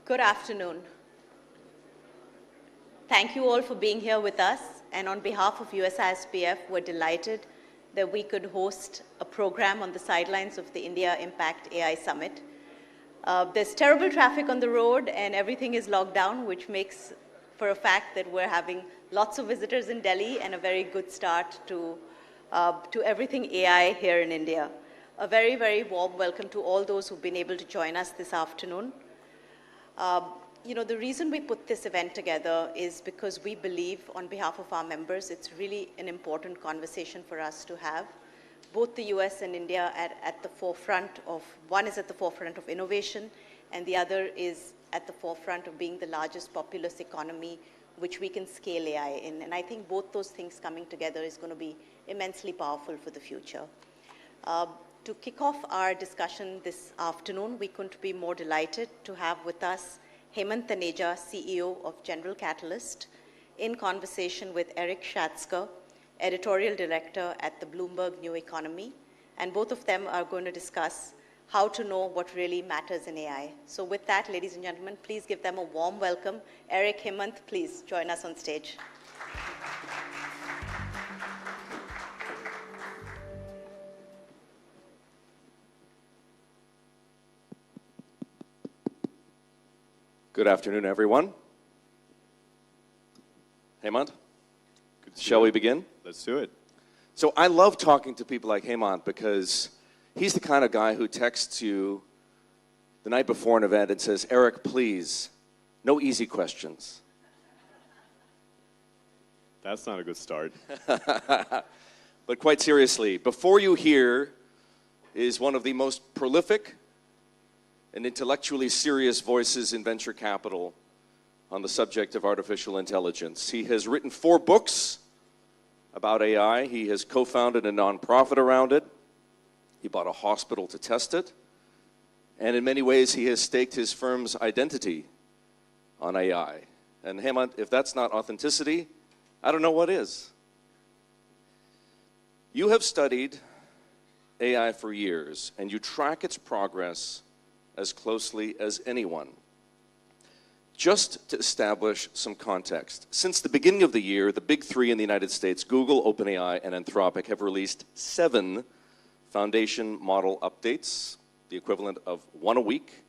Good afternoon. Thank you all for being here with us. And on behalf of USISPF, we're delighted that we could host a program on the sidelines of the India Impact AI Summit. There's terrible traffic on the road and everything is locked down, which makes for a fact that we're having lots of visitors in Delhi and a very good start to everything AI here in India. A very, very warm welcome to all those who've been able to join us this afternoon. The reason we put this event together is because we believe, on behalf of our members, it's really an important conversation for us to have. Both the US and India at the forefront of, one is at the forefront of innovation, and the other is at the forefront of being the largest populous economy which we can scale AI in. And I think both those things coming together is going to be immensely powerful for the future. To kick off our discussion this afternoon, we couldn't be more delighted to have with us Hemant Taneja, CEO of General Catalyst, in conversation with Eric Schatzker, Editorial Director at the Bloomberg New Economy. And both of them are going to discuss how to know what really matters in AI. So with that, ladies and gentlemen, please give them a warm welcome. Eric, Hemant, please join us on stage. Good afternoon, everyone. Hemant, shall we begin? Let's do it. So I love talking to people like Hemant because he's the kind of guy who texts you the night before an event and says, Eric, please, no easy questions. That's not a good start. But quite seriously, before you here is one of the most prolific and intellectually serious voices in venture capital on the subject of artificial intelligence. He has written 4 books about AI. He has co-founded a nonprofit around it. He bought a hospital to test it. And in many ways, he has staked his firm's identity on AI. And Hemant, if that's not authenticity, I don't know what is. You have studied AI for years, and you track its progress as closely as anyone. Just to establish some context, since the beginning of the year, the big 3 in the United States, Google, OpenAI, and Anthropic, have released 7 foundation model updates, the equivalent of 1 a week,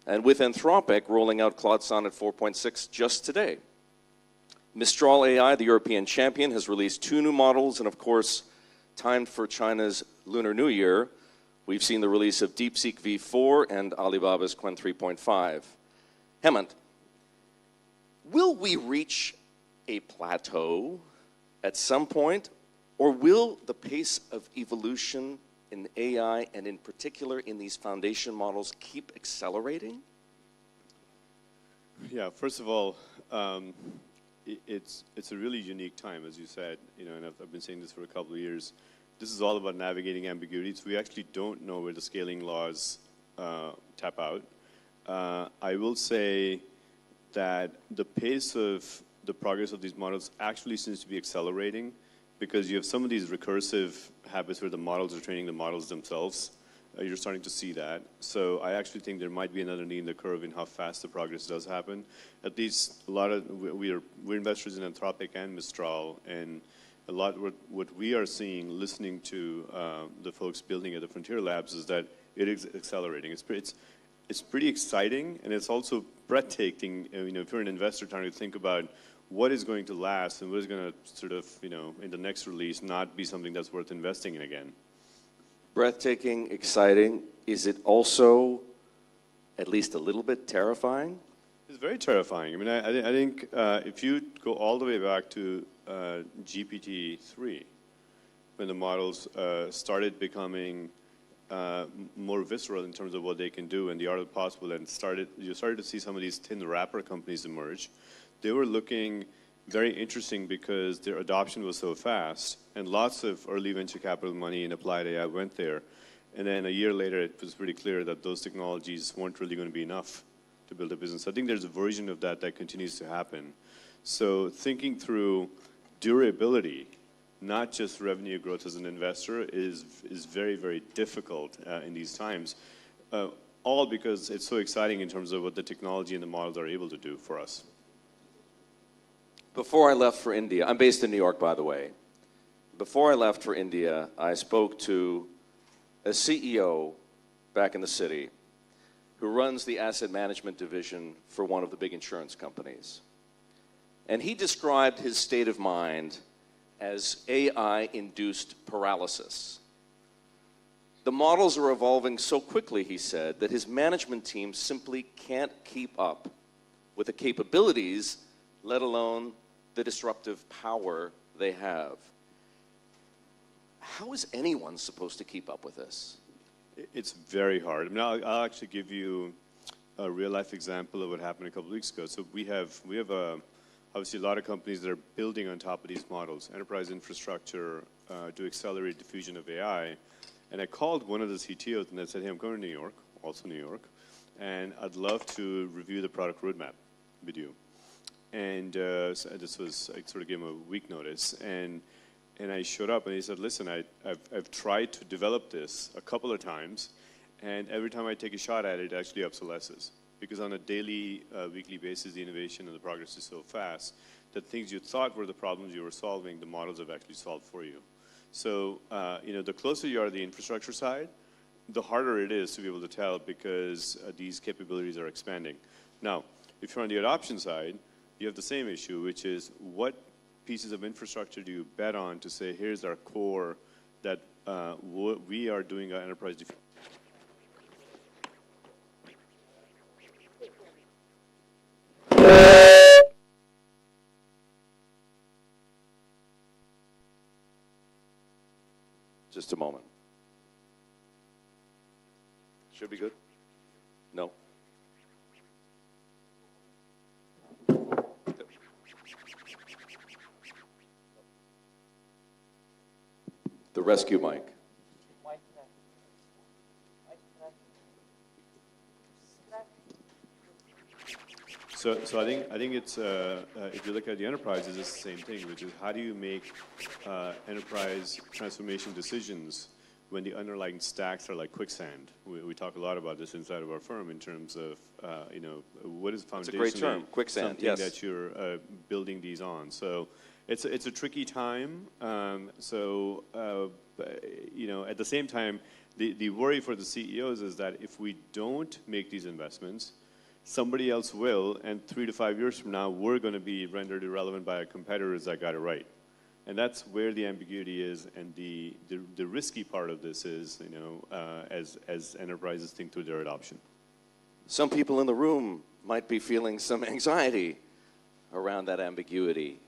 and with Anthropic rolling out Claude Sonnet 4.6 just today. Mistral AI, the European champion, has released 2 new models, and of course, timed for China's Lunar New Year, we've seen the release of DeepSeek V4 and Alibaba's Qwen 3.5. Hemant, will we reach a plateau at some point, or will the pace of evolution in AI, and in particular in these foundation models, keep accelerating? Yeah, first of all, it's a really unique time, as you said, and I've been saying this for a couple of years. This is all about navigating ambiguities. We actually don't know where the scaling laws tap out. I will say that the pace of the progress of these models actually seems to be accelerating because you have some of these recursive habits where the models are training the models themselves. You're starting to see that. So I actually think there might be another knee in the curve in how fast the progress does happen. At least we're investors in Anthropic and Mistral, and a lot what we are seeing, listening to the folks building at the Frontier Labs, is that it is accelerating. It's pretty exciting, and it's also breathtaking. If you're an investor trying to think about what is going to last and what is going to sort of, in the next release, not be something that's worth investing in again. Breathtaking, exciting. Is it also at least a little bit terrifying? It's very terrifying. I mean, I think if you go all the way back to GPT-3, when the models started becoming more visceral in terms of what they can do and the art of the possible, and you started to see some of these thin wrapper companies emerge. They were looking very interesting because their adoption was so fast, and lots of early venture capital money in applied AI went there. And then a year later, it was pretty clear that those technologies weren't really going to be enough to build a business. I think there's a version of that continues to happen. So thinking through durability, not just revenue growth as an investor, is very, very difficult in these times. all because it's so exciting in terms of what the technology and the models are able to do for us. Before I left for India, I'm based in New York, by the way. Before I left for India, I spoke to a CEO back in the city who runs the asset management division for one of the big insurance companies. And he described his state of mind as AI-induced paralysis. The models are evolving so quickly, he said, that his management team simply can't keep up with the capabilities, let alone the disruptive power they have. How is anyone supposed to keep up with this? It's very hard. I mean, I'll actually give you a real-life example of what happened a couple of weeks ago. So we have obviously a lot of companies that are building on top of these models, enterprise infrastructure to accelerate diffusion of AI. And I called one of the CTOs and I said, hey, I'm going to New York, also New York, and I'd love to review the product roadmap with you. And so this was, I sort of gave him a week notice. And I showed up and he said, listen, I've tried to develop this a couple of times, and every time I take a shot at it, it actually obsolesces. Because on a daily, weekly basis, the innovation and the progress is so fast that things you thought were the problems you were solving, the models have actually solved for you. So, the closer you are to the infrastructure side, the harder it is to be able to tell because these capabilities are expanding. Now, if you're on the adoption side, you have the same issue, which is what pieces of infrastructure do you bet on to say, here's our core that we are doing our enterprise diffusion. Just a moment. Should be good? No? The rescue mic. So I think it's if you look at the enterprises, it's the same thing, which is how do you make enterprise transformation decisions when the underlying stacks are like quicksand? We talk a lot about this inside of our firm in terms of what is foundationally It's a great term, quicksand. Something yes. that you're building these on. So it's a tricky time. At the same time, the worry for the CEOs is that if we don't make these investments, somebody else will, and 3 to 5 years from now, we're going to be rendered irrelevant by our competitors that got it right. And that's where the ambiguity is, and the risky part of this is, as enterprises think through their adoption. Some people in the room might be feeling some anxiety around that ambiguity.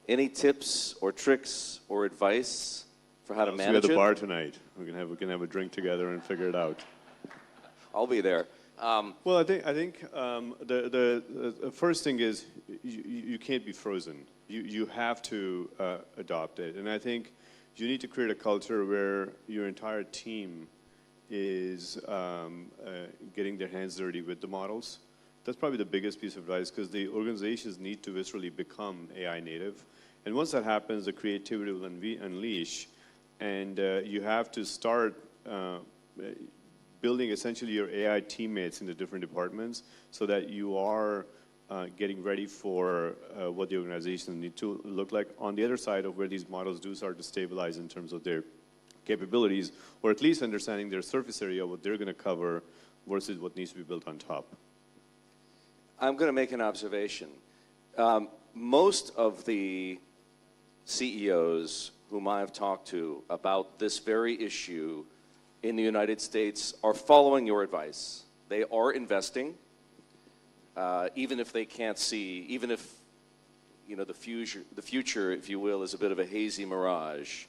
Any tips or tricks or advice for how to manage it? We're at the bar tonight. We can have a drink together and figure it out. I'll be there. Well, I think the first thing is you can't be frozen. You have to adopt it, and I think you need to create a culture where your entire team is getting their hands dirty with the models. That's probably the biggest piece of advice, because the organizations need to viscerally become AI native, and once that happens, the creativity will unleash, and you have to start building essentially your AI teammates in the different departments so that you are getting ready for what the organizations need to look like on the other side of where these models do start to stabilize in terms of their capabilities, or at least understanding their surface area, what they're going to cover versus what needs to be built on top. I'm going to make an observation. Most of the CEOs whom I've talked to about this very issue in the United States are following your advice. They are investing, even if they can't see, even if the future, if you will, is a bit of a hazy mirage.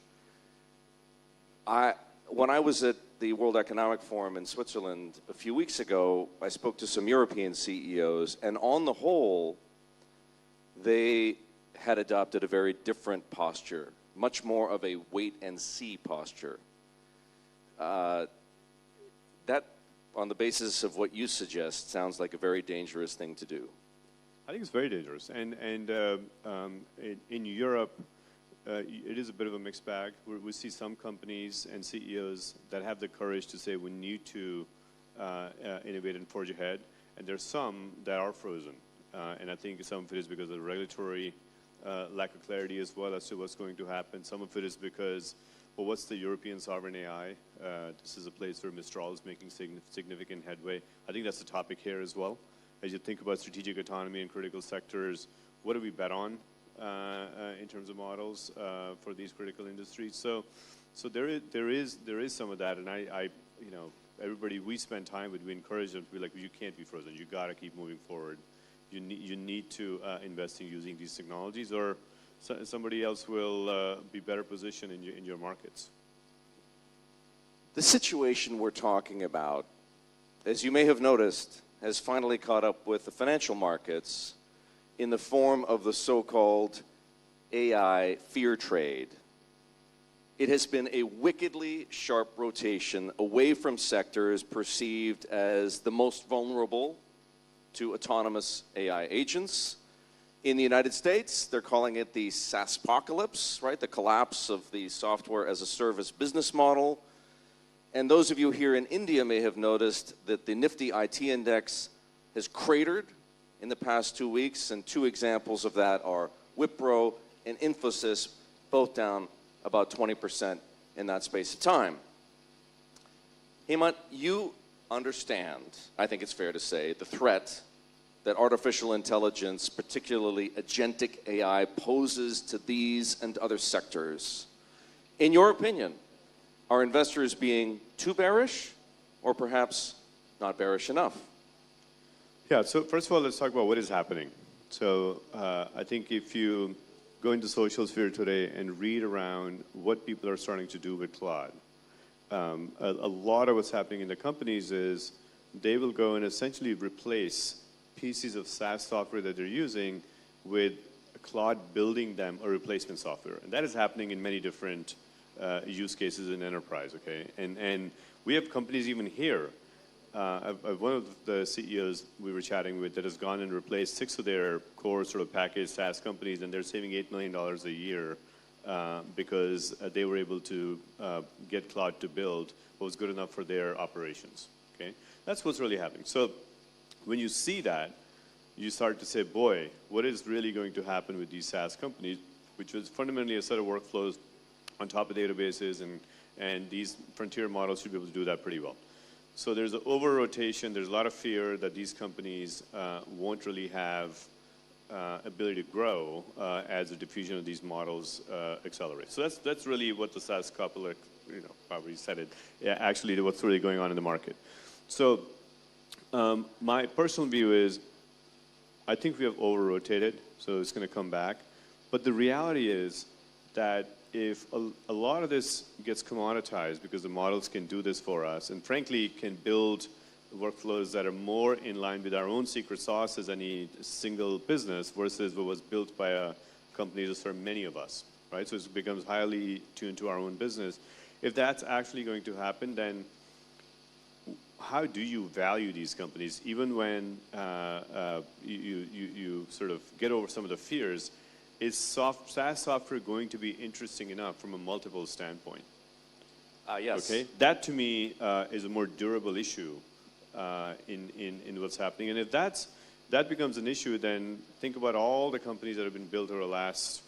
When I was at the World Economic Forum in Switzerland a few weeks ago, I spoke to some European CEOs, and on the whole, they had adopted a very different posture, much more of a wait-and-see posture. That, on the basis of what you suggest, sounds like a very dangerous thing to do. I think it's very dangerous. And in Europe, it is a bit of a mixed bag. We see some companies and CEOs that have the courage to say we need to innovate and forge ahead, and there's some that are frozen. And I think some of it is because of the regulatory lack of clarity as well as to what's going to happen. Some of it is because, well, what's the European sovereign AI? This is a place where Mistral is making significant headway. I think that's the topic here as well. As you think about strategic autonomy in critical sectors, what do we bet on in terms of models for these critical industries? So there is some of that, and I you know, everybody we spend time with, we encourage them to be like, you can't be frozen. You got to keep moving forward. You need to invest in using these technologies, or somebody else will be better positioned in your markets. The situation we're talking about, as you may have noticed, has finally caught up with the financial markets in the form of the so-called AI fear trade. It has been a wickedly sharp rotation away from sectors perceived as the most vulnerable to autonomous AI agents. In the United States, they're calling it the SaaSpocalypse, right? The collapse of the software as a service business model. And those of you here in India may have noticed that the Nifty IT index has cratered in the past 2 weeks, and two examples of that are Wipro and Infosys, both down about 20% in that space of time. Hemant, you understand, I think it's fair to say, the threat that artificial intelligence, particularly agentic AI, poses to these and other sectors. In your opinion, are investors being too bearish or perhaps not bearish enough? Yeah, so first of all, let's talk about what is happening. So I think if you go into social sphere today and read around what people are starting to do with Claude, a lot of what's happening in the companies is they will go and essentially replace pieces of SaaS software that they're using with Claude building them a replacement software. And that is happening in many different use cases in enterprise, okay? And we have companies even here. One of the CEOs we were chatting with that has gone and replaced 6 of their core sort of packaged SaaS companies, and they're saving $8 million a year because they were able to get Claude to build what was good enough for their operations, okay? That's what's really happening. So when you see that, you start to say, boy, what is really going to happen with these SaaS companies, which was fundamentally a set of workflows on top of databases, and these frontier models should be able to do that pretty well. So there's an over-rotation. There's a lot of fear that these companies won't really have ability to grow as the diffusion of these models accelerates. So that's really what the SaaS couple, probably said it. Yeah, actually, what's really going on in the market. So my personal view is, I think we have over-rotated, so it's going to come back. But the reality is that if a lot of this gets commoditized because the models can do this for us, and frankly can build workflows that are more in line with our own secret sauce as any single business versus what was built by a company to serve many of us, right? So it becomes highly tuned to our own business. If that's actually going to happen, then how do you value these companies? Even when you sort of get over some of the fears, is SaaS software going to be interesting enough from a multiple standpoint? Yes. Okay, that to me is a more durable issue in what's happening. And if that becomes an issue, then think about all the companies that have been built over the last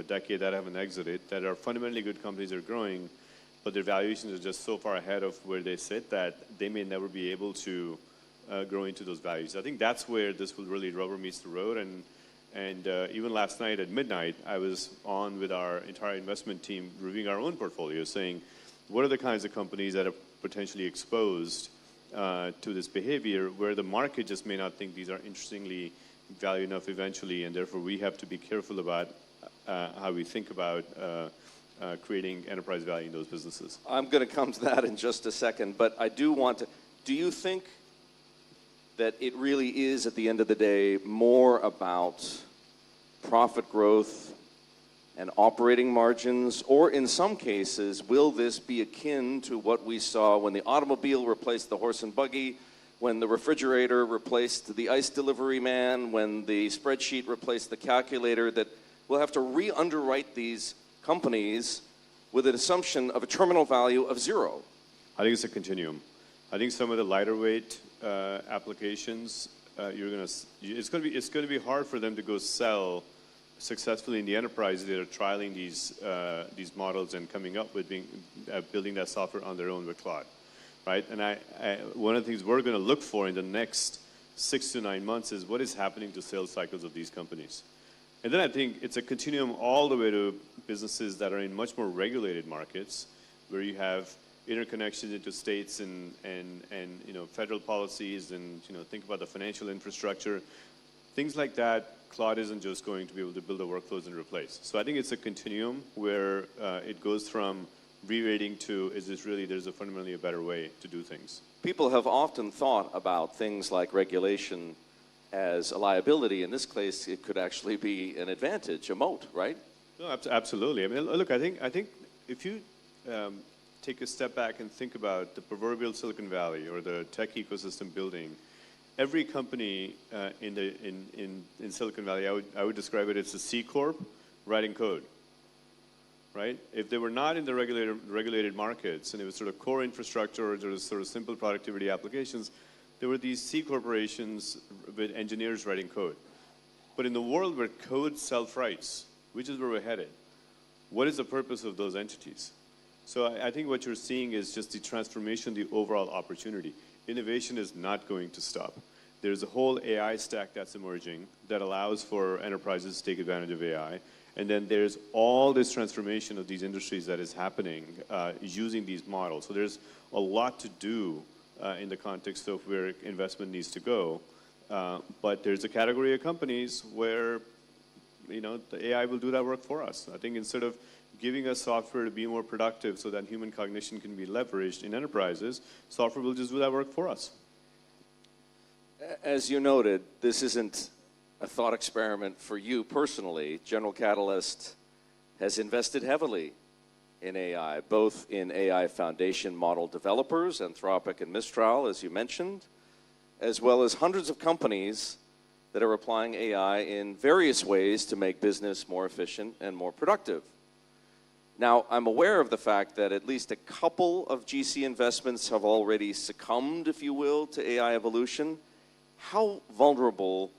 decade that haven't exited, that are fundamentally good companies that are growing, but their valuations are just so far ahead of where they sit that they may never be able to grow into those values. I think that's where this will really rubber meets the road. And even last night at midnight, I was on with our entire investment team reviewing our own portfolio, saying, what are the kinds of companies that are potentially exposed to this behavior where the market just may not think these are interestingly valued enough eventually, and therefore we have to be careful about how we think about creating enterprise value in those businesses. I'm going to come to that in just a second, but I do want to, do you think that it really is, at the end of the day, more about profit growth and operating margins, or in some cases, will this be akin to what we saw when the automobile replaced the horse and buggy, when the refrigerator replaced the ice delivery man, when the spreadsheet replaced the calculator, that we'll have to re-underwrite these companies with an assumption of a terminal value of 0? I think it's a continuum. I think some of the lighter weight applications, it's going to be hard for them to go sell successfully in the enterprise. That are trialing these models and coming up with building that software on their own with Claude, right? And one of the things we're going to look for in the next 6 to 9 months is what is happening to sales cycles of these companies. And then I think it's a continuum all the way to businesses that are in much more regulated markets, where you have interconnections into states and federal policies, and think about the financial infrastructure, things like that. Claude isn't just going to be able to build the workflows and replace. So I think it's a continuum where it goes from re-rating to there's fundamentally a better way to do things. People have often thought about things like regulation as a liability. In this case, it could actually be an advantage, a moat, right? No, absolutely. I mean, look, I think if you take a step back and think about the proverbial Silicon Valley or the tech ecosystem building, every company in Silicon Valley, I would describe it as a C Corp writing code, right? If they were not in the regulated markets and it was sort of core infrastructure or there was sort of simple productivity applications, there were these C corporations with engineers writing code. But in the world where code self-writes, which is where we're headed, what is the purpose of those entities? So I think what you're seeing is just the transformation, the overall opportunity. Innovation is not going to stop. There's a whole AI stack that's emerging that allows for enterprises to take advantage of AI. And then there's all this transformation of these industries that is happening using these models. So there's a lot to do in the context of where investment needs to go. But there's a category of companies where the AI will do that work for us. I think instead of giving us software to be more productive so that human cognition can be leveraged in enterprises, software will just do that work for us. As you noted, this isn't a thought experiment for you personally. General Catalyst has invested heavily in AI, both in AI foundation model developers, Anthropic and Mistral, as you mentioned, as well as hundreds of companies that are applying AI in various ways to make business more efficient and more productive. Now, I'm aware of the fact that at least a couple of GC investments have already succumbed, if you will, to AI evolution. How vulnerable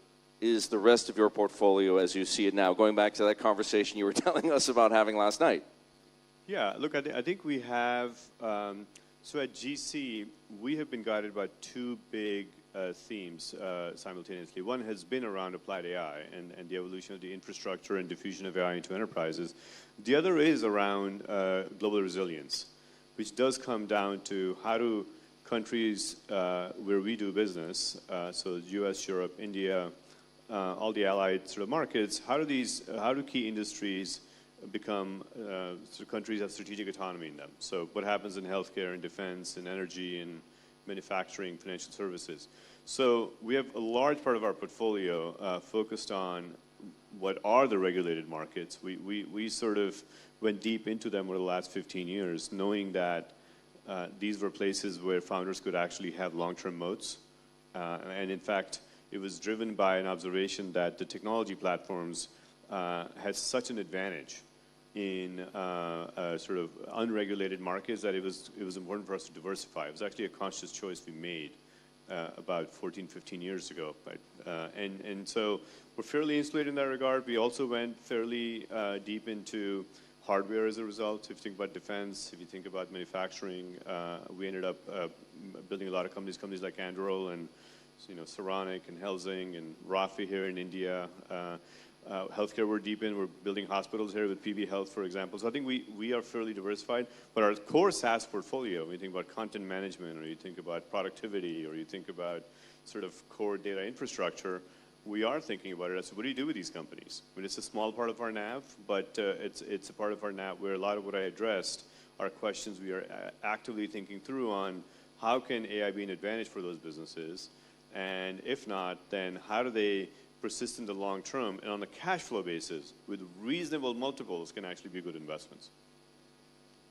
is the rest of your portfolio as you see it now, going back to that conversation you were telling us about having last night? Yeah, look, I think we have, so at GC, we have been guided by two big themes simultaneously. One has been around applied AI and the evolution of the infrastructure and diffusion of AI into enterprises. The other is around global resilience, which does come down to how do countries where we do business, so US, Europe, India, all the allied sort of markets, how do key industries become countries have strategic autonomy in them? So what happens in healthcare and defense and energy and manufacturing, financial services. So we have a large part of our portfolio focused on what are the regulated markets. We sort of went deep into them over the last 15 years, knowing that these were places where founders could actually have long-term moats. And in fact, it was driven by an observation that the technology platforms had such an advantage in sort of unregulated markets that it was important for us to diversify. It was actually a conscious choice we made about 14, 15 years ago. Right? And so we're fairly insulated in that regard. We also went fairly deep into hardware as a result. If you think about defense, if you think about manufacturing, we ended up building a lot of companies like Anduril and Saronic and Helsing and Rafi here in India. Healthcare we're deep in. We're building hospitals here with PB Health, for example. So I think we are fairly diversified. But our core SaaS portfolio, when you think about content management, or you think about productivity, or you think about sort of core data infrastructure, we are thinking about it as what do you do with these companies? I mean, it's a small part of our NAV, but it's a part of our NAV where a lot of what I addressed are questions we are actively thinking through on how can AI be an advantage for those businesses? And if not, then how do they persist in the long term and on a cash flow basis with reasonable multiples can actually be good investments?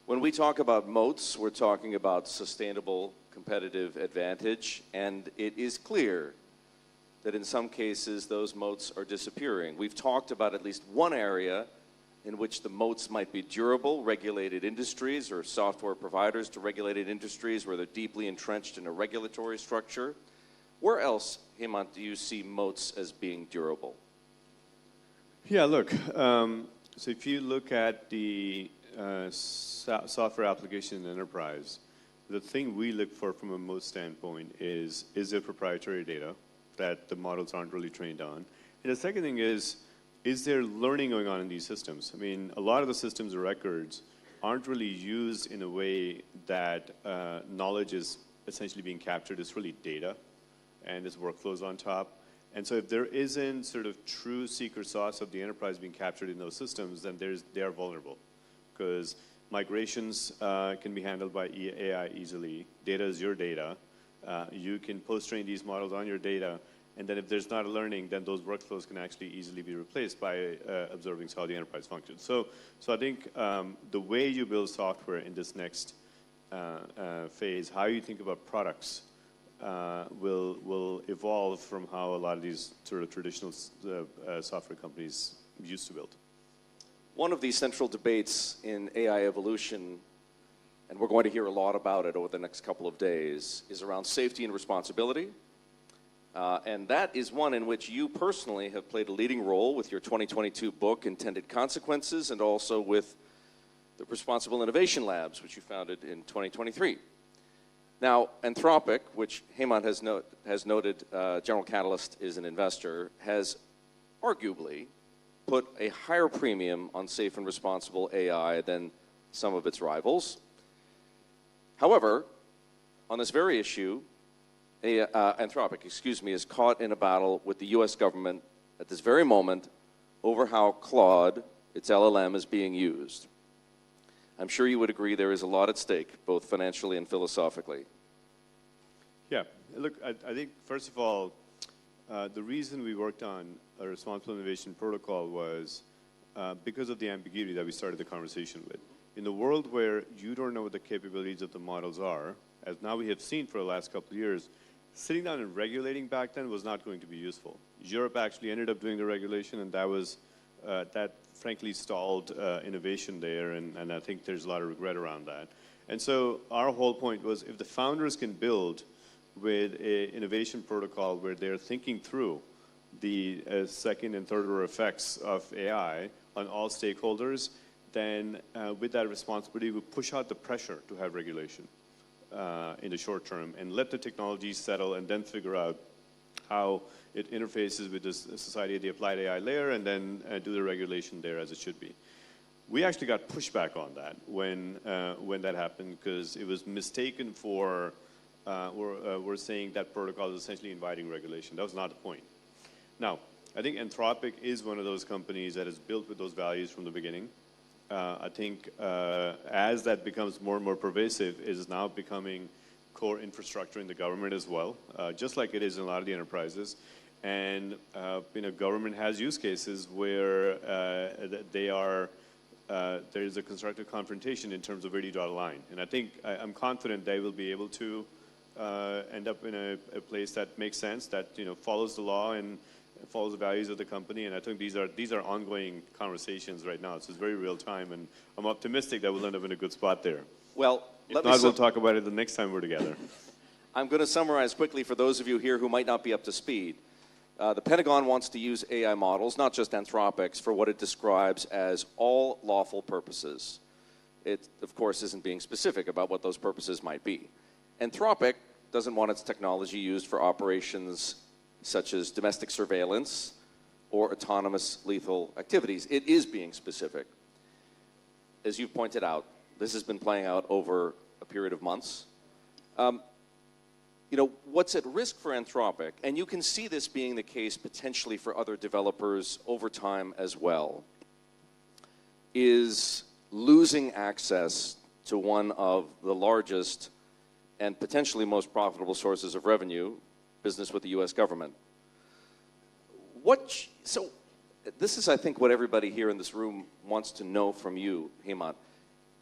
When we talk about moats, we're talking about sustainable competitive advantage, and it is clear that in some cases those moats are disappearing. We've talked about at least one area in which the moats might be durable, regulated industries or software providers to regulated industries where they're deeply entrenched in a regulatory structure. Where else, Hemant, do you see moats as being durable? Yeah, look, so if you look at the software application in enterprise, the thing we look for from a moat standpoint is there proprietary data that the models aren't really trained on? And the second thing is there learning going on in these systems? I mean, a lot of the systems of records aren't really used in a way that knowledge is essentially being captured. It's really data and its workflows on top. And so if there isn't sort of true secret sauce of the enterprise being captured in those systems, then they are vulnerable. Because migrations can be handled by AI easily. Data is your data. You can post-train these models on your data. And then if there's not a learning, then those workflows can actually easily be replaced by observing how the enterprise functions. So I think the way you build software in this next phase, how you think about products, will evolve from how a lot of these sort of traditional software companies used to build. One of the central debates in AI evolution, and we're going to hear a lot about it over the next couple of days, is around safety and responsibility. And that is one in which you personally have played a leading role with your 2022 book, Intended Consequences, and also with the Responsible Innovation Labs, which you founded in 2023. Now, Anthropic, which Hemant has noted General Catalyst is an investor, has arguably put a higher premium on safe and responsible AI than some of its rivals. However, on this very issue, Anthropic, is caught in a battle with the US government at this very moment over how Claude, its LLM, is being used. I'm sure you would agree there is a lot at stake, both financially and philosophically. Yeah, look, I think, first of all, the reason we worked on a responsible innovation protocol was because of the ambiguity that we started the conversation with. In the world where you don't know what the capabilities of the models are, as now we have seen for the last couple of years, sitting down and regulating back then was not going to be useful. Europe actually ended up doing the regulation, and that frankly stalled innovation there, and I think there's a lot of regret around that. And so our whole point was, if the founders can build with an innovation protocol where they're thinking through the second and third order effects of AI on all stakeholders, then with that responsibility, we push out the pressure to have regulation in the short term and let the technology settle and then figure out how it interfaces with the society at the applied AI layer and then do the regulation there as it should be. We actually got pushback on that when that happened, because it was mistaken for we're saying that protocol is essentially inviting regulation. That was not the point. Now, I think Anthropic is one of those companies that is built with those values from the beginning. I think as that becomes more and more pervasive, it is now becoming core infrastructure in the government as well, just like it is in a lot of the enterprises. And government has use cases where there's a constructive confrontation in terms of where do you draw the line. And I think I'm confident they will be able to end up in a place that makes sense, that follows the law and follows the values of the company. And I think these are ongoing conversations right now. So it's very real time, and I'm optimistic that we'll end up in a good spot there. Well, if not, we'll talk about it the next time we're together. I'm going to summarize quickly for those of you here who might not be up to speed. The Pentagon wants to use AI models, not just Anthropic's, for what it describes as all lawful purposes. It, of course, isn't being specific about what those purposes might be. Anthropic doesn't want its technology used for operations such as domestic surveillance or autonomous lethal activities. It is being specific. As you've pointed out, this has been playing out over a period of months. What's at risk for Anthropic, and you can see this being the case potentially for other developers over time as well, is losing access to one of the largest and potentially most profitable sources of revenue, business with the US government. So this is, I think, what everybody here in this room wants to know from you, Hemant.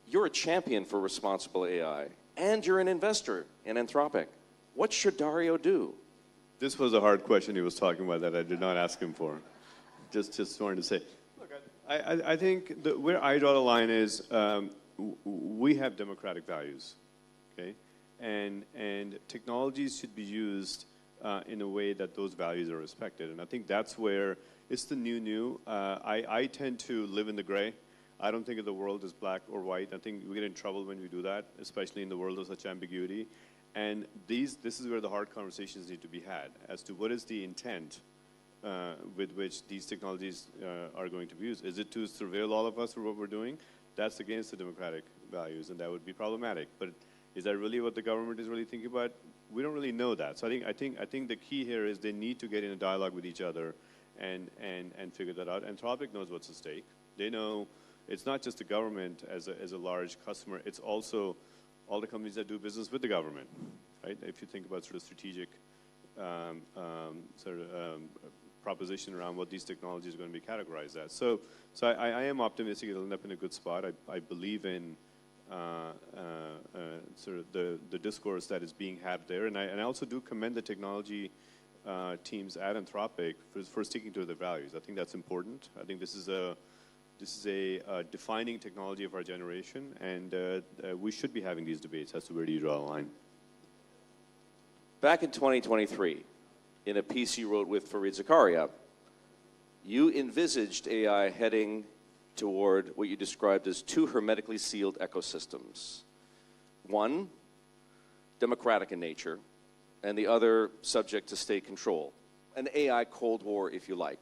You're a champion for responsible AI, and you're an investor in Anthropic. What should Dario do? This was a hard question he was talking about that I did not ask him for. Just wanted to say, look, I think where I draw the line is we have democratic values, okay? And technologies should be used in a way that those values are respected. And I think that's where it's the new. I tend to live in the gray. I don't think of the world as black or white. I think we get in trouble when we do that, especially in the world of such ambiguity. And this is where the hard conversations need to be had as to what is the intent with which these technologies are going to be used. Is it to surveil all of us for what we're doing? That's against the democratic values, and that would be problematic. But is that really what the government is really thinking about? We don't really know that. So I think the key here is they need to get in a dialogue with each other and figure that out. Anthropic knows what's at stake. They know it's not just the government as a large customer. It's also all the companies that do business with the government, right? If you think about sort of strategic proposition around what these technologies are going to be categorized as. So I am optimistic it'll end up in a good spot. I believe in sort of the discourse that is being had there, and I also do commend the technology teams at Anthropic for sticking to their values. I think that's important. I think this is a defining technology of our generation, and we should be having these debates as to where do you draw the line. Back in 2023, in a piece you wrote with Fareed Zakaria, you envisaged AI heading toward what you described as two hermetically sealed ecosystems. One, democratic in nature, and the other subject to state control. An AI Cold War, if you like.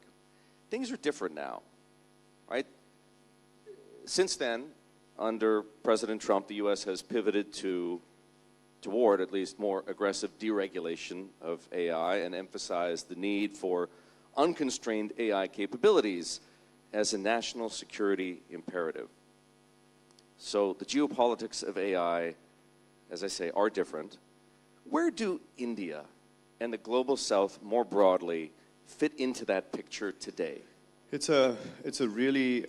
Things are different now, right? Since then, under President Trump, the U.S. has pivoted toward at least more aggressive deregulation of AI and emphasized the need for unconstrained AI capabilities as a national security imperative. So the geopolitics of AI, as I say, are different. Where do India and the global South more broadly fit into that picture today? It's a really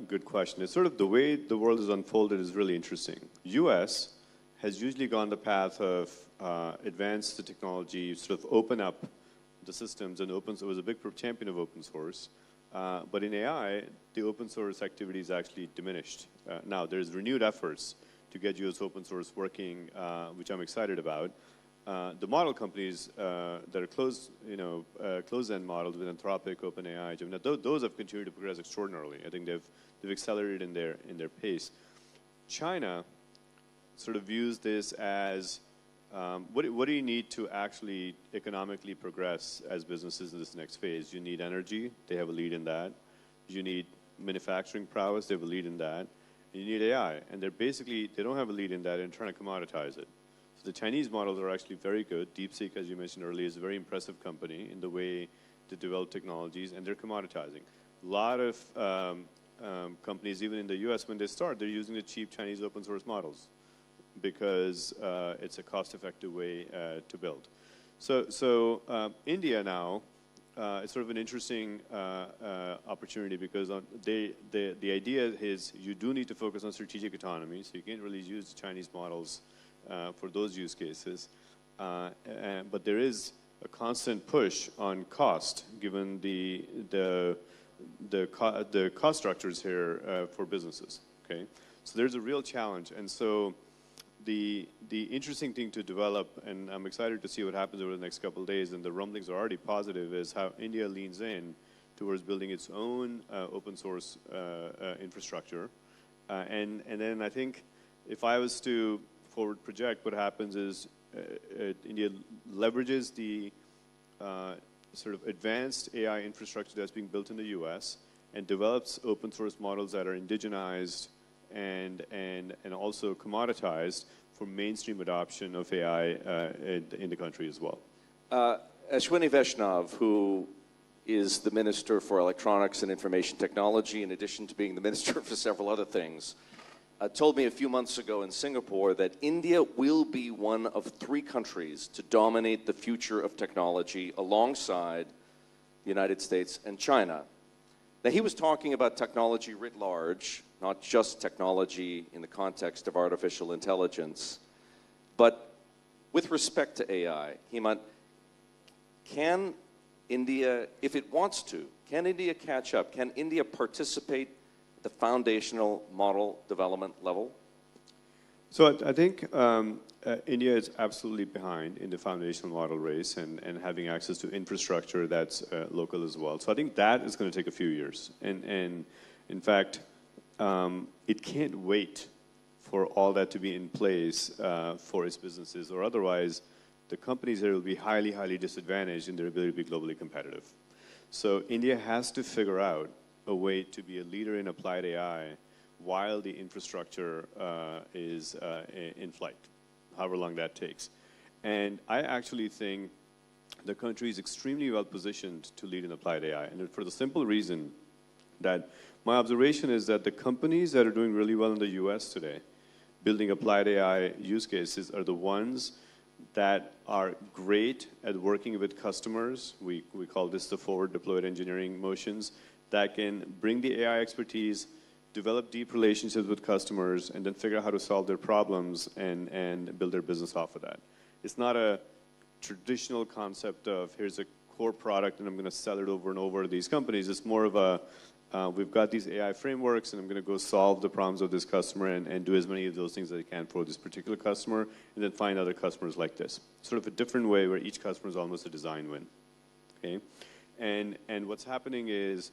good question. It's sort of the way the world has unfolded is really interesting. U.S. has usually gone the path of advance the technology, sort of open up the systems, and was a big champion of open source. But in AI, the open source activity is actually diminished. Now, there's renewed efforts to get U.S. open source working, which I'm excited about. The model companies that are closed-end models with Anthropic, OpenAI, Gemini, those have continued to progress extraordinarily. I think they've accelerated in their pace. China sort of views this as what do you need to actually economically progress as businesses in this next phase? You need energy. They have a lead in that. You need manufacturing prowess. They have a lead in that. And you need AI. And they don't have a lead in that and trying to commoditize it. So the Chinese models are actually very good. DeepSeek, as you mentioned earlier, is a very impressive company in the way to develop technologies, and they're commoditizing. A lot of companies, even in the US, when they start, they're using the cheap Chinese open source models because it's a cost-effective way to build. So India now is sort of an interesting opportunity because the idea is you do need to focus on strategic autonomy, so you can't really use Chinese models for those use cases. But there is a constant push on cost, given the cost structures here for businesses. Okay, so there's a real challenge, and so the interesting thing to develop, and I'm excited to see what happens over the next couple of days, and the rumblings are already positive, is how India leans in towards building its own open source infrastructure. And then I think if I was to forward project, what happens is India leverages the sort of advanced AI infrastructure that's being built in the US and develops open source models that are indigenized and also commoditized for mainstream adoption of AI in the country as well. Ashwini Vaishnav, who is the Minister for Electronics and Information Technology, in addition to being the Minister for several other things, told me a few months ago in Singapore that India will be one of 3 countries to dominate the future of technology alongside the United States and China. Now, he was talking about technology writ large, not just technology in the context of artificial intelligence, but with respect to AI, Hemant, can India, if it wants to, Can India catch up? Can India participate at the foundational model development level? So I think India is absolutely behind in the foundational model race and having access to infrastructure that's local as well. So I think that is going to take a few years. And in fact, it can't wait for all that to be in place for its businesses, or otherwise the companies there will be highly, highly disadvantaged in their ability to be globally competitive. So India has to figure out a way to be a leader in applied AI while the infrastructure is in flight, however long that takes. And I actually think the country is extremely well positioned to lead in applied AI, and for the simple reason that my observation is that the companies that are doing really well in the US today, building applied AI use cases, are the ones that are great at working with customers. We call this the forward deployed engineering motions, that can bring the AI expertise, develop deep relationships with customers, and then figure out how to solve their problems and build their business off of that. It's not a traditional concept of here's a core product and I'm going to sell it over and over to these companies. It's more of a we've got these AI frameworks and I'm going to go solve the problems of this customer and do as many of those things as I can for this particular customer, and then find other customers like this. Sort of a different way where each customer is almost a design win. Okay? And what's happening is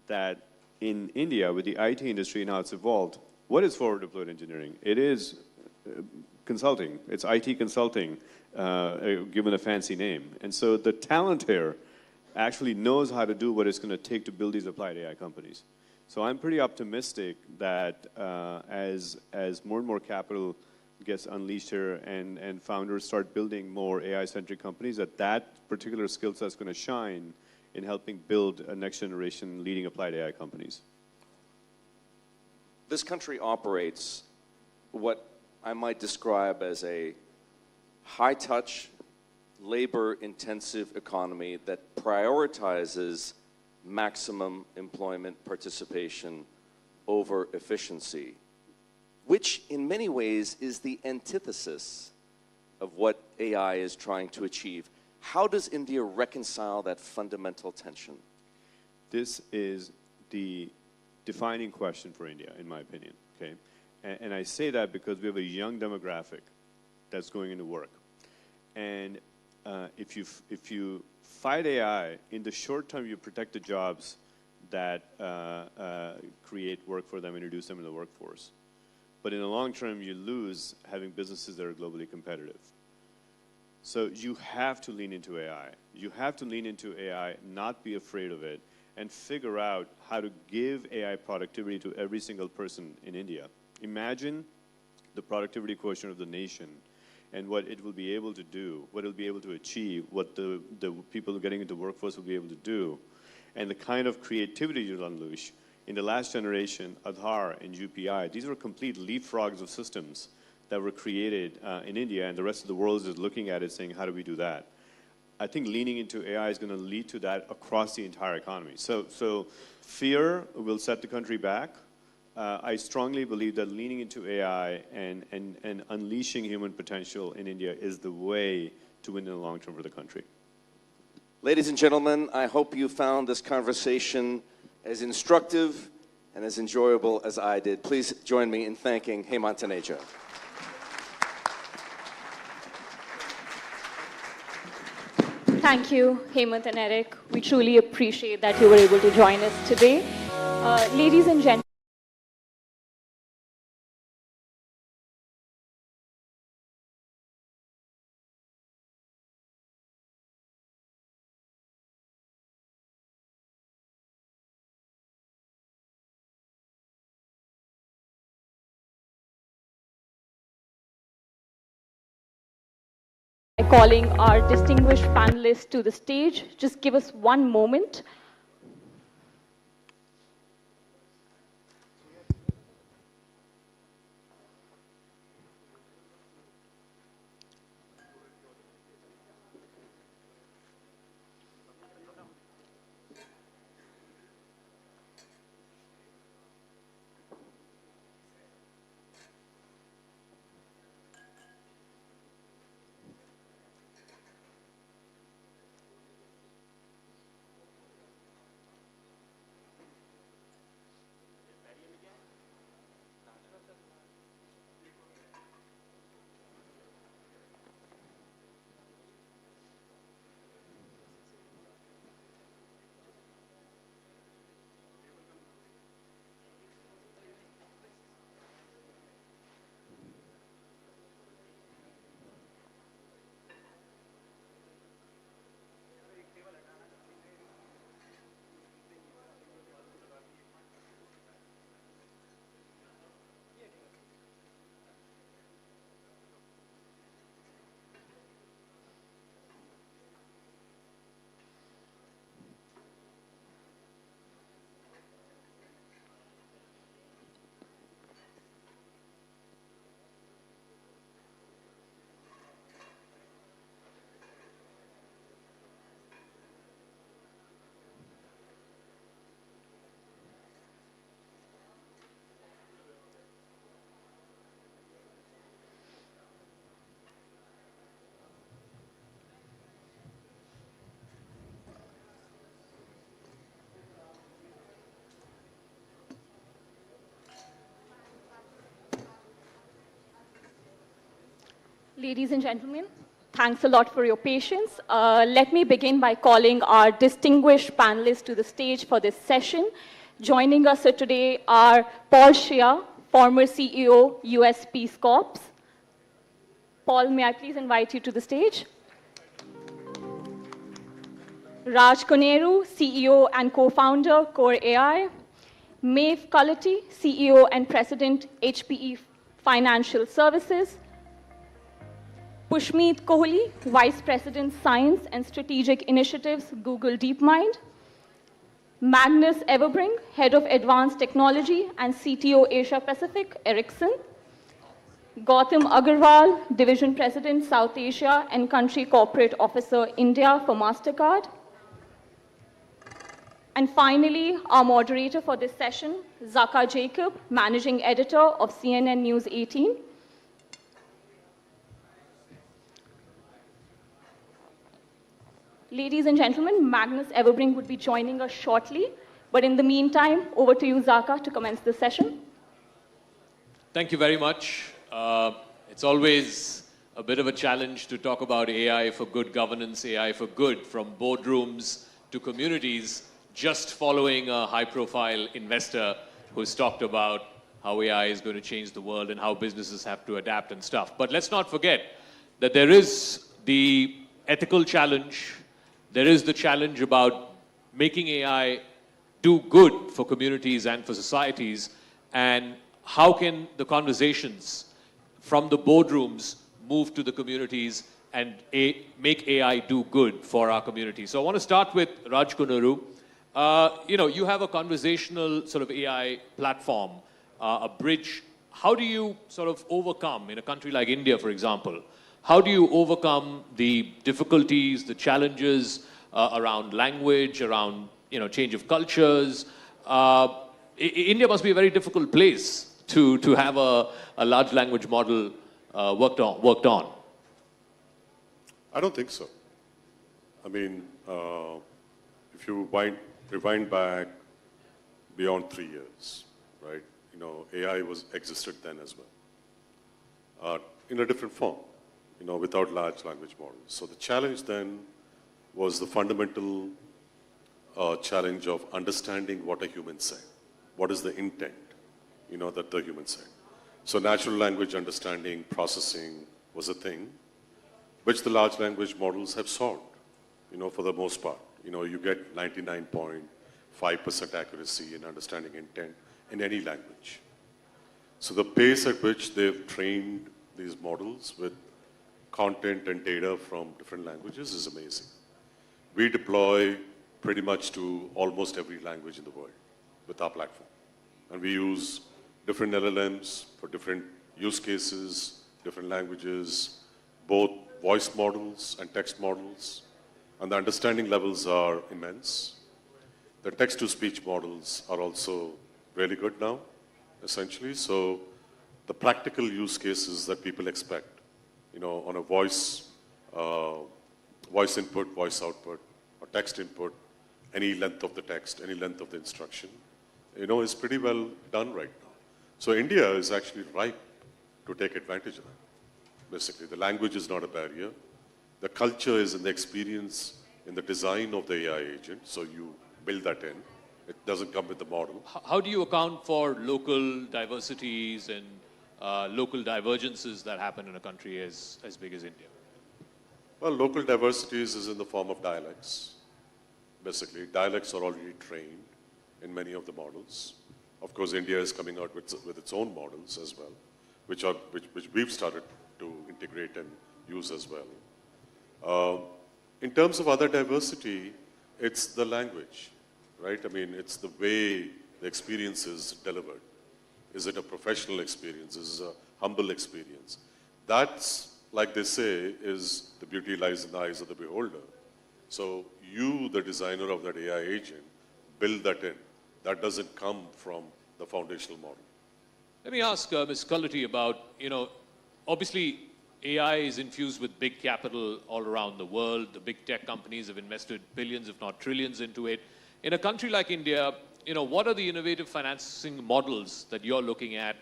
that in India, with the IT industry and how it's evolved, what is forward deployed engineering? It is consulting. It's IT consulting, given a fancy name. And so the talent here actually knows how to do what it's going to take to build these applied AI companies. So I'm pretty optimistic that as more and more capital gets unleashed here and founders start building more AI-centric companies, that particular skill set is going to shine in helping build a next generation leading applied AI companies. This country operates what I might describe as a high-touch, labor-intensive economy that prioritizes maximum employment participation over efficiency, which in many ways is the antithesis of what AI is trying to achieve. How does India reconcile that fundamental tension? This is the defining question for India, in my opinion. Okay, and I say that because we have a young demographic that's going into work, and if you fight AI in the short term, you protect the jobs that create work for them, introduce them in the workforce. But in the long term, you lose having businesses that are globally competitive. So you have to lean into AI. You have to lean into AI, not be afraid of it, and figure out how to give AI productivity to every single person in India. Imagine the productivity quotient of the nation and what it will be able to do, what it will be able to achieve, what the people getting into workforce will be able to do, and the kind of creativity you'll unleash. In the last generation, Aadhaar and UPI, these were complete leapfrogs of systems that were created in India, and the rest of the world is looking at it saying, how do we do that? I think leaning into AI is going to lead to that across the entire economy. So fear will set the country back. I strongly believe that leaning into AI and unleashing human potential in India is the way to win in the long term for the country. Ladies and gentlemen, I hope you found this conversation as instructive and as enjoyable as I did. Please join me in thanking Hemant Taneja. Thank you, Hemant and Eric. We truly appreciate that you were able to join us today. Ladies and gentlemen, calling our distinguished panelists to the stage. Just give us one moment. Ladies and gentlemen, thanks a lot for your patience. Let me begin by calling our distinguished panelists to the stage for this session. Joining us today are Paul Shea, former CEO, US Peace Corps. Paul, may I please invite you to the stage? Raj Koneru, CEO and co-founder, Core AI. Maeve Cullity, CEO and President, HPE Financial Services. Pushmeet Kohli, Vice President, Science and Strategic Initiatives, Google DeepMind. Magnus Everbring, Head of Advanced Technology and CTO Asia Pacific, Ericsson. Gautam Agarwal, Division President, South Asia and Country Corporate Officer, India for MasterCard. And finally, our moderator for this session, Zaka Jacob, Managing Editor of CNN News 18. Ladies and gentlemen, Magnus Everbring would be joining us shortly. But in the meantime, over to you, Zaka, to commence the session. Thank you very much. It's always a bit of a challenge to talk about AI for good governance, AI for good, from boardrooms to communities, just following a high-profile investor who's talked about how AI is going to change the world and how businesses have to adapt and stuff. But let's not forget that there is the ethical challenge. There is the challenge about making AI do good for communities and for societies, and how can the conversations from the boardrooms move to the communities and make AI do good for our community. So I want to start with Raj Koneru. You have a conversational sort of AI platform, a bridge. How do you sort of overcome, in a country like India, for example, how do you overcome the difficulties, the challenges around language, around change of cultures? India must be a very difficult place to have a large language model worked on. I don't think so. I mean, if you rewind back beyond 3 years, right? AI existed then as well, in a different form, without large language models. So the challenge then was the fundamental challenge of understanding what a human said. What is the intent, that the human said. So natural language understanding, processing was a thing which the large language models have solved, for the most part. You get 99.5% accuracy in understanding intent in any language. So the pace at which they've trained these models with content and data from different languages is amazing. We deploy pretty much to almost every language in the world with our platform. And we use different LLMs for different use cases, different languages, both voice models and text models. And the understanding levels are immense. The text-to-speech models are also really good now, essentially. So the practical use cases that people expect, on a voice input, voice output, or text input, any length of the text, any length of the instruction, is pretty well done right now. So India is actually ripe to take advantage of that. Basically, the language is not a barrier. The culture is in the experience, in the design of the AI agent, so you build that in. It doesn't come with the model. How do you account for local diversities and local divergences that happen in a country as big as India? Well, local diversities is in the form of dialects. Basically, dialects are already trained in many of the models. Of course, India is coming out with its own models as well, which we've started to integrate and use as well. In terms of other diversity, it's the language, right? I mean, it's the way the experience is delivered. Is it a professional experience? Is it a humble experience? That's, like they say, is the beauty lies in the eyes of the beholder. So you, the designer of that AI agent, build that in. That doesn't come from the foundational model. Let me ask Ms. Cullity about, obviously AI is infused with big capital all around the world. The big tech companies have invested billions, if not trillions, into it. In a country like India, what are the innovative financing models that you're looking at,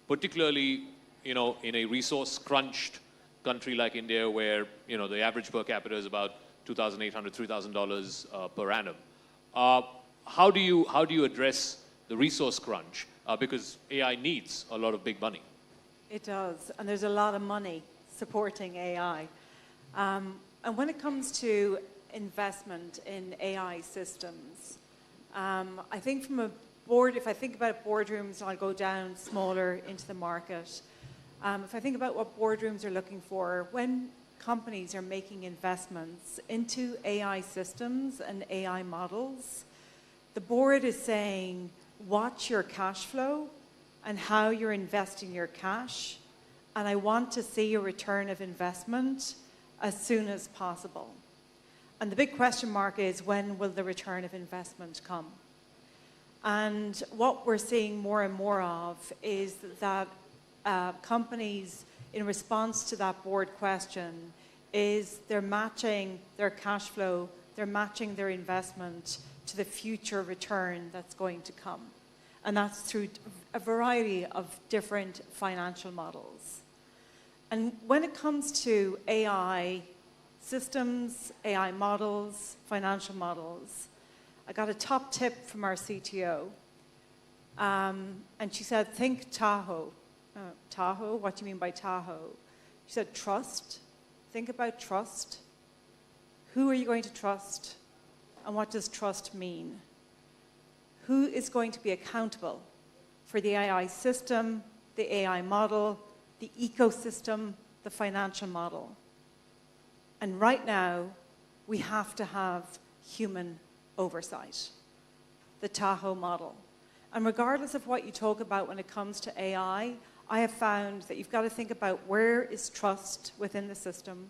particularly, in a resource-crunched country like India where, you know, the average per capita is about $2,800, $3,000 per annum. How do you address the resource crunch? Because AI needs a lot of big money. It does, and there's a lot of money supporting AI. And when it comes to investment in AI systems, I think from a board, if I think about boardrooms, I'll go down smaller into the market. If I think about what boardrooms are looking for, when companies are making investments into AI systems and AI models, the board is saying, watch your cash flow and how you're investing your cash, and I want to see a return of investment as soon as possible. And the big question mark is, when will the return of investment come? And what we're seeing more and more of is that companies, in response to that board question, is they're matching their cash flow, they're matching their investment to the future return that's going to come. And that's through a variety of different financial models. And when it comes to AI systems, AI models, financial models, I got a top tip from our CTO. And she said, think Tahoe. Tahoe? What do you mean by Tahoe? She said, trust. Think about trust. Who are you going to trust? And what does trust mean? Who is going to be accountable for the AI system, the AI model, the ecosystem, the financial model? And right now, we have to have human oversight, the Tahoe model. And regardless of what you talk about when it comes to AI, I have found that you've got to think about where is trust within the system,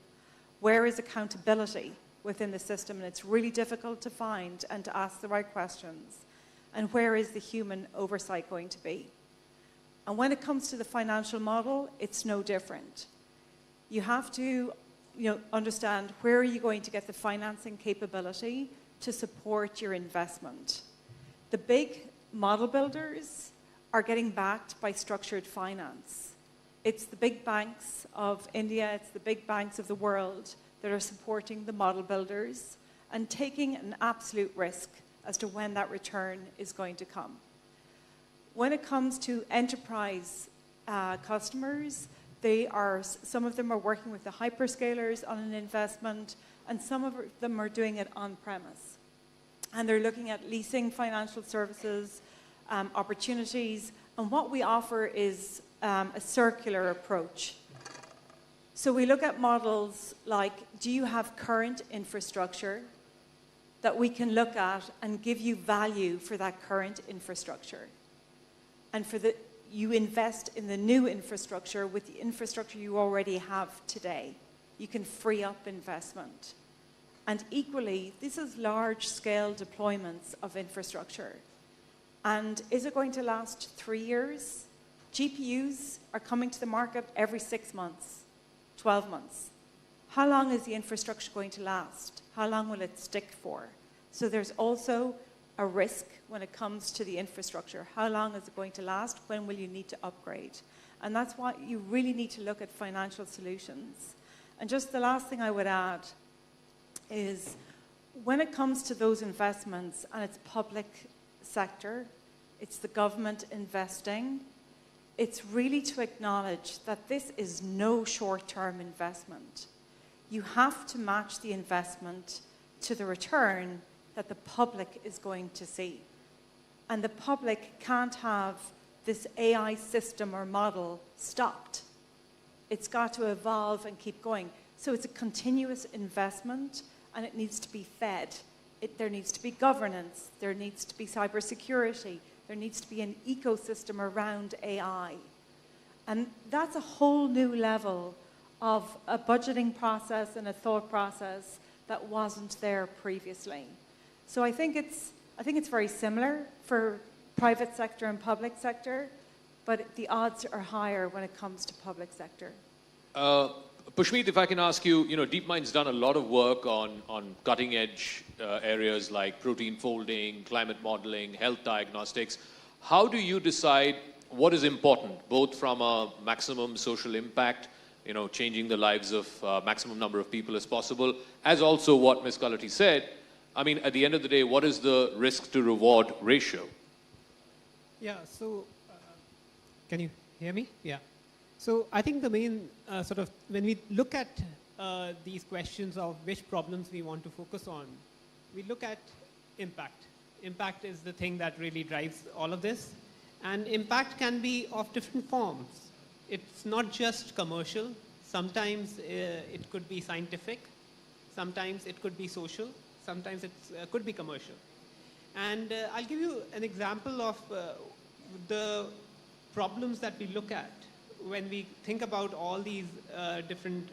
where is accountability within the system, and it's really difficult to find and to ask the right questions, and where is the human oversight going to be. And when it comes to the financial model, it's no different. You have to understand where are you going to get the financing capability to support your investment. The big model builders are getting backed by structured finance. It's the big banks of India, it's the big banks of the world that are supporting the model builders and taking an absolute risk as to when that return is going to come. When it comes to enterprise customers, some of them are working with the hyperscalers on an investment, and some of them are doing it on-premise. And they're looking at leasing financial services, opportunities, and what we offer is a circular approach. So we look at models like, do you have current infrastructure that we can look at and give you value for that current infrastructure? And you invest in the new infrastructure with the infrastructure you already have today. You can free up investment. And equally, this is large-scale deployments of infrastructure. And is it going to last 3 years? GPUs are coming to the market every 6 months, 12 months. How long is the infrastructure going to last? How long will it stick for? So there's also a risk when it comes to the infrastructure. How long is it going to last? When will you need to upgrade? And that's why you really need to look at financial solutions. And just the last thing I would add is when it comes to those investments, and it's public sector, it's the government investing, it's really to acknowledge that this is no short-term investment. You have to match the investment to the return that the public is going to see. And the public can't have this AI system or model stopped. It's got to evolve and keep going. So it's a continuous investment, and it needs to be fed. There needs to be governance, there needs to be cybersecurity, there needs to be an ecosystem around AI. And that's a whole new level of a budgeting process and a thought process that wasn't there previously. So I think it's very similar for private sector and public sector, but the odds are higher when it comes to public sector. Pushmeet, if I can ask you, DeepMind's done a lot of work on cutting edge areas like protein folding, climate modeling, health diagnostics. How do you decide what is important, both from a maximum social impact changing the lives of maximum number of people as possible, as also what Ms. Kalati said. I mean, at the end of the day, what is the risk to reward ratio? Yeah, so can you hear me? Yeah. So I think the main when we look at these questions of which problems we want to focus on, we look at impact. Impact is the thing that really drives all of this. And impact can be of different forms. It's not just commercial. Sometimes it could be scientific. Sometimes it could be social. Sometimes it could be commercial. And I'll give you an example of the problems that we look at when we think about all these different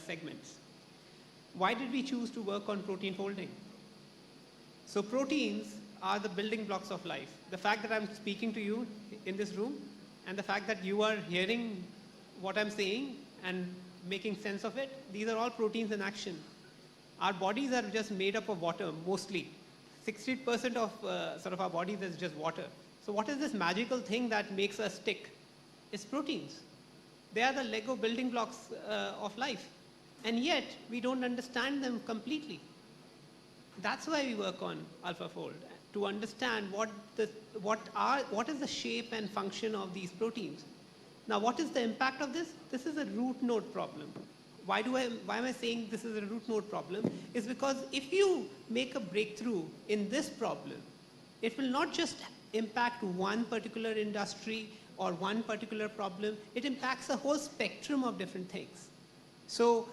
segments. Why did we choose to work on protein folding? So proteins are the building blocks of life. The fact that I'm speaking to you in this room and the fact that you are hearing what I'm saying and making sense of it, these are all proteins in action. Our bodies are just made up of water, mostly. 60% of our bodies is just water. So what is this magical thing that makes us tick? It's proteins. They are the Lego building blocks of life. And yet, we don't understand them completely. That's why we work on AlphaFold, to understand what is the shape and function of these proteins. Now, what is the impact of this? This is a root node problem. Why am I saying this is a root node problem? Is because if you make a breakthrough in this problem, it will not just impact one particular industry or one particular problem, it impacts a whole spectrum of different things. So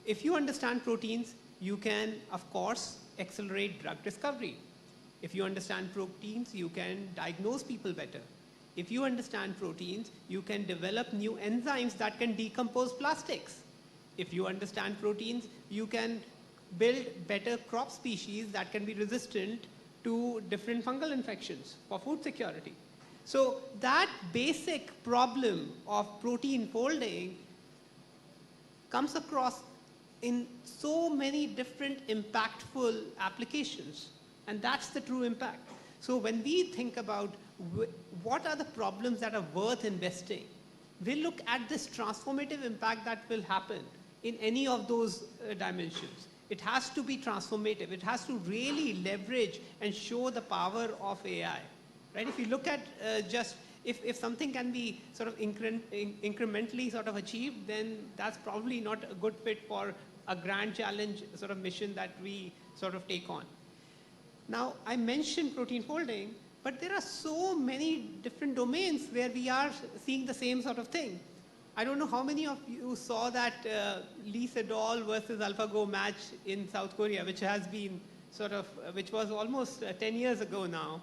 if you understand proteins, you can, of course, accelerate drug discovery. If you understand proteins, you can diagnose people better. If you understand proteins, you can develop new enzymes that can decompose plastics. If you understand proteins, you can build better crop species that can be resistant to different fungal infections for food security. So that basic problem of protein folding comes across in so many different impactful applications. And that's the true impact. So when we think about what are the problems that are worth investing, we look at this transformative impact that will happen in any of those dimensions. It has to be transformative. It has to really leverage and show the power of AI. Right? If you look at if something can be sort of incrementally sort of achieved, then that's probably not a good fit for a grand challenge sort of mission that we sort of take on. Now, I mentioned protein folding, but there are so many different domains where we are seeing the same sort of thing. I don't know how many of you saw that Lee Sedol versus AlphaGo match in South Korea, which has been which was almost 10 years ago now.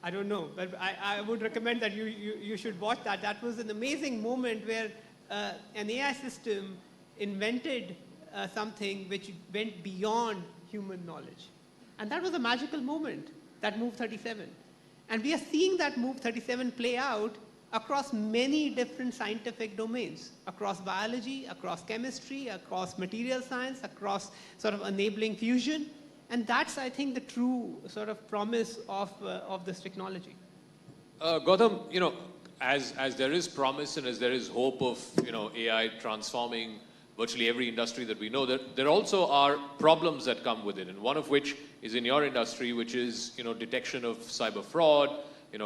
I don't know, but I would recommend that you should watch that. That was an amazing moment where an AI system invented something which went beyond human knowledge. And that was a magical moment, that Move 37. And we are seeing that Move 37 play out across many different scientific domains, across biology, across chemistry, across material science, across sort of enabling fusion. And that's, I think, the true sort of promise of this technology. Gautam, as there is promise and as there is hope of, AI transforming virtually every industry that we know, there also are problems that come with it. And one of which is in your industry, which is, detection of cyber fraud,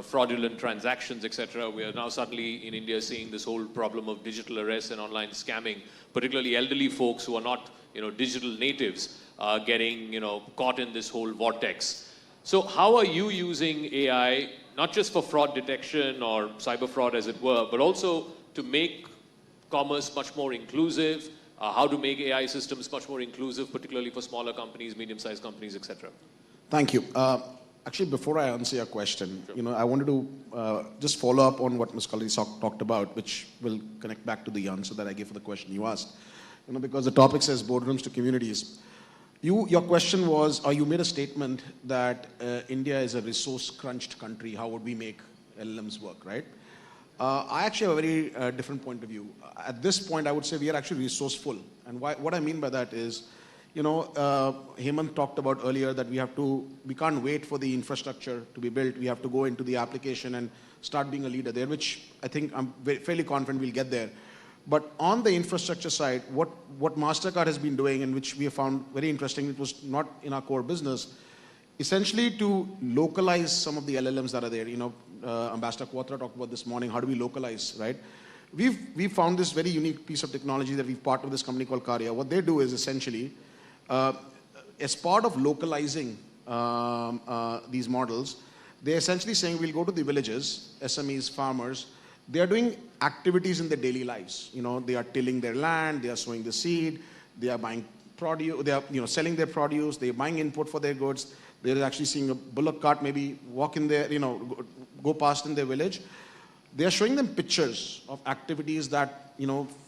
fraudulent transactions, etc. We are now suddenly in India seeing this whole problem of digital arrests and online scamming, particularly elderly folks who are not, digital natives, getting, caught in this whole vortex. So how are you using AI, not just for fraud detection or cyber fraud as it were, but also to make commerce much more inclusive, how to make AI systems much more inclusive, particularly for smaller companies, medium-sized companies, etc.? Thank you. Actually, before I answer your question, sure. I wanted to just follow up on what Ms. Kalati talked about, which will connect back to the answer that I gave for the question you asked. Because the topic says boardrooms to communities. Your question was, or you made a statement that India is a resource-crunched country. How would we make LLMs work, right? I actually have a very different point of view. At this point, I would say we are actually resourceful. And what I mean by that is, Hemant talked about earlier that we can't wait for the infrastructure to be built. We have to go into the application and start being a leader there, which I think I'm fairly confident we'll get there. But on the infrastructure side, what MasterCard has been doing, and which we have found very interesting, it was not in our core business, essentially to localize some of the LLMs that are there. Ambassador Quatra talked about this morning, how do we localize, right? We've found this very unique piece of technology that we've partnered with this company called Karya. What they do is essentially, as part of localizing these models, they're essentially saying we'll go to the villages, SMEs, farmers. They are doing activities in their daily lives. They are tilling their land, they are sowing the seed, they are buying produce, they are selling their produce, they are buying input for their goods. They're actually seeing a bullock cart maybe walk in there, go past in their village. They are showing them pictures of activities that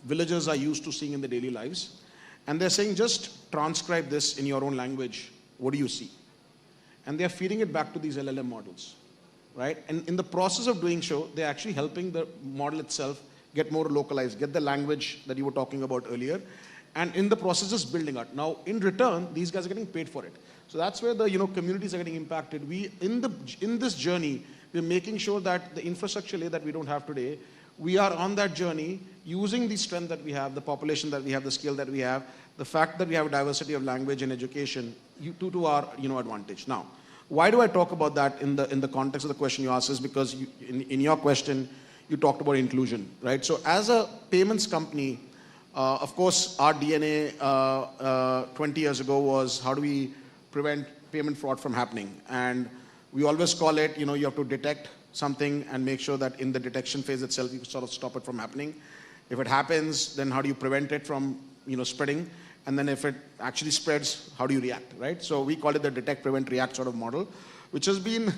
villagers are used to seeing in their daily lives. And they're saying, just transcribe this in your own language. What do you see? And they're feeding it back to these LLM models, right? And in the process of doing so, they're actually helping the model itself get more localized, get the language that you were talking about earlier. And in the process, just building out. Now, in return, these guys are getting paid for it. So that's where the communities are getting impacted. In this journey, we're making sure that the infrastructure layer that we don't have today, we are on that journey using the strength that we have, the population that we have, the scale that we have, the fact that we have a diversity of language and education to our advantage. Now, why do I talk about that in the context of the question you asked is because in your question, you talked about inclusion, right? So as a payments company, of course, our DNA 20 years ago was how do we prevent payment fraud from happening? And we always call it, you have to detect something and make sure that in the detection phase itself, you sort of stop it from happening. If it happens, then how do you prevent it from, spreading? And then if it actually spreads, how do you react, right? So we call it the detect, prevent, react sort of model, which has been,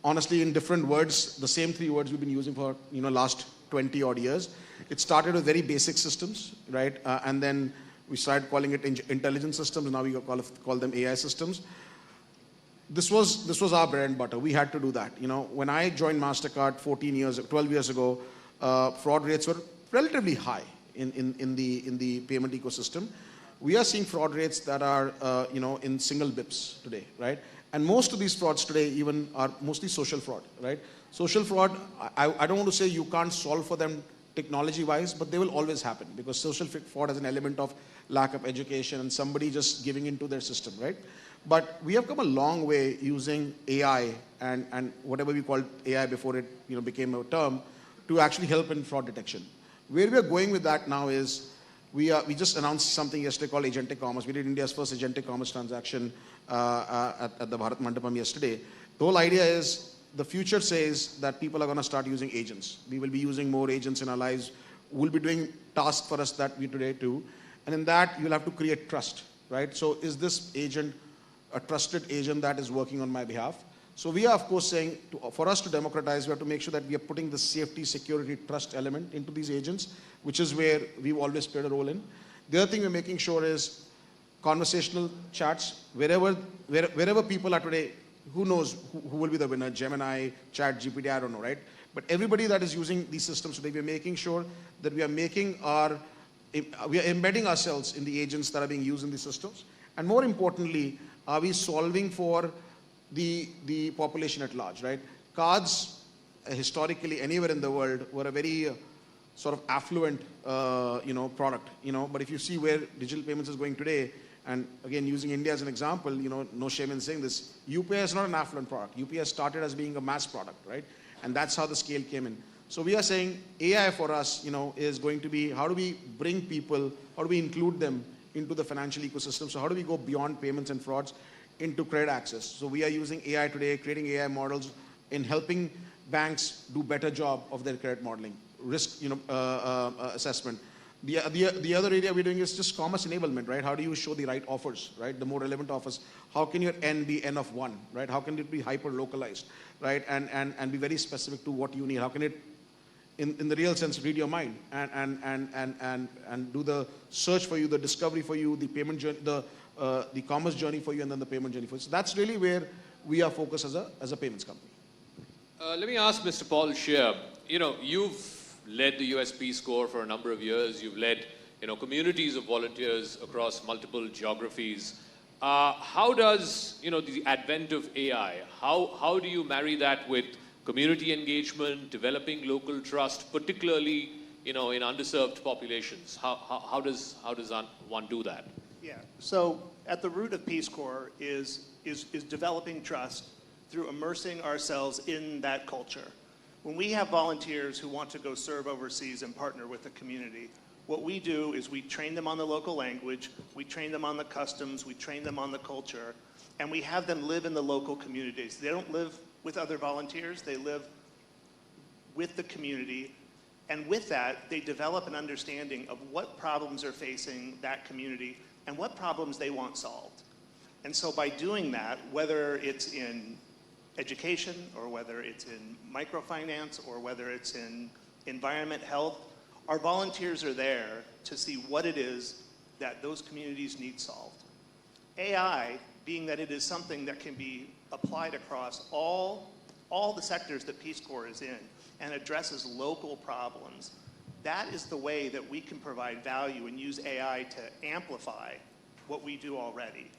honestly, in different words, the same 3 words we've been using for, last 20 odd years. It started with very basic systems, right? And then we started calling it intelligent systems. Now we call them AI systems. This was our bread and butter. We had to do that. When I joined MasterCard 12 years ago, fraud rates were relatively high in the payment ecosystem. We are seeing fraud rates that are, in single bips today, right? And most of these frauds today even are mostly social fraud, right? Social fraud, I don't want to say you can't solve for them technology-wise, but they will always happen because social fraud has an element of lack of education and somebody just giving into their system, right? But we have come a long way using AI and whatever we called AI before it became a term to actually help in fraud detection. Where we are going with that now is we just announced something yesterday called agentic commerce. We did India's first agentic commerce transaction at the Bharat Mandapam yesterday. The whole idea is the future says that people are going to start using agents. We will be using more agents in our lives. We'll be doing tasks for us that we today do. And in that, you'll have to create trust, right? So is this agent a trusted agent that is working on my behalf? So we are, of course, saying for us to democratize, we have to make sure that we are putting the safety, security, trust element into these agents, which is where we've always played a role in. The other thing we're making sure is conversational chats. Wherever people are today, who knows who will be the winner? Gemini, Chat, GPT, I don't know, right? But everybody that is using these systems today, we're making sure that we are embedding ourselves in the agents that are being used in these systems. And more importantly, are we solving for the population at large, right? Cards, historically, anywhere in the world, were a very sort of affluent, product, But if you see where digital payments is going today, and again, using India as an example, no shame in saying this, UPI is not an affluent product. UPI started as being a mass product, right? And that's how the scale came in. So we are saying AI for us, is going to be how do we bring people, how do we include them into the financial ecosystem? So how do we go beyond payments and frauds into credit access? So we are using AI today, creating AI models in helping banks do better job of their credit modeling, risk assessment. The other area we're doing is just commerce enablement, right? How do you show the right offers, right? The more relevant offers. How can your N be N of 1, right? How can it be hyper localized, right? And be very specific to what you need. How can it, in the real sense, read your mind and do the search for you, the discovery for you, the payment journey, the commerce journey for you, and then the payment journey for you. So that's really where we are focused as a payments company. Let me ask Mr. Paul Scheer, you've led the USP score for a number of years. You've led communities of volunteers across multiple geographies. How does, the advent of AI, how do you marry that with community engagement, developing local trust, particularly, in underserved populations? How does one do that? Yeah, so at the root of Peace Corps is developing trust through immersing ourselves in that culture. When we have volunteers who want to go serve overseas and partner with the community, what we do is we train them on the local language, we train them on the customs, we train them on the culture, and we have them live in the local communities. They don't live with other volunteers, they live with the community, and with that, they develop an understanding of what problems are facing that community and what problems they want solved. And so by doing that, whether it's in education or whether it's in microfinance or whether it's in environment health, our volunteers are there to see what it is that those communities need solved. AI, being that it is something that can be applied across all the sectors that Peace Corps is in and addresses local problems, that is the way that we can provide value and use AI to amplify what we do already.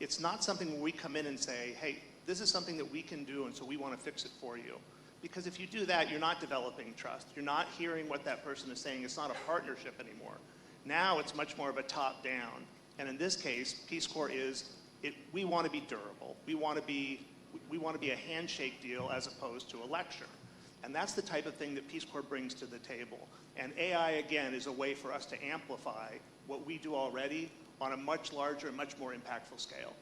It's not something where we come in and say, hey, this is something that we can do and so we want to fix it for you. Because if you do that, you're not developing trust. You're not hearing what that person is saying. It's not a partnership anymore. Now it's much more of a top-down. And in this case, Peace Corps we want to be durable. We want to be a handshake deal as opposed to a lecture. And that's the type of thing that Peace Corps brings to the table. And AI, again, is a way for us to amplify what we do already on a much larger and much more impactful scale.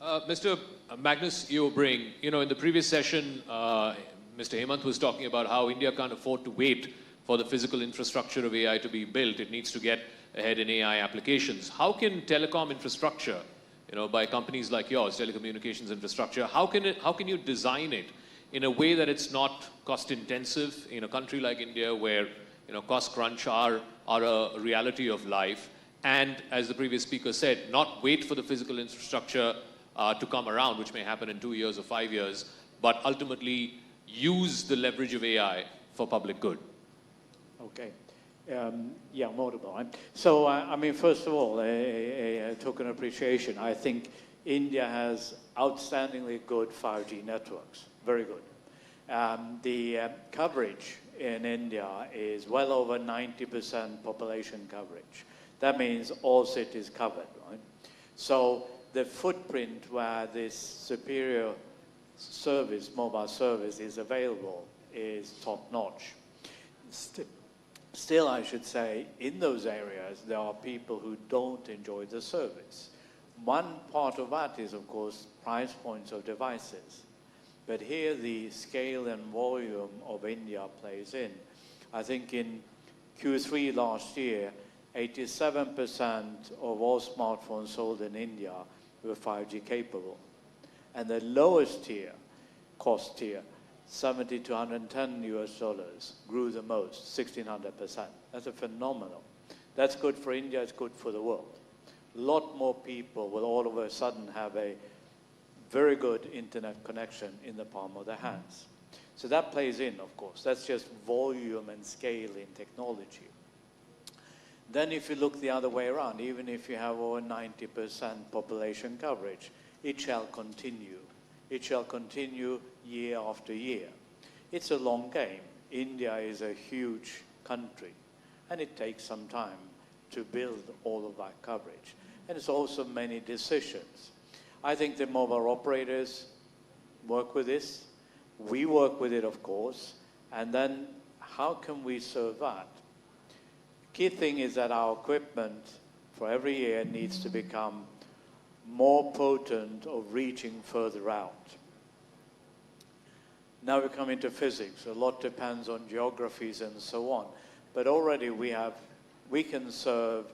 Mr. Magnus Eobring, in the previous session, Mr. Hemant was talking about how India can't afford to wait for the physical infrastructure of AI to be built. It needs to get ahead in AI applications. How can telecom infrastructure, by companies like yours, telecommunications infrastructure, how can you design it in a way that it's not cost intensive in a country like India where, cost crunch are a reality of life, and as the previous speaker said, not wait for the physical infrastructure to come around, which may happen in 2 years or 5 years, but ultimately use the leverage of AI for public good? Okay. Yeah, I'm audible. Right? So, first of all, a token appreciation. I think India has outstandingly good 5G networks. Very good. The coverage in India is well over 90% population coverage. That means all cities covered, right? So the footprint where this superior service, mobile service, is available is top-notch. Still, I should say, in those areas, there are people who don't enjoy the service. One part of that is, of course, price points of devices. But here, the scale and volume of India plays in. I think in Q3 last year, 87% of all smartphones sold in India were 5G capable. And the lowest tier, cost tier, $70 to $110 US, grew the most, 1,600%. That's a phenomenal. That's good for India, it's good for the world. A lot more people will all of a sudden have a very good internet connection in the palm of their hands. So that plays in, of course. That's just volume and scale in technology. Then if you look the other way around, even if you have over 90% population coverage, it shall continue. It shall continue year after year. It's a long game. India is a huge country, and it takes some time to build all of that coverage. And it's also many decisions. I think the mobile operators work with this. We work with it, of course. And then how can we serve that? Key thing is that our equipment for every year needs to become more potent of reaching further out. Now we come into physics. A lot depends on geographies and so on. But already we can serve,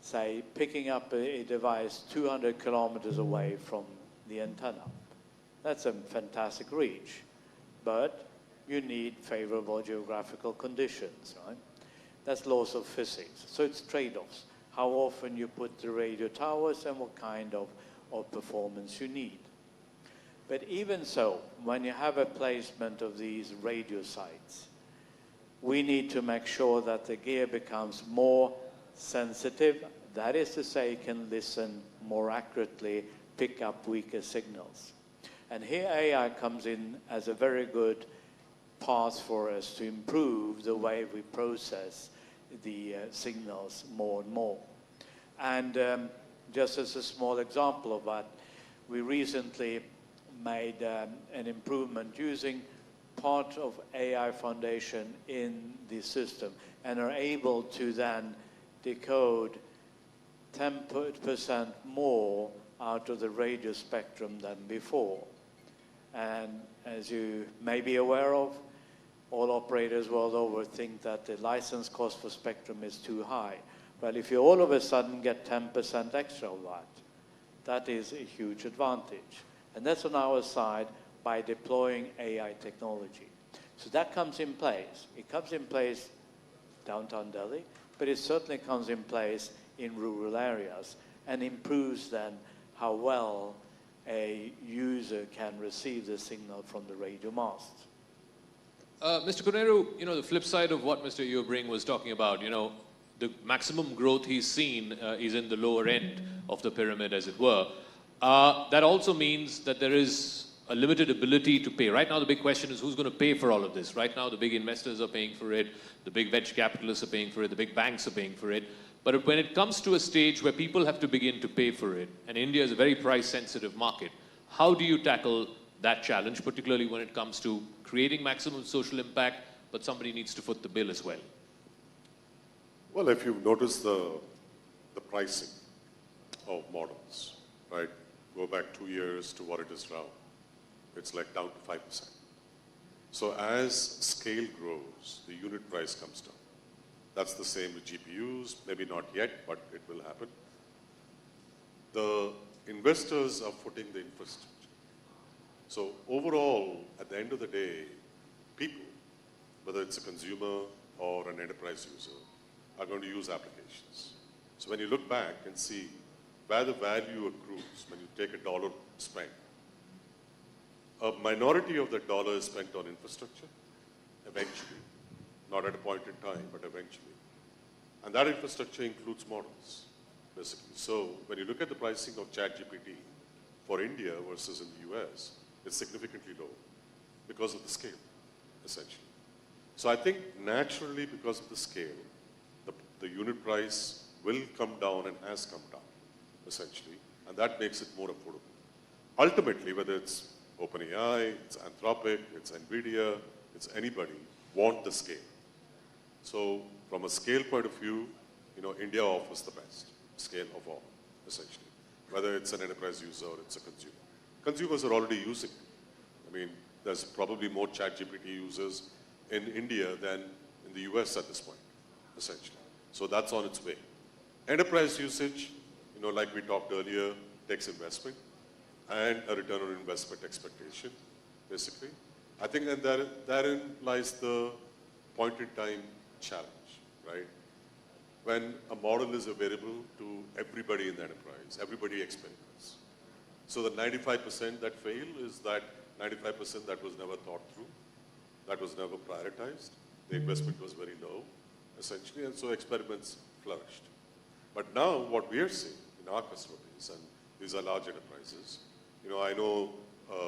say, picking up a device 200 kilometers away from the antenna. That's a fantastic reach. But you need favorable geographical conditions, right? That's laws of physics. So it's trade-offs. How often you put the radio towers and what kind of performance you need. But even so, when you have a placement of these radio sites, we need to make sure that the gear becomes more sensitive. That is to say, it can listen more accurately, pick up weaker signals. And here AI comes in as a very good path for us to improve the way we process the signals more and more. And just as a small example of that, we recently made an improvement using part of AI Foundation in the system and are able to then decode 10% more out of the radio spectrum than before. And as you may be aware of, all operators world over think that the license cost for spectrum is too high. Well, if you all of a sudden get 10% extra of that, that is a huge advantage. And that's on our side by deploying AI technology. So that comes in place. It comes in place downtown Delhi, but it certainly comes in place in rural areas and improves then how well a user can receive the signal from the radio masts. Mr. Koneru, the flip side of what Mr. Eobring was talking about, the maximum growth he's seen is in the lower end of the pyramid, as it were. That also means that there is a limited ability to pay. Right now, the big question is who's going to pay for all of this? Right now, the big investors are paying for it, the big venture capitalists are paying for it, the big banks are paying for it. But when it comes to a stage where people have to begin to pay for it, and India is a very price-sensitive market, how do you tackle that challenge, particularly when it comes to creating maximum social impact, but somebody needs to foot the bill as well? Well, if you notice the pricing of models, right, go back 2 years to what it is now, it's like down to 5%. So as scale grows, the unit price comes down. That's the same with GPUs, maybe not yet, but it will happen. The investors are footing the infrastructure. So overall, at the end of the day, people, whether it's a consumer or an enterprise user, are going to use applications. So when you look back and see where the value accrues when you take a dollar spent, a minority of that dollar is spent on infrastructure, eventually. Not at a point in time, but eventually. And that infrastructure includes models, basically. So when you look at the pricing of ChatGPT for India versus in the US, it's significantly low because of the scale, essentially. So I think naturally because of the scale, the unit price will come down and has come down, essentially, and that makes it more affordable. Ultimately, whether it's OpenAI, it's Anthropic, it's NVIDIA, it's anybody, want the scale. So from a scale point of view, India offers the best scale of all, essentially, whether it's an enterprise user or it's a consumer. Consumers are already using it. I mean, there's probably more ChatGPT users in India than in the US at this point, essentially. So that's on its way. Enterprise usage, like we talked earlier, takes investment and a return on investment expectation, basically. I think that therein lies the point-in-time challenge, right? When a model is available to everybody in the enterprise, everybody experiments. So the 95% that fail is that 95% that was never thought through, that was never prioritized. The investment was very low, essentially, and so experiments flourished. But now what we are seeing in our customer base, and these are large enterprises, I know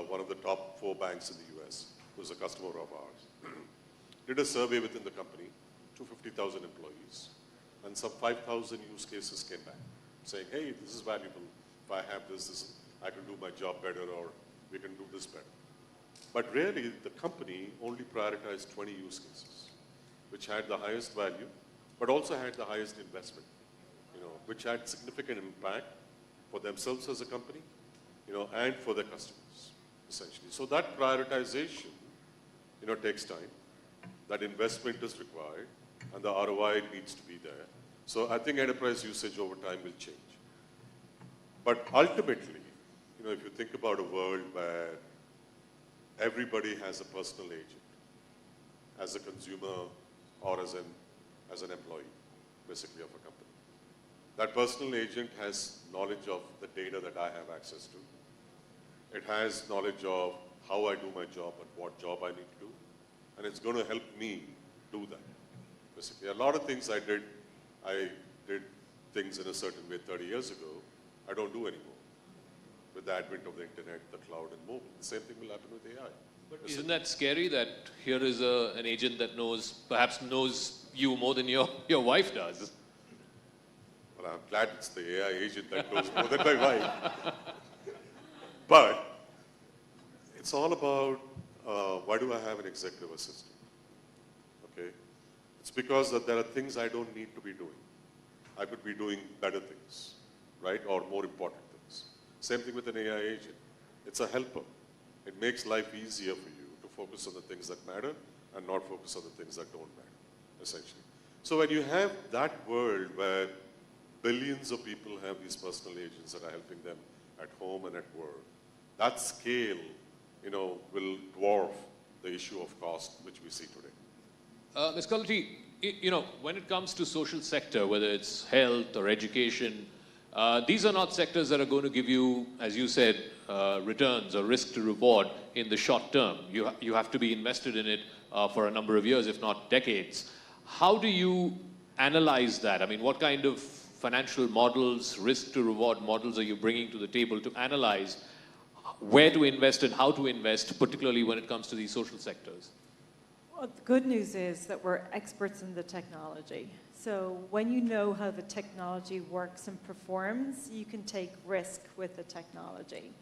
one of the top 4 banks in the US, who's a customer of ours, did a survey within the company, 250,000 employees, and some 5,000 use cases came back, saying, hey, this is valuable. If I have this, I can do my job better, or we can do this better. But really, the company only prioritized 20 use cases, which had the highest value, but also had the highest investment, which had significant impact for themselves as a company, and for their customers, essentially. So that prioritization, takes time. That investment is required, and the ROI needs to be there. So I think enterprise usage over time will change. But ultimately, if you think about a world where everybody has a personal agent, as a consumer or as an employee, basically, of a company. That personal agent has knowledge of the data that I have access to. It has knowledge of how I do my job and what job I need to do. And it's going to help me do that, basically. A lot of things I did things in a certain way 30 years ago, I don't do anymore. With the advent of the internet, the cloud, and mobile, the same thing will happen with AI. But isn't that scary that here is an agent that perhaps knows you more than your wife does? Well, I'm glad it's the AI agent that knows more than my wife. But it's all about why do I have an executive assistant? Okay, it's because that there are things I don't need to be doing. I could be doing better things, right, or more important things. Same thing with an AI agent. It's a helper. It makes life easier for you to focus on the things that matter and not focus on the things that don't matter, essentially. So when you have that world where billions of people have these personal agents that are helping them at home and at work, that scale, will dwarf the issue of cost which we see today. Ms. Kalati, when it comes to social sector, whether it's health or education, these are not sectors that are going to give you, as you said, returns or risk to reward in the short term. You have to be invested in it for a number of years, if not decades. How do you analyze that? I mean, what kind of financial models, risk to reward models are you bringing to the table to analyze where to invest and how to invest, particularly when it comes to these social sectors? Well, the good news is that we're experts in the technology. So when you know how the technology works and performs, you can take risk with the technology.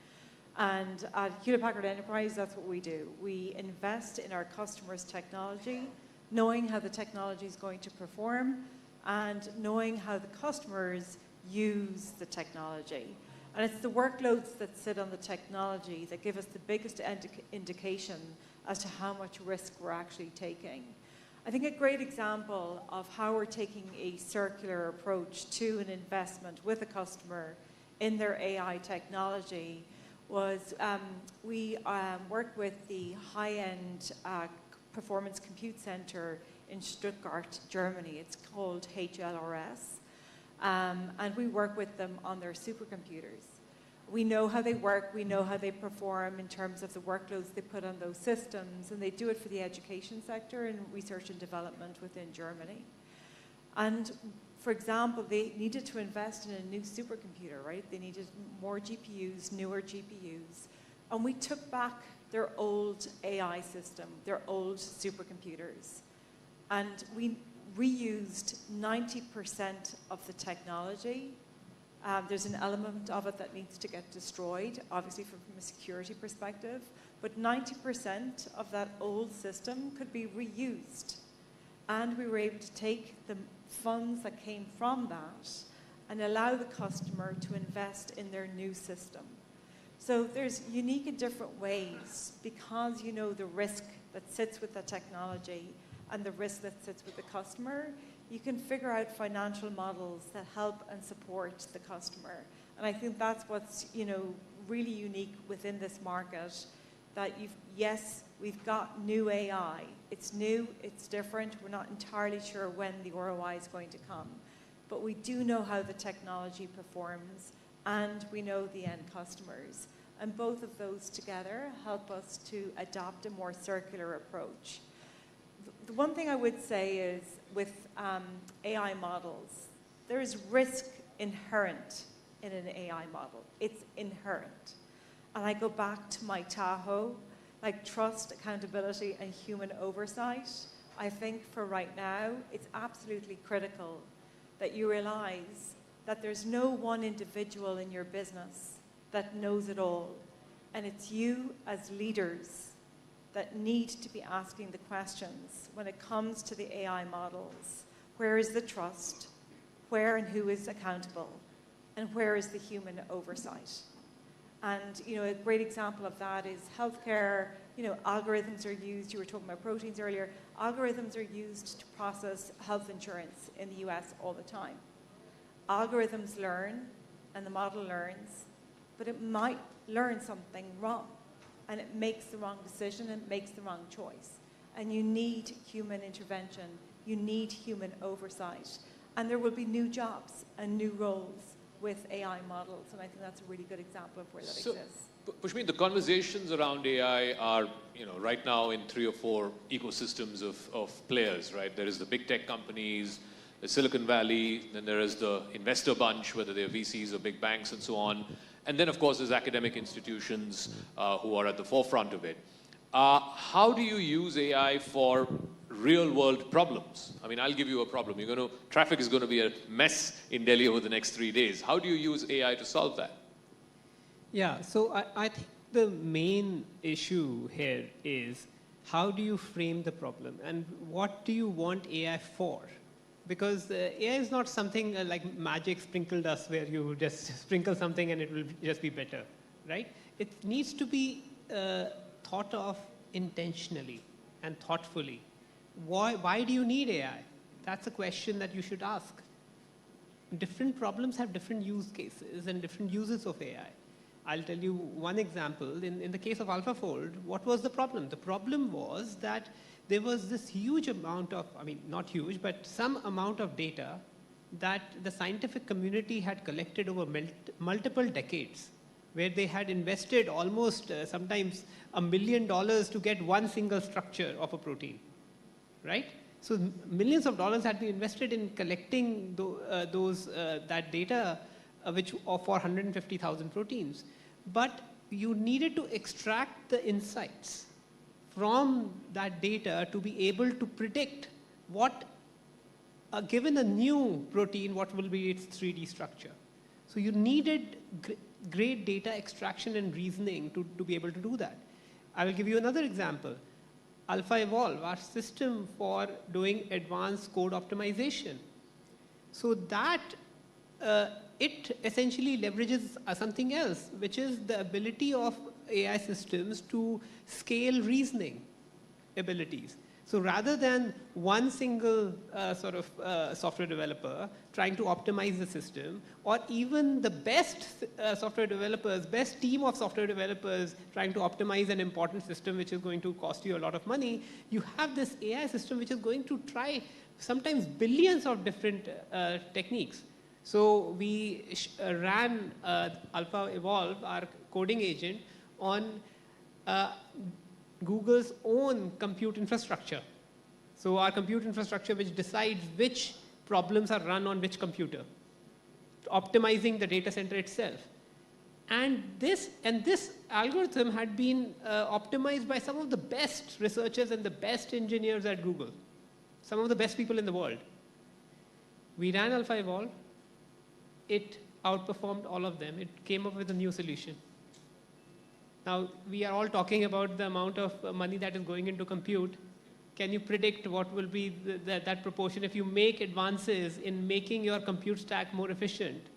And at Hewlett-Packard Enterprise, that's what we do. We invest in our customers' technology, knowing how the technology is going to perform and knowing how the customers use the technology. And it's the workloads that sit on the technology that give us the biggest indication as to how much risk we're actually taking. I think a great example of how we're taking a circular approach to an investment with a customer in their AI technology was we worked with the high-end performance compute center in Stuttgart, Germany. It's called HLRS. And we work with them on their supercomputers. We know how they work, we know how they perform in terms of the workloads they put on those systems, and they do it for the education sector and research and development within Germany. And for example, they needed to invest in a new supercomputer, right? They needed more GPUs, newer GPUs. And we took back their old AI system, their old supercomputers. And we reused 90% of the technology. There's an element of it that needs to get destroyed, obviously from a security perspective, but 90% of that old system could be reused. And we were able to take the funds that came from that and allow the customer to invest in their new system. So there's unique and different ways because you know the risk that sits with the technology and the risk that sits with the customer. You can figure out financial models that help and support the customer. And I think that's what's really unique within this market, that yes, we've got new AI. It's new, it's different. We're not entirely sure when the ROI is going to come. But we do know how the technology performs, and we know the end customers. And both of those together help us to adopt a more circular approach. The one thing I would say is with AI models, there is risk inherent in an AI model. It's inherent. And I go back to my Tahoe, like trust, accountability, and human oversight. I think for right now, it's absolutely critical that you realize that there's no one individual in your business that knows it all. And it's you as leaders that need to be asking the questions when it comes to the AI models. Where is the trust? Where and who is accountable? And where is the human oversight? And a great example of that is healthcare. Algorithms are used. You were talking about proteins earlier. Algorithms are used to process health insurance in the US all the time. Algorithms learn, and the model learns, but it might learn something wrong. And it makes the wrong decision and it makes the wrong choice. And you need human intervention. You need human oversight. And there will be new jobs and new roles with AI models. And I think that's a really good example of where that exists. Pushmin, the conversations around AI are, right now in 3 or 4 ecosystems of players, right? There is the big tech companies, There's Silicon Valley, then there is the investor bunch, whether they're VCs or big banks and so on. And then, of course, there's academic institutions who are at the forefront of it. How do you use AI for real-world problems? I mean, I'll give you a problem. Traffic is going to be a mess in Delhi over the next 3 days. How do you use AI to solve that? Yeah, so I think the main issue here is how do you frame the problem and what do you want AI for? Because AI is not something like magic sprinkle dust where you just sprinkle something and it will just be better, right? It needs to be thought of intentionally and thoughtfully. Why do you need AI? That's a question that you should ask. Different problems have different use cases and different uses of AI. I'll tell you one example. In the case of AlphaFold, what was the problem? The problem was that there was this huge amount of, I mean, not huge, but some amount of data that the scientific community had collected over multiple decades, where they had invested almost sometimes $1 million to get one single structure of a protein, right? So millions of dollars had been invested in collecting that data, which for 150,000 proteins. But you needed to extract the insights from that data to be able to predict what, given a new protein, what will be its 3D structure. So you needed great data extraction and reasoning to be able to do that. I will give you another example. AlphaEvolve, our system for doing advanced code optimization. So that it essentially leverages something else, which is the ability of AI systems to scale reasoning abilities. So rather than one single software developer trying to optimize the system, or even the best software developers, best team of software developers trying to optimize an important system which is going to cost you a lot of money, you have this AI system which is going to try sometimes billions of different techniques. So we ran AlphaEvolve, our coding agent, on Google's own compute infrastructure. So our compute infrastructure which decides which problems are run on which computer, optimizing the data center itself. And this algorithm had been optimized by some of the best researchers and the best engineers at Google, some of the best people in the world. We ran AlphaEvolve. It outperformed all of them. It came up with a new solution. Now, we are all talking about the amount of money that is going into compute. Can you predict what will be that proportion if you make advances in making your compute stack more efficient?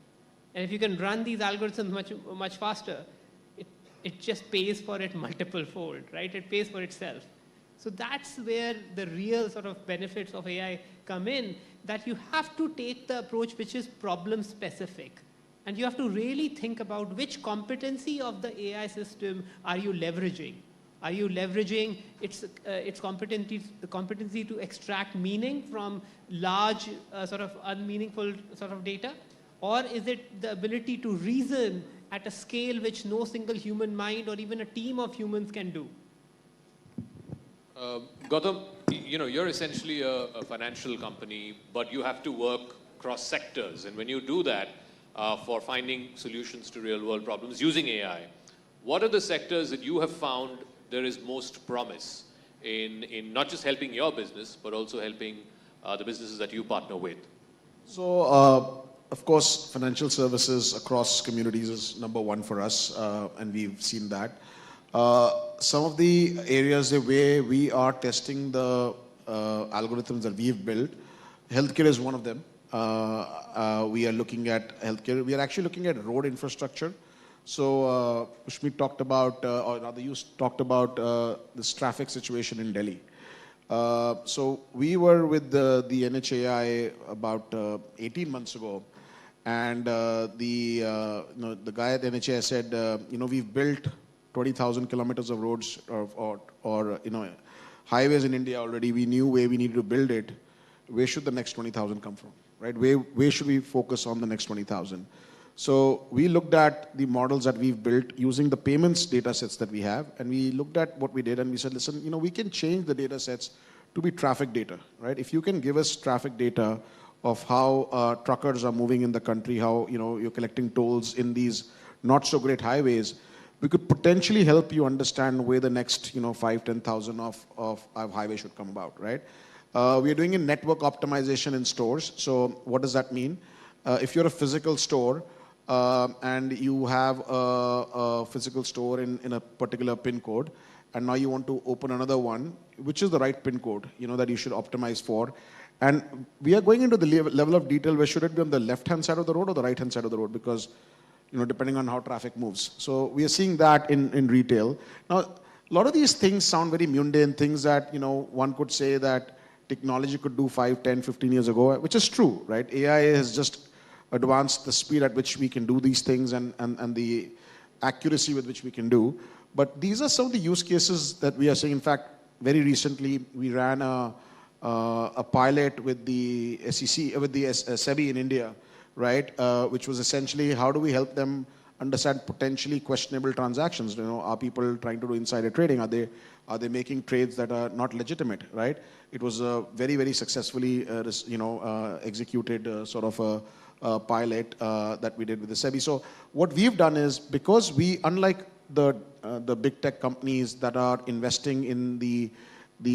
And if you can run these algorithms much faster, it just pays for it multiple fold, right? It pays for itself. So that's where the real sort of benefits of AI come in, that you have to take the approach which is problem specific. And you have to really think about which competency of the AI system are you leveraging. Are you leveraging its competency to extract meaning from large sort of unmeaningful sort of data? Or is it the ability to reason at a scale which no single human mind or even a team of humans can do? Gautam, you're essentially a financial company, but you have to work cross sectors. And when you do that, for finding solutions to real world problems using AI, what are the sectors that you have found there is most promise in not just helping your business, but also helping the businesses that you partner with? So, of course, financial services across communities is number one for us, and we've seen that. Some of the areas where we are testing the algorithms that we've built, healthcare is one of them. We are looking at healthcare. We are actually looking at road infrastructure. So Pushmeet talked about, or rather you talked about this traffic situation in Delhi. So we were with the NHAI about 18 months ago, and the guy at NHAI said, we've built 20,000 kilometers of roads or highways in India already. We knew where we needed to build it. Where should the next 20,000 come from, right? Where should we focus on the next 20,000? So we looked at the models that we've built using the payments data sets that we have, and we looked at what we did, and we said, listen, we can change the data sets to be traffic data, right? If you can give us traffic data of how truckers are moving in the country, how you're collecting tolls in these not so great highways, we could potentially help you understand where the next 5,000-10,000 of highway should come about, right? We are doing a network optimization in stores. So what does that mean? If you're a physical store and you have a physical store in a particular pin code, and now you want to open another one, which is the right pin code, that you should optimize for. And we are going into the level of detail where should it be on the left-hand side of the road or the right-hand side of the road, because depending on how traffic moves. So we are seeing that in retail. Now, a lot of these things sound very mundane, things that one could say that technology could do 5, 10, 15 years ago, which is true, right? AI has just advanced the speed at which we can do these things and the accuracy with which we can do. But these are some of the use cases that we are seeing. In fact, very recently, we ran a pilot with the SEC, with the SEBI in India, right? Which was essentially how do we help them understand potentially questionable transactions? Are people trying to do insider trading? Are they making trades that are not legitimate, right? It was a very, very successfully executed sort of a pilot that we did with the SEBI. So what we've done is, because we, unlike the big tech companies that are investing in the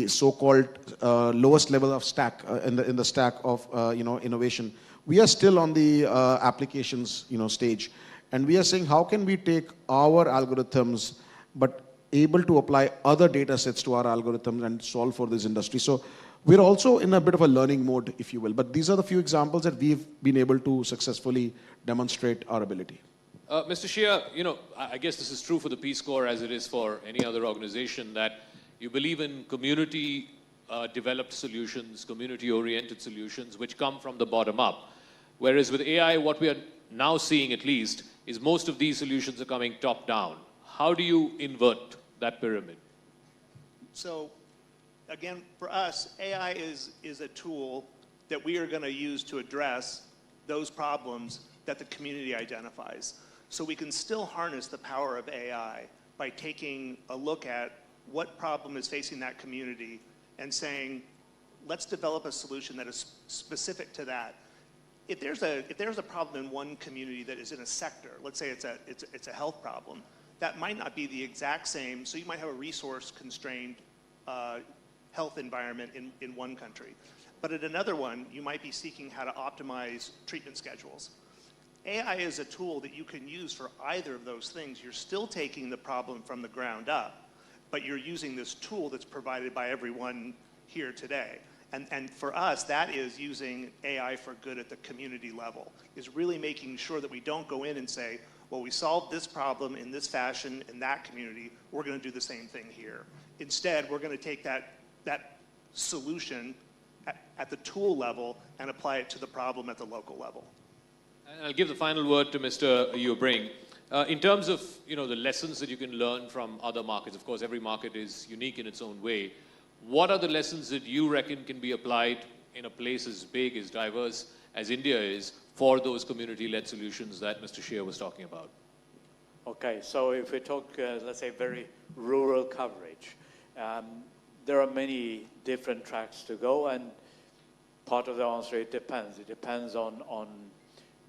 so-called lowest level of stack in the stack of innovation, we are still on the applications stage, and we are saying how can we take our algorithms but able to apply other data sets to our algorithms and solve for this industry. So we're also in a bit of a learning mode, if you will. But these are the few examples that we've been able to successfully demonstrate our ability. Mr. Shia, I guess this is true for the Peace Corps as it is for any other organization, that you believe in community developed solutions, community-oriented solutions, which come from the bottom up. Whereas with AI, what we are now seeing at least is most of these solutions are coming top down. How do you invert that pyramid? So again, for us, AI is a tool that we are going to use to address those problems that the community identifies. So we can still harness the power of AI by taking a look at what problem is facing that community and saying, let's develop a solution that is specific to that. If there's a problem in one community that is in a sector, let's say it's a health problem, that might not be the exact same. So you might have a resource-constrained health environment in one country. But at another one, you might be seeking how to optimize treatment schedules. AI is a tool that you can use for either of those things. You're still taking the problem from the ground up, but you're using this tool that's provided by everyone here today. And for us, that is using AI for good at the community level, is really making sure that we don't go in and say, well, we solved this problem in this fashion in that community, we're going to do the same thing here. Instead, we're going to take that solution at the tool level and apply it to the problem at the local level. And I'll give the final word to Mr. Ubring. In terms of the lessons that you can learn from other markets, of course, every market is unique in its own way. What are the lessons that you reckon can be applied in a place as big, as diverse as India is for those community-led solutions that Mr. Shia was talking about? Okay, so if we talk, let's say, very rural coverage, there are many different tracks to go, and part of the answer, it depends. It depends on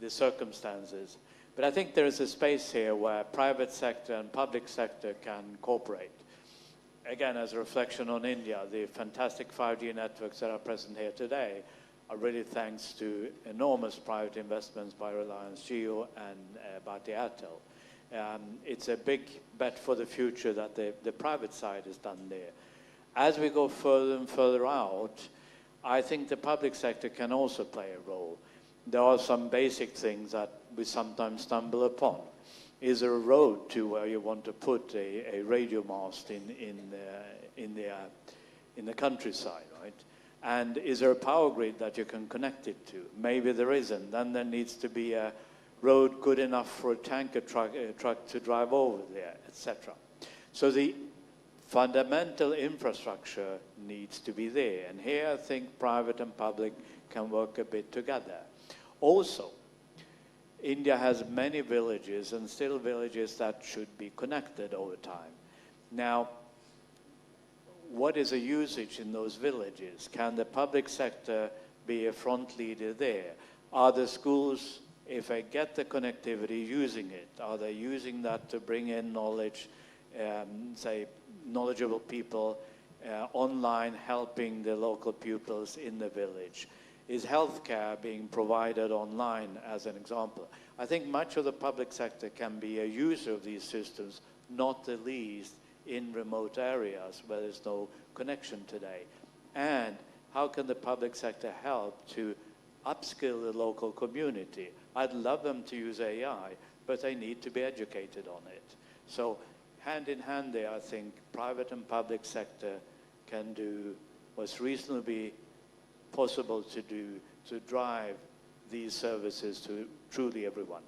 the circumstances. But I think there is a space here where private sector and public sector can cooperate. Again, as a reflection on India, the fantastic 5G networks that are present here today are really thanks to enormous private investments by Reliance Jio and Bharti Airtel. It's a big bet for the future that the private side has done there. As we go further and further out, I think the public sector can also play a role. There are some basic things that we sometimes stumble upon. Is there a road to where you want to put a radio mast in the countryside, right? And is there a power grid that you can connect it to? Maybe there isn't. Then there needs to be a road good enough for a tanker truck to drive over there, etc. So the fundamental infrastructure needs to be there. And here I think private and public can work a bit together. Also, India has many villages and still villages that should be connected over time. Now, what is the usage in those villages? Can the public sector be a front leader there. Are the schools, if I get the connectivity, using it? Are they using that to bring in knowledge, say, knowledgeable people online helping the local pupils in the village? Is healthcare being provided online, as an example? I think much of the public sector can be a user of these systems, not the least in remote areas where there's no connection today. And how can the public sector help to upskill the local community? I'd love them to use AI, but they need to be educated on it. So hand in hand there, I think private and public sector can do what's reasonably possible to do to drive these services to truly everyone.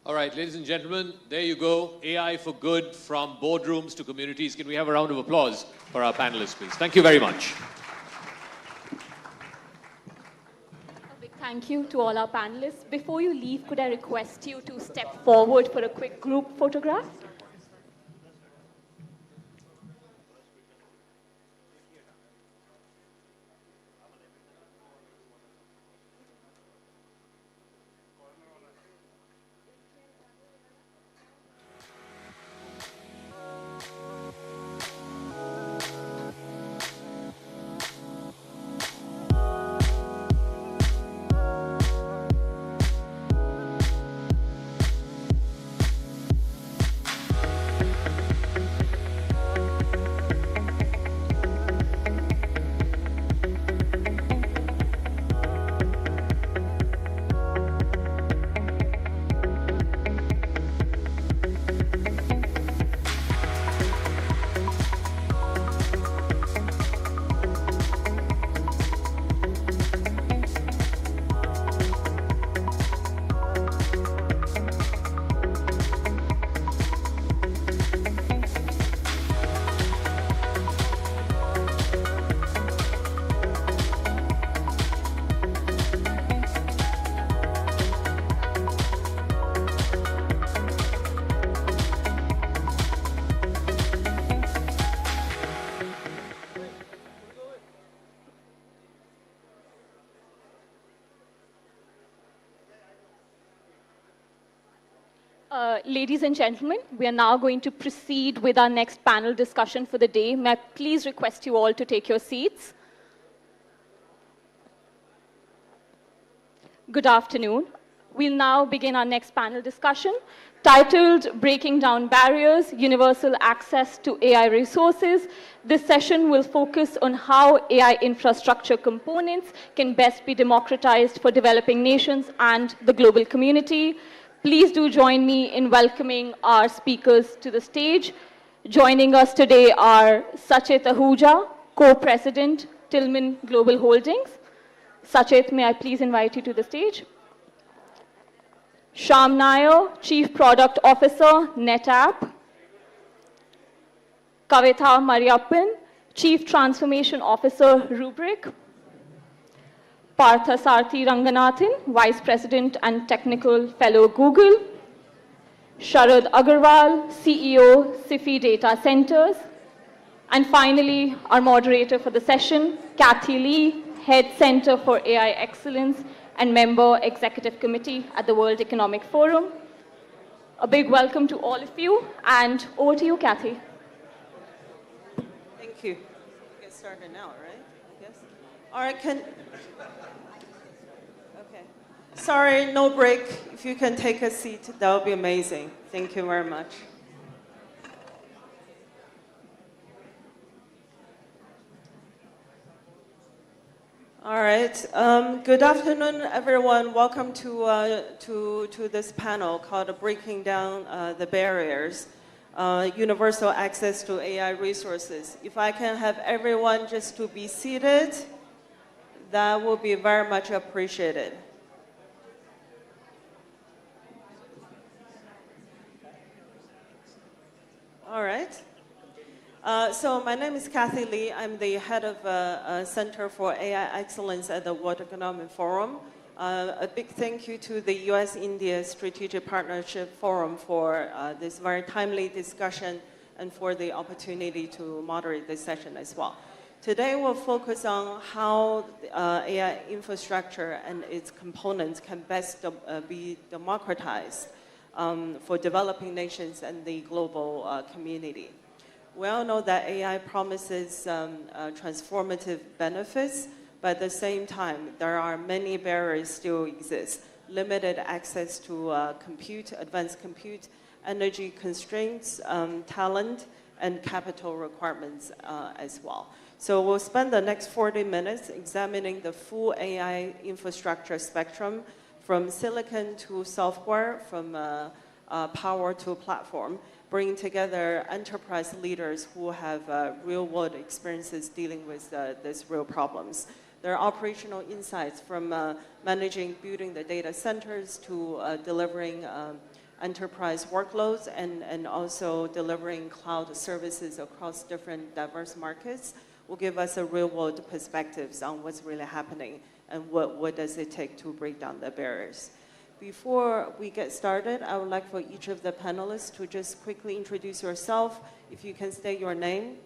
All right, ladies and gentlemen, there you go. AI for good, from boardrooms to communities. Can we have a round of applause for our panelists, please? Thank you very much. A big thank you to all our panelists. Before you leave, could I request you to step forward for a quick group photograph? Ladies and gentlemen, we are now going to proceed with our next panel discussion for the day. May I please request you all to take your seats? Good afternoon. We'll now begin our next panel discussion, titled Breaking Down Barriers, Universal Access to AI Resources. This session will focus on how AI infrastructure components can best be democratized for developing nations and the global community. Please do join me in welcoming our speakers to the stage. Joining us today are Sachit Ahuja, Co-President, Tillman Global Holdings. Sachit, may I please invite you to the stage? Shyam Nair, Chief Product Officer, NetApp. Kavitha Mariappan, Chief Transformation Officer, Rubrik. Partha Sarthi Ranganathan, Vice President and Technical Fellow, Google. Sharad Agarwal, CEO, SIFI Data Centers. And finally, our moderator for the session, Kathy Lee, Head Center for AI Excellence and Member Executive Committee at the World Economic Forum. A big welcome to all of you, and over to you, Kathy. Thank you. Get started now, right? I guess. All right, okay. Sorry, no break. If you can take a seat, that would be amazing. Thank you very much. All right. Good afternoon, everyone. Welcome to this panel called Breaking Down the Barriers, Universal Access to AI Resources. If I can have everyone just to be seated, that would be very much appreciated. All right. So my name is Kathy Lee. I'm the head of Center for AI Excellence at the World Economic Forum. A big thank you to the US-India Strategic Partnership Forum for this very timely discussion and for the opportunity to moderate this session as well. Today we'll focus on how AI infrastructure and its components can best be democratized for developing nations and the global community. We all know that AI promises transformative benefits, but at the same time, there are many barriers still exist. Limited access to compute, advanced compute, energy constraints, talent, and capital requirements as well. So we'll spend the next 40 minutes examining the full AI infrastructure spectrum, from silicon to software, from power to platform, bringing together enterprise leaders who have real-world experiences dealing with these real problems. There are operational insights from managing, building the data centers to delivering enterprise workloads and also delivering cloud services across different diverse markets will give us a real-world perspectives on what's really happening and what does it take to break down the barriers. Before we get started, I would like for each of the panelists to just quickly introduce yourself. If you can state your name,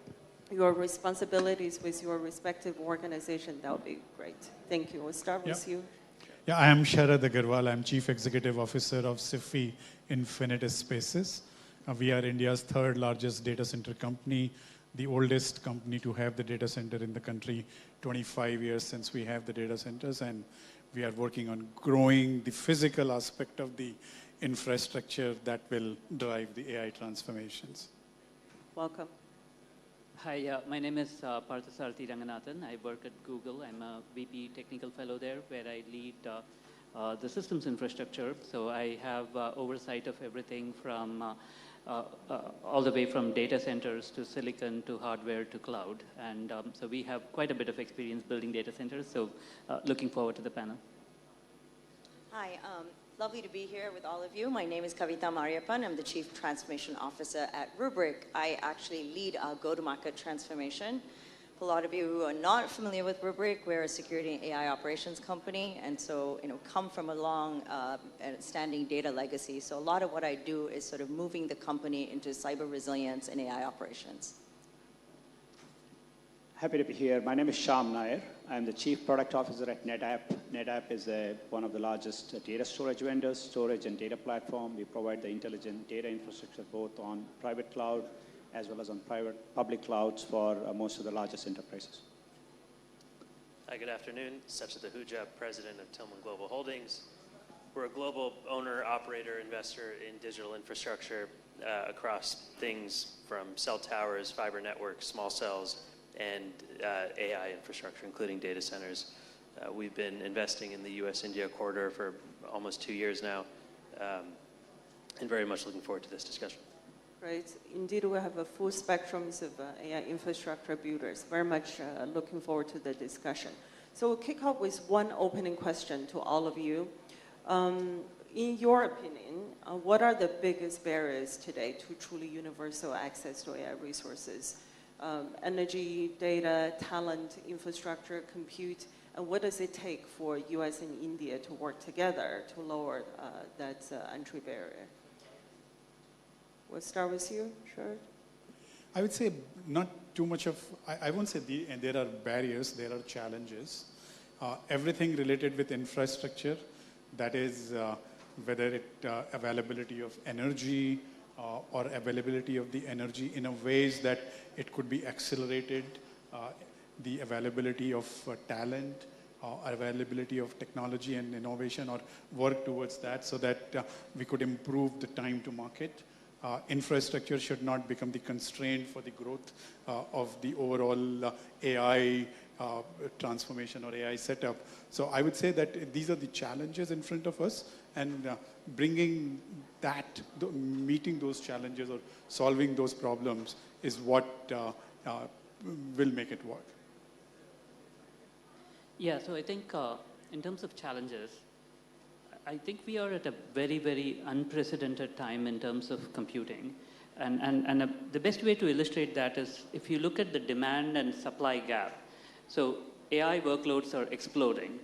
your responsibilities with your respective organization, that would be great. Thank you. We'll start with you. Yeah, I am Sharad Agarwal. I'm Chief Executive Officer of SIFI Infinitus Spaces. We are India's third largest data center company, the oldest company to have the data center in the country, 25 years since we have the data centers, and we are working on growing the physical aspect of the infrastructure that will drive the AI transformations. Welcome. Hi, my name is Parthasarathi Ranganathan. I work at Google. I'm a VP Technical Fellow there, where I lead the systems infrastructure. So I have oversight of everything from all the way from data centers to silicon to hardware to cloud. And so we have quite a bit of experience building data centers. So looking forward to the panel. Hi, lovely to be here with all of you. My name is Kavita Mariappan. I'm the Chief Transformation Officer at Rubrik. I actually lead our go-to-market transformation. For a lot of you who are not familiar with Rubrik, we're a security and AI operations company, and so come from a long standing data legacy. So a lot of what I do is sort of moving the company into cyber resilience and AI operations. Happy to be here. My name is Shyam Nair. I'm the Chief Product Officer at NetApp. NetApp is one of the largest data storage vendors, storage and data platform. We provide the intelligent data infrastructure both on private cloud as well as on public clouds for most of the largest enterprises. Hi, good afternoon. Sajid Ahuja, President of Tillman Global Holdings. We're a global owner, operator, investor in digital infrastructure across things from cell towers, fiber networks, small cells, and AI infrastructure, including data centers. We've been investing in the US-India corridor for almost 2 years now, and very much looking forward to this discussion. Great. Indeed, we have a full spectrum of AI infrastructure builders. Very much looking forward to the discussion. So we'll kick off with one opening question to all of you. In your opinion, what are the biggest barriers today to truly universal access to AI resources? Energy, data, talent, infrastructure, compute, and what does it take for US and India to work together to lower that entry barrier? We'll start with you, sure. I would say not too much of, I won't say there are barriers, there are challenges. Everything related with infrastructure, that is whether it availability of energy or availability of the energy in a ways that it could be accelerated, the availability of talent, availability of technology and innovation, or work towards that so that we could improve the time to market. Infrastructure should not become the constraint for the growth of the overall AI transformation or AI setup. So I would say that these are the challenges in front of us, and bringing that, meeting those challenges or solving those problems is what will make it work. Yeah, so I think in terms of challenges, I think we are at a very, very unprecedented time in terms of computing. And the best way to illustrate that is if you look at the demand and supply gap. So AI workloads are exploding.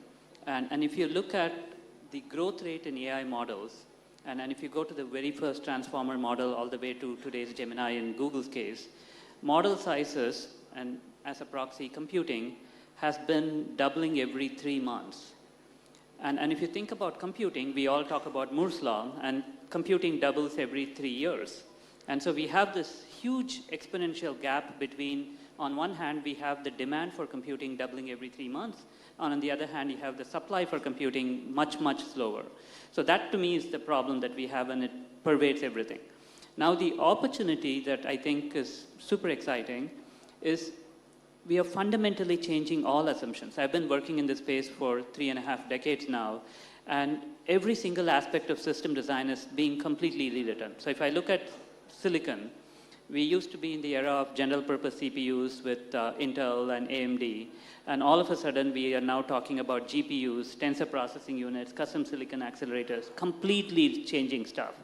And if you look at the growth rate in AI models, and if you go to the very first transformer model all the way to today's Gemini in Google's case, model sizes and as a proxy computing has been doubling every 3 months. And if you think about computing, we all talk about Moore's law, and computing doubles every 3 years. And so we have this huge exponential gap between, on one hand, we have the demand for computing doubling every 3 months, and on the other hand, you have the supply for computing much, much slower. So that to me is the problem that we have, and it pervades everything. Now the opportunity that I think is super exciting is we are fundamentally changing all assumptions. I've been working in this space for 3.5 decades now, and every single aspect of system design is being completely rewritten. So if I look at silicon, we used to be in the era of general purpose CPUs with Intel and AMD, and all of a sudden we are now talking about GPUs, tensor processing units, custom silicon accelerators, completely changing stuff.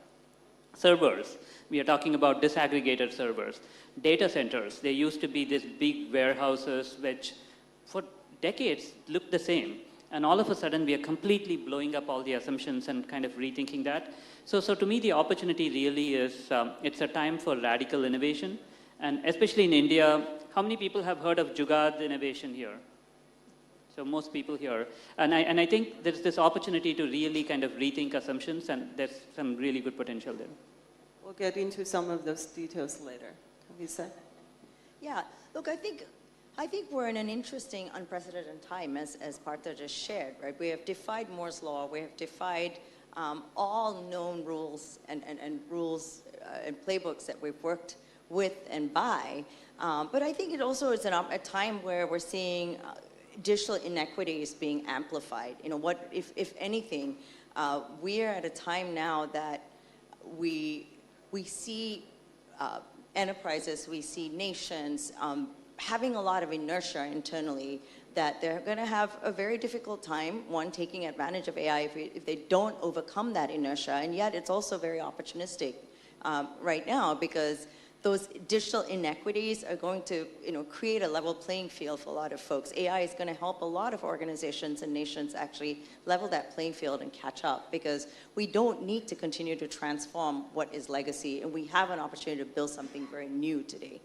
Servers, we are talking about disaggregated servers. Data centers, they used to be these big warehouses which for decades looked the same. And all of a sudden we are completely blowing up all the assumptions and kind of rethinking that. So to me the opportunity really is, it's a time for radical innovation. And especially in India, how many people have heard of Jugaad innovation here? So most people here. And I think there's this opportunity to really kind of rethink assumptions, and there's some really good potential there. We'll get into some of those details later. Lisa? Yeah, look, I think we're in an interesting, unprecedented time, as Partha just shared, right? We have defied Moore's law, we have defied all known rules and rules and playbooks that we've worked with and by. But I think it also is a time where we're seeing digital inequities being amplified. You know, what, if anything, we are at a time now that we see enterprises, we see nations having a lot of inertia internally, that they're going to have a very difficult time, one, taking advantage of AI if they don't overcome that inertia. And yet it's also very opportunistic right now, because those digital inequities are going to, create a level playing field for a lot of folks. AI is going to help a lot of organizations and nations actually level that playing field and catch up, because we don't need to continue to transform what is legacy, and we have an opportunity to build something very new today.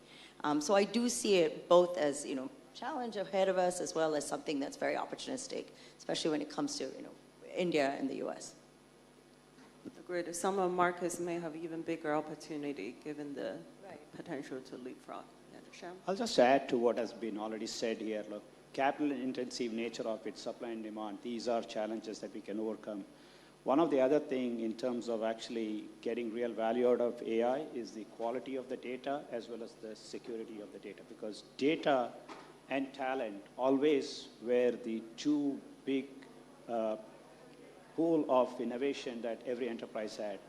So I do see it both as, challenge ahead of us, as well as something that's very opportunistic, especially when it comes to, India and the US. Agreed. Some of markets may have even bigger opportunity given the potential to leapfrog. I'll just add to what has been already said here. Look, capital-intensive nature of its supply and demand, these are challenges that we can overcome. One of the other thing in terms of actually getting real value out of AI is the quality of the data as well as the security of the data, because data and talent always were the two big pool of innovation that every enterprise had.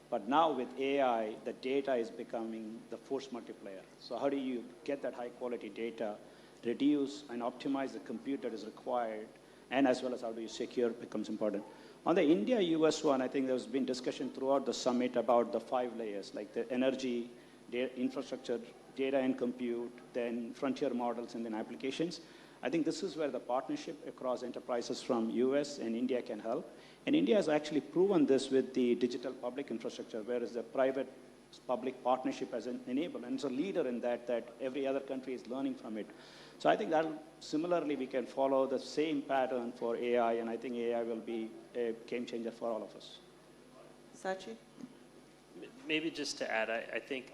But now with AI, the data is becoming the force multiplier. So how do you get that high quality data, reduce and optimize the compute that is required, and as well as how do you secure becomes important. On the India-US one, I think there's been discussion throughout the summit about the 5 layers, like the energy, data, infrastructure, data and compute, then frontier models, and then applications. I think this is where the partnership across enterprises from US and India can help. And India has actually proven this with the digital public infrastructure, whereas the private-public partnership has enabled, and it's a leader in that every other country is learning from it. So I think that similarly we can follow the same pattern for AI, and I think AI will be a game changer for all of us. Sachi? Maybe just to add, I think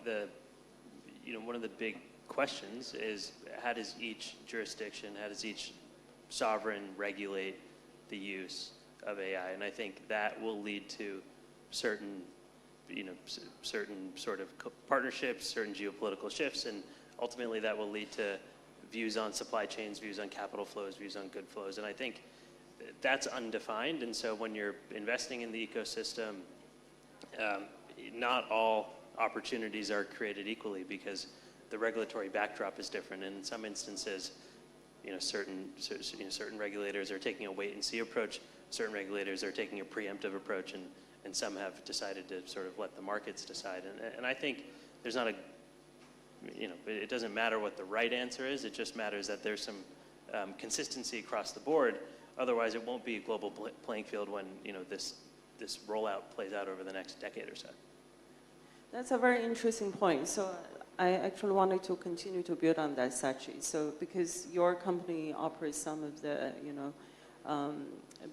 one of the big questions is, how does each jurisdiction, how does each sovereign regulate the use of AI? And I think that will lead to certain sort of partnerships, certain geopolitical shifts, and ultimately that will lead to views on supply chains, views on capital flows, views on good flows. And I think that's undefined. And so when you're investing in the ecosystem, not all opportunities are created equally, because the regulatory backdrop is different. And in some instances, certain regulators are taking a wait and see approach. Certain regulators are taking a preemptive approach, and some have decided to sort of let the markets decide. And I think there's not it doesn't matter what the right answer is. It just matters that there's some consistency across the board. Otherwise, it won't be a global playing field when this rollout plays out over the next decade or so. That's a very interesting point. So I actually wanted to continue to build on that, Sachi. So because your company operates some of the,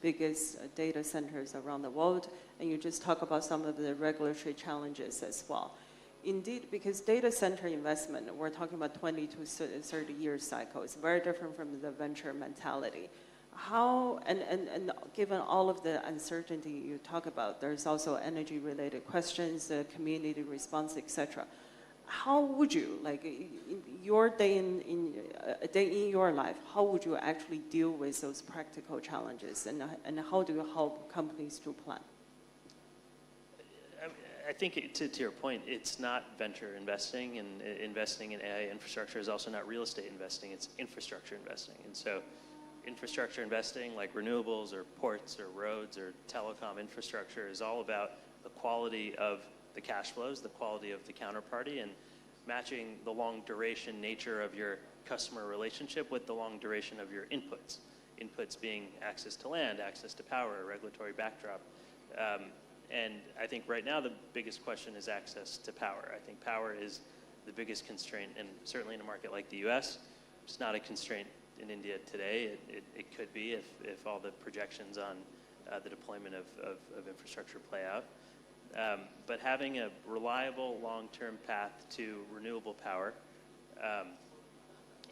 biggest data centers around the world, and you just talk about some of the regulatory challenges as well. Indeed, because data center investment, we're talking about 20 to 30 year cycle. It's very different from the venture mentality. How, and given all of the uncertainty you talk about, there's also energy related questions, the community response, etc. How would you, like your day a day in your life, how would you actually deal with those practical challenges, and how do you help companies to plan? I think to your point, it's not venture investing, and investing in AI infrastructure is also not real estate investing, it's infrastructure investing. And so infrastructure investing like renewables or ports or roads or telecom infrastructure is all about the quality of the cash flows, the quality of the counterparty, and matching the long duration nature of your customer relationship with the long duration of your inputs. Inputs being access to land, access to power, regulatory backdrop. And I think right now the biggest question is access to power. I think power is the biggest constraint, and certainly in a market like the US, it's not a constraint in India today. It could be if all the projections on the deployment of infrastructure play out. But having a reliable long-term path to renewable power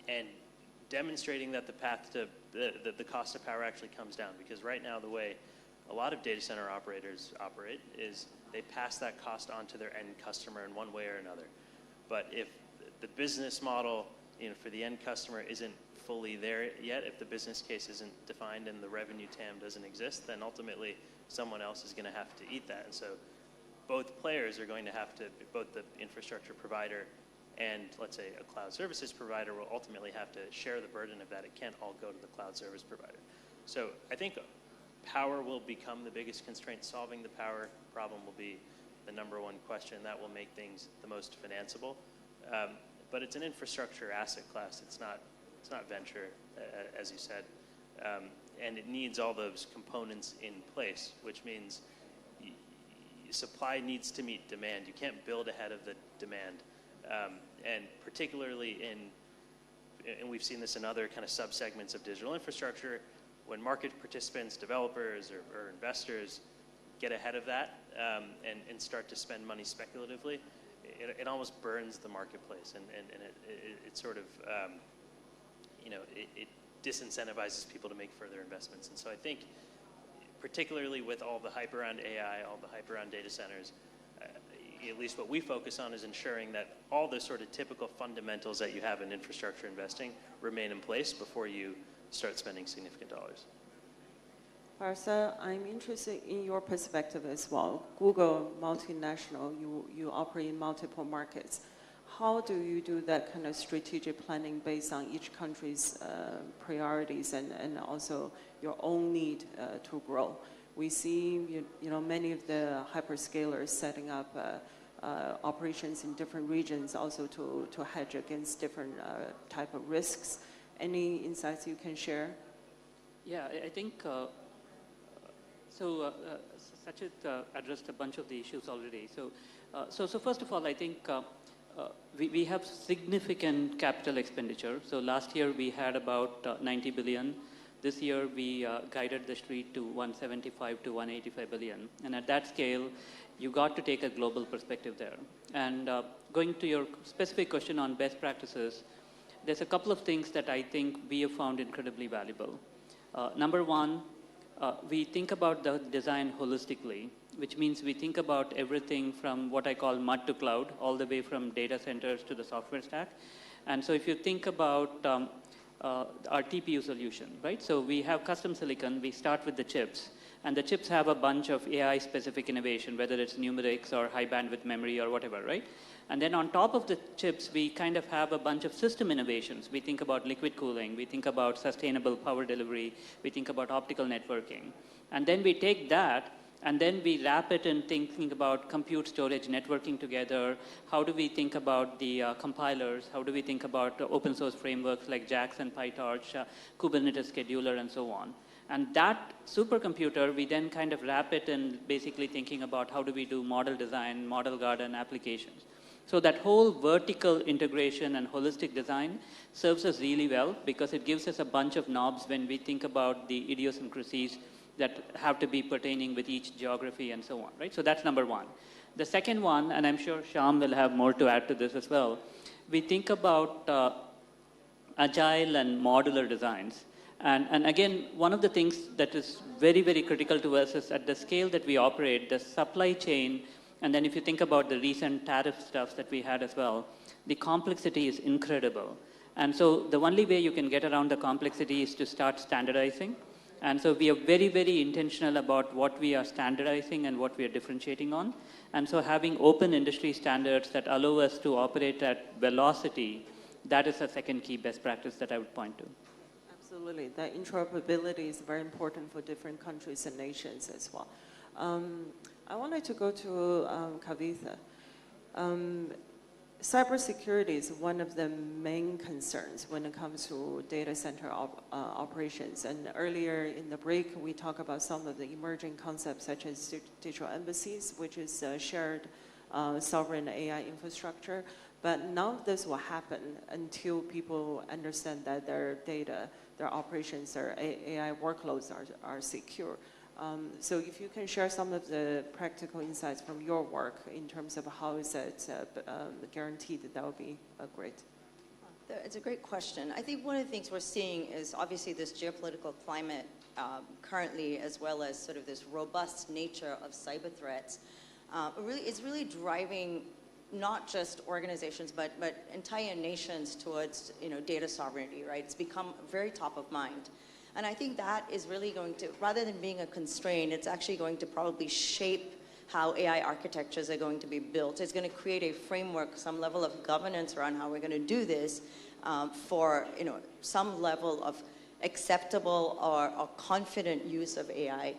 and demonstrating that the path to the cost of power actually comes down, because right now the way a lot of data center operators operate is they pass that cost on to their end customer in one way or another. But if the business model, for the end customer isn't fully there yet, if the business case isn't defined and the revenue TAM doesn't exist, then ultimately someone else is going to have to eat that. And so both players are going to have to, both the infrastructure provider and let's say a cloud services provider will ultimately have to share the burden of that. It can't all go to the cloud service provider. So I think power will become the biggest constraint. Solving the power problem will be the #1 question. That will make things the most financeable. But it's an infrastructure asset class. It's not venture, as you said. And it needs all those components in place, which means supply needs to meet demand. You can't build ahead of the demand. And particularly and we've seen this in other kind of subsegments of digital infrastructure, when market participants, developers, or investors get ahead of that and start to spend money speculatively, it almost burns the marketplace, and it sort of, it disincentivizes people to make further investments. And so I think, particularly with all the hype around AI, all the hype around data centers, at least what we focus on is ensuring that all the sort of typical fundamentals that you have in infrastructure investing remain in place before you start spending significant dollars. Parsa, I'm interested in your perspective as well. Google, multinational, you operate in multiple markets. How do you do that kind of strategic planning based on each country's priorities and also your own need to grow? We see many of the hyperscalers setting up operations in different regions also to hedge against different type of risks. Any insights you can share? Yeah, I think Sachit addressed a bunch of the issues already. So first of all, I think we have significant capital expenditure. So last year we had about 90 billion. This year we guided the street to 175 to 185 billion. And at that scale, you got to take a global perspective there. And going to your specific question on best practices, there's a couple of things that I think we have found incredibly valuable. #1, we think about the design holistically, which means we think about everything from what I call mud to cloud, all the way from data centers to the software stack. And so if you think about our TPU solution, right? So we have custom silicon, we start with the chips, and the chips have a bunch of AI-specific innovation, whether it's numerics or high bandwidth memory or whatever, right? And then on top of the chips, we kind of have a bunch of system innovations. We think about liquid cooling, we think about sustainable power delivery, we think about optical networking. And then we take that, and then we wrap it in thinking about compute, storage, networking together. How do we think about the compilers? How do we think about open source frameworks like JAX and PyTorch, Kubernetes scheduler, and so on? And that supercomputer, we then kind of wrap it in basically thinking about how do we do model design, model garden applications. So that whole vertical integration and holistic design serves us really well because it gives us a bunch of knobs when we think about the idiosyncrasies that have to be pertaining with each geography and so on, right? So that's number one. The second one, and I'm sure Shyam will have more to add to this as well, we think about agile and modular designs. And again, one of the things that is very, very critical to us is at the scale that we operate, the supply chain, and then if you think about the recent tariff stuff that we had as well, the complexity is incredible. And so the only way you can get around the complexity is to start standardizing. And so we are very, very intentional about what we are standardizing and what we are differentiating on. And so having open industry standards that allow us to operate at velocity, that is a second key best practice that I would point to. Absolutely. That interoperability is very important for different countries and nations as well. I wanted to go to Kavitha. Cybersecurity is one of the main concerns when it comes to data center operations. And earlier in the break, we talked about some of the emerging concepts such as digital embassies, which is shared sovereign AI infrastructure. But none of this will happen until people understand that their data, their operations, their AI workloads are secure. So if you can share some of the practical insights from your work in terms of how is it guaranteed, that would be great. It's a great question. I think one of the things we're seeing is obviously this geopolitical climate currently, as well as sort of this robust nature of cyber threats, is really driving not just organizations, but entire nations towards data sovereignty, right? It's become very top of mind. And I think that is really going to, rather than being a constraint, it's actually going to probably shape how AI architectures are going to be built. It's going to create a framework, some level of governance around how we're going to do this for some level of acceptable or confident use of AI.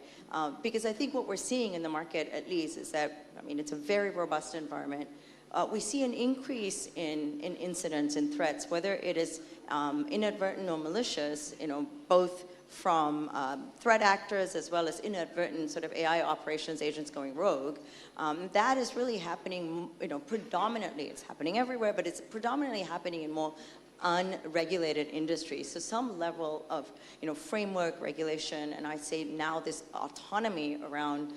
Because I think what we're seeing in the market, at least, is that, I mean, it's a very robust environment. We see an increase in incidents and threats, whether it is inadvertent or malicious, both from threat actors as well as inadvertent sort of AI operations agents going rogue. That is really happening, predominantly. It's happening everywhere, but it's predominantly happening in more unregulated industries. So some level of, framework regulation, and I say now this autonomy around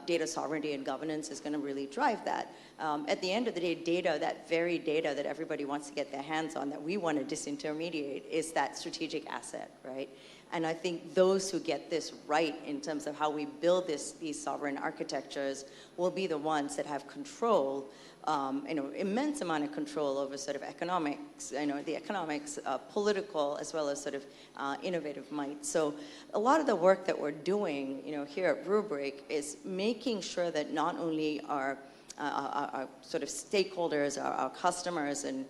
data sovereignty and governance is going to really drive that. At the end of the day, data, that very data that everybody wants to get their hands on, that we want to disintermediate, is that strategic asset, right? And I think those who get this right in terms of how we build these sovereign architectures will be the ones that have control, immense amount of control over sort of economics, the economics, political, as well as sort of innovative might. So a lot of the work that we're doing, here at Rubrik is making sure that not only our sort of stakeholders, our customers, and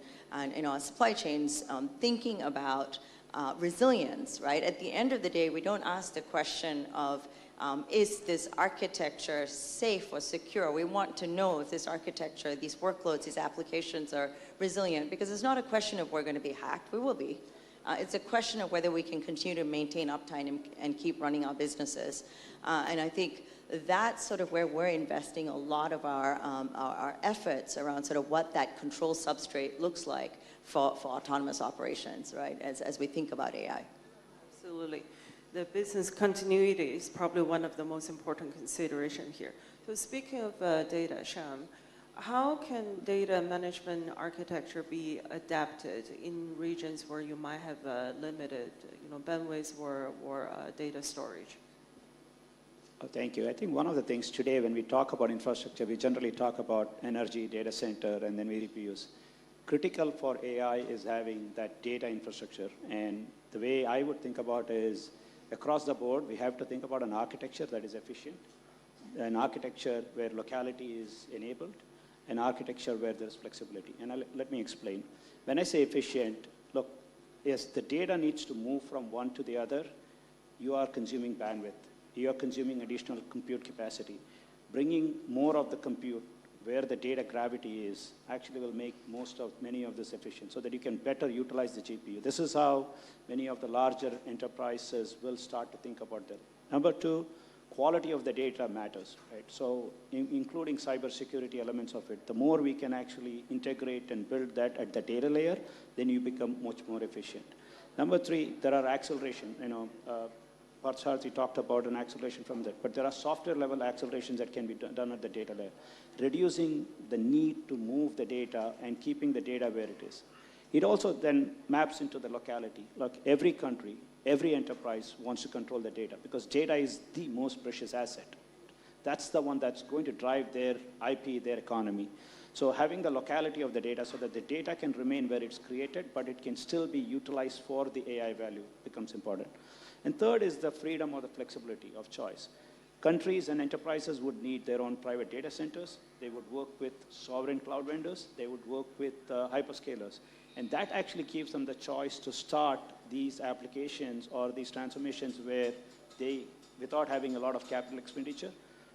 our supply chains thinking about resilience, right? At the end of the day, we don't ask the question of is this architecture safe or secure? We want to know if this architecture, these workloads, these applications are resilient, because it's not a question of we're going to be hacked. We will be. It's a question of whether we can continue to maintain uptime and keep running our businesses. And I think that's sort of where we're investing a lot of our efforts around sort of what that control substrate looks like for autonomous operations, right, as we think about AI. Absolutely. The business continuity is probably one of the most important considerations here. So speaking of data, Shyam, how can data management architecture be adapted in regions where you might have limited bandwidth or data storage? Oh, thank you. I think one of the things today when we talk about infrastructure, we generally talk about energy, data center, and then VPUs. Critical for AI is having that data infrastructure. And the way I would think about it is across the board, we have to think about an architecture that is efficient, an architecture where locality is enabled, an architecture where there's flexibility. And let me explain. When I say efficient, look, yes, the data needs to move from one to the other. You are consuming bandwidth. You are consuming additional compute capacity. Bringing more of the compute where the data gravity is actually will make many of this efficient so that you can better utilize the GPU. This is how many of the larger enterprises will start to think about that. Number two, quality of the data matters, right? So including cybersecurity elements of it, the more we can actually integrate and build that at the data layer, then you become much more efficient. Number three, there are acceleration. Partharthi talked about an acceleration from that, but there are software level accelerations that can be done at the data layer. Reducing the need to move the data and keeping the data where it is. It also then maps into the locality. Like every country, every enterprise wants to control the data because data is the most precious asset. That's the one that's going to drive their IP, their economy. So having the locality of the data so that the data can remain where it's created, but it can still be utilized for the AI value becomes important. And third is the freedom or the flexibility of choice. Countries and enterprises would need their own private data centers. They would work with sovereign cloud vendors. They would work with hyperscalers. And that actually gives them the choice to start these applications or these transformations where they, without having a lot of capital expenditure,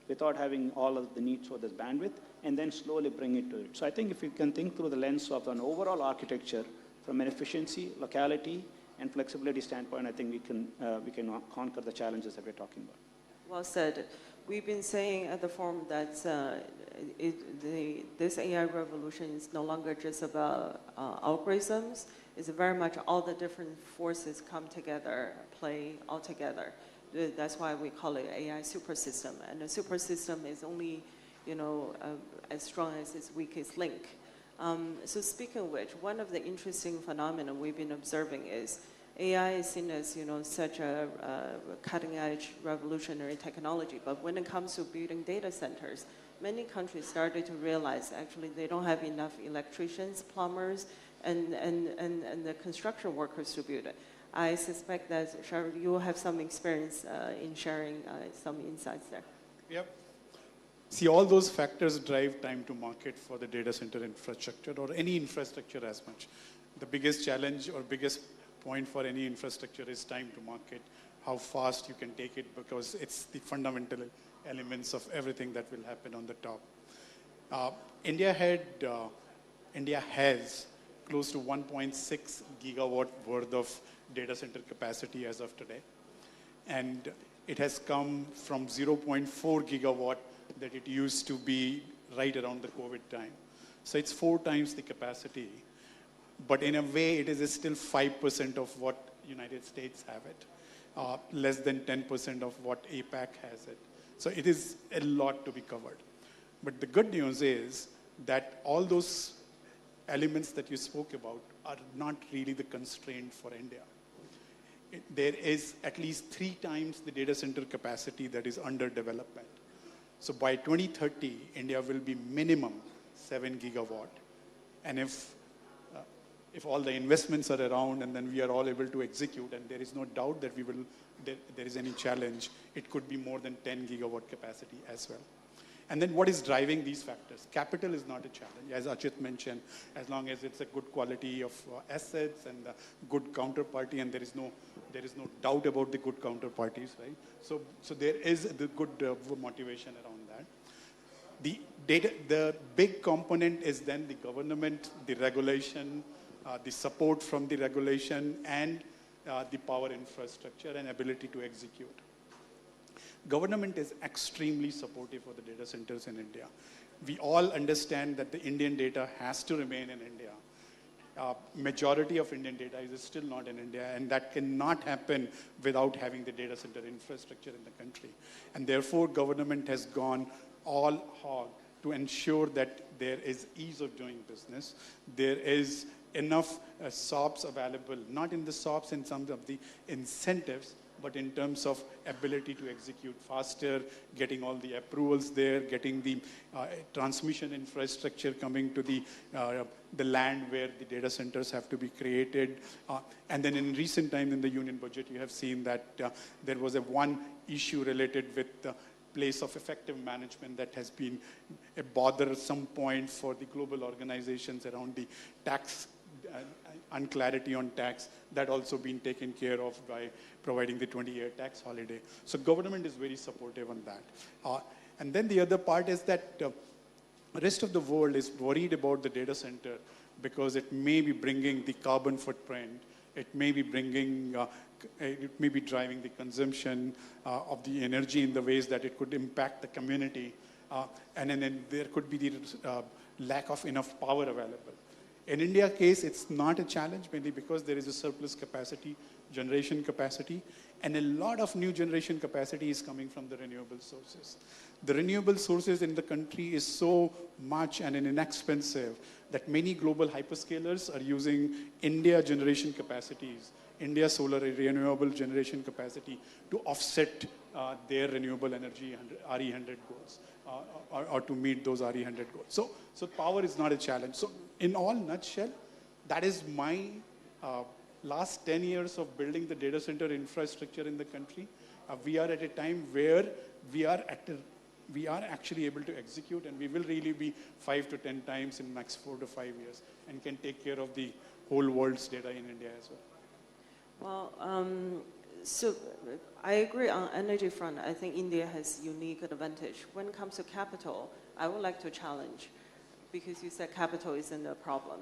without having all of the needs for this bandwidth, and then slowly bring it to it. So I think if you can think through the lens of an overall architecture from an efficiency, locality, and flexibility standpoint, I think we can conquer the challenges that we're talking about. Well said. We've been saying at the forum that this AI revolution is no longer just about algorithms. It's very much all the different forces come together, play all together. That's why we call it AI super system. And a super system is only, as strong as its weakest link. So speaking of which, one of the interesting phenomena we've been observing is AI is seen as, such a cutting-edge revolutionary technology. But when it comes to building data centers, many countries started to realize actually they don't have enough electricians, plumbers, and the construction workers to build it. I suspect that Sharon, you will have some experience in sharing some insights there. Yep. See, all those factors drive time to market for the data center infrastructure or any infrastructure as much. The biggest challenge or biggest point for any infrastructure is time to market, how fast you can take it, because it's the fundamental elements of everything that will happen on the top. India has close to 1.6 gigawatt worth of data center capacity as of today. And it has come from 0.4 gigawatt that it used to be right around the COVID time. So it's 4 times the capacity. But in a way, it is still 5% of what United States have it, less than 10% of what APAC has it. So it is a lot to be covered. But the good news is that all those elements that you spoke about are not really the constraint for India. There is at least 3 times the data center capacity that is under development. So by 2030, India will be minimum 7 gigawatt. And if all the investments are around and then we are all able to execute, and there is no doubt that there is any challenge, it could be more than 10 gigawatt capacity as well. And then what is driving these factors? Capital is not a challenge, as Achit mentioned, as long as it's a good quality of assets and a good counterparty, and there is no doubt about the good counterparties, right? So there is the good motivation around that. The big component is then the government, the regulation, the support from the regulation, and the power infrastructure and ability to execute. Government is extremely supportive for the data centers in India. We all understand that the Indian data has to remain in India. Majority of Indian data is still not in India, and that cannot happen without having the data center infrastructure in the country. And therefore, government has gone all hog to ensure that there is ease of doing business. There is enough SOPs available, not in the SOPs in some of the incentives, but in terms of ability to execute faster, getting all the approvals there, getting the transmission infrastructure coming to the land where the data centers have to be created. And then in recent time in the union budget, you have seen that there was one issue related with the place of effective management that has been a bother at some point for the global organizations around the tax unclarity on tax. That also been taken care of by providing the 20-year tax holiday. So government is very supportive on that. And then the other part is that the rest of the world is worried about the data center because it may be bringing the carbon footprint It may be bringing, it may be driving the consumption of the energy in the ways that it could impact the community. And then there could be the lack of enough power available. In India case, it's not a challenge, mainly because there is a surplus capacity, generation capacity, and a lot of new generation capacity is coming from the renewable sources. The renewable sources in the country is so much and inexpensive that many global hyperscalers are using India generation capacities, India solar renewable generation capacity to offset their renewable energy RE100 goals, or to meet those RE100 goals. So power is not a challenge. So in all nutshell, that is my last 10 years of building the data center infrastructure in the country. We are at a time where we are actually able to execute, and we will really be 5 to 10 times in the next 4 to 5 years, and can take care of the whole world's data in India as well. Well, so I agree on energy front. I think India has unique advantage. When it comes to capital, I would like to challenge, because you said capital isn't a problem.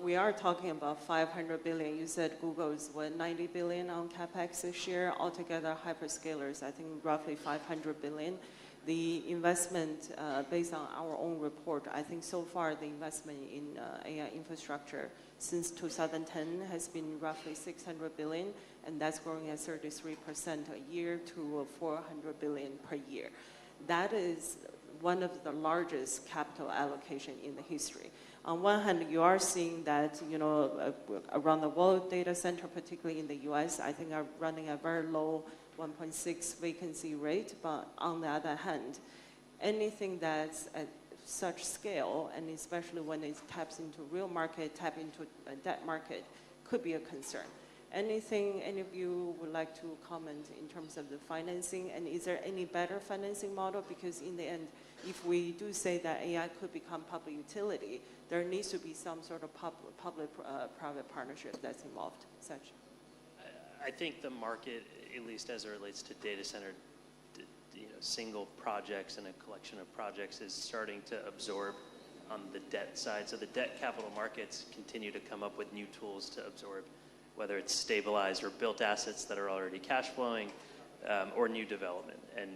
We are talking about 500 billion. You said Google is, what, 90 billion on CapEx this year? Altogether, hyperscalers, I think roughly 500 billion. The investment, based on our own report, I think so far the investment in AI infrastructure since 2010 has been roughly 600 billion, and that's growing at 33% a year to 400 billion per year. That is one of the largest capital allocation in the history. On one hand, you are seeing that, you know, around the world, data center, particularly in the US, I think are running a very low 1.6 vacancy rate. But on the other hand, anything that's at such scale, and especially when it taps into real market, tap into a debt market, could be a concern. Anything any of you would like to comment in terms of the financing? And is there any better financing model? Because in the end, if we do say that AI could become public utility, there needs to be some sort of public-private partnership that's involved. Such. I think the market, at least as it relates to data center, single projects and a collection of projects, is starting to absorb on the debt side. So the debt capital markets continue to come up with new tools to absorb, whether it's stabilized or built assets that are already cash flowing, or new development. And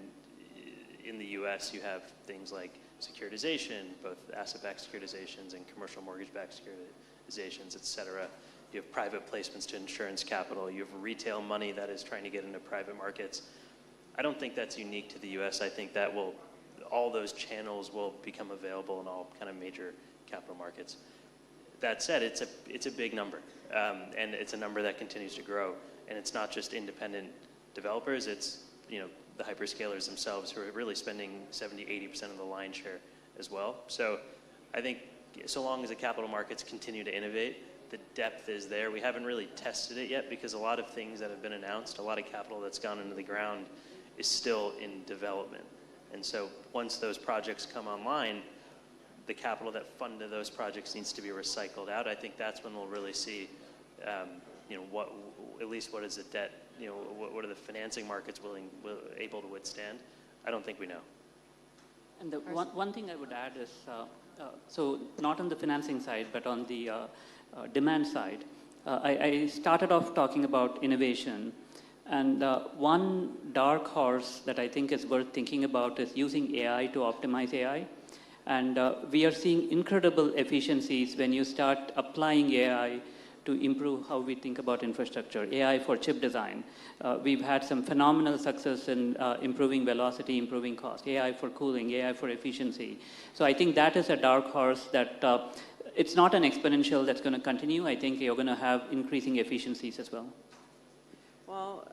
in the US, you have things like securitization, both asset-backed securitizations and commercial mortgage-backed securitizations, et cetera. You have private placements to insurance capital. You have retail money that is trying to get into private markets. I don't think that's unique to the US. I think that all those channels will become available in all kind of major capital markets. That said, it's a big number, and it's a number that continues to grow. And it's not just independent developers, it's the hyperscalers themselves who are really spending 70–80% of the lion's share as well. So I think so long as the capital markets continue to innovate, the depth is there. We haven't really tested it yet because a lot of things that have been announced, a lot of capital that's gone into the ground is still in development. And so once those projects come online, the capital that funded those projects needs to be recycled out. I think that's when we'll really see, at least what is the debt, what are the financing markets able to withstand? I don't think we know. And the one thing I would add is, so not on the financing side, but on the demand side, I started off talking about innovation. And one dark horse that I think is worth thinking about is using AI to optimize AI. And we are seeing incredible efficiencies when you start applying AI to improve how we think about infrastructure, AI for chip design. We've had some phenomenal success in improving velocity, improving cost, AI for cooling, AI for efficiency. So I think that is a dark horse that it's not an exponential that's going to continue. I think you're going to have increasing efficiencies as well. Well,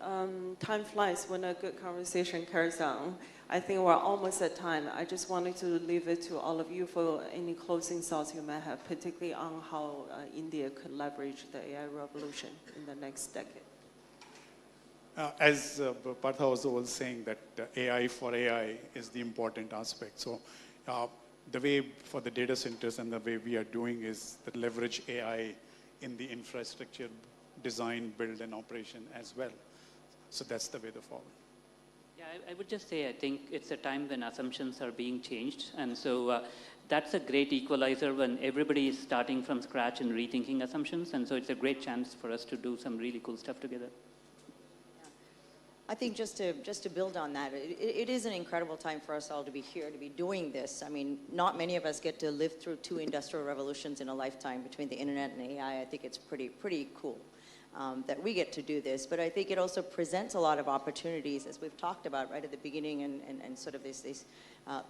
time flies when a good conversation carries on. I think we're almost at time. I just wanted to leave it to all of you for any closing thoughts you may have, particularly on how India could leverage the AI revolution in the next decade. As Partha was always saying, that AI for AI is the important aspect. So the way for the data centers and the way we are doing is that leverage AI in the infrastructure design, build, and operation as well. So that's the way forward. Yeah, I would just say I think it's a time when assumptions are being changed. And so that's a great equalizer when everybody is starting from scratch and rethinking assumptions. And so it's a great chance for us to do some really cool stuff together. I think just to build on that, it is an incredible time for us all to be here, to be doing this. I mean, not many of us get to live through 2 industrial revolutions in a lifetime between the internet and AI. I think it's pretty cool that we get to do this. But I think it also presents a lot of opportunities, as we've talked about right at the beginning and sort of these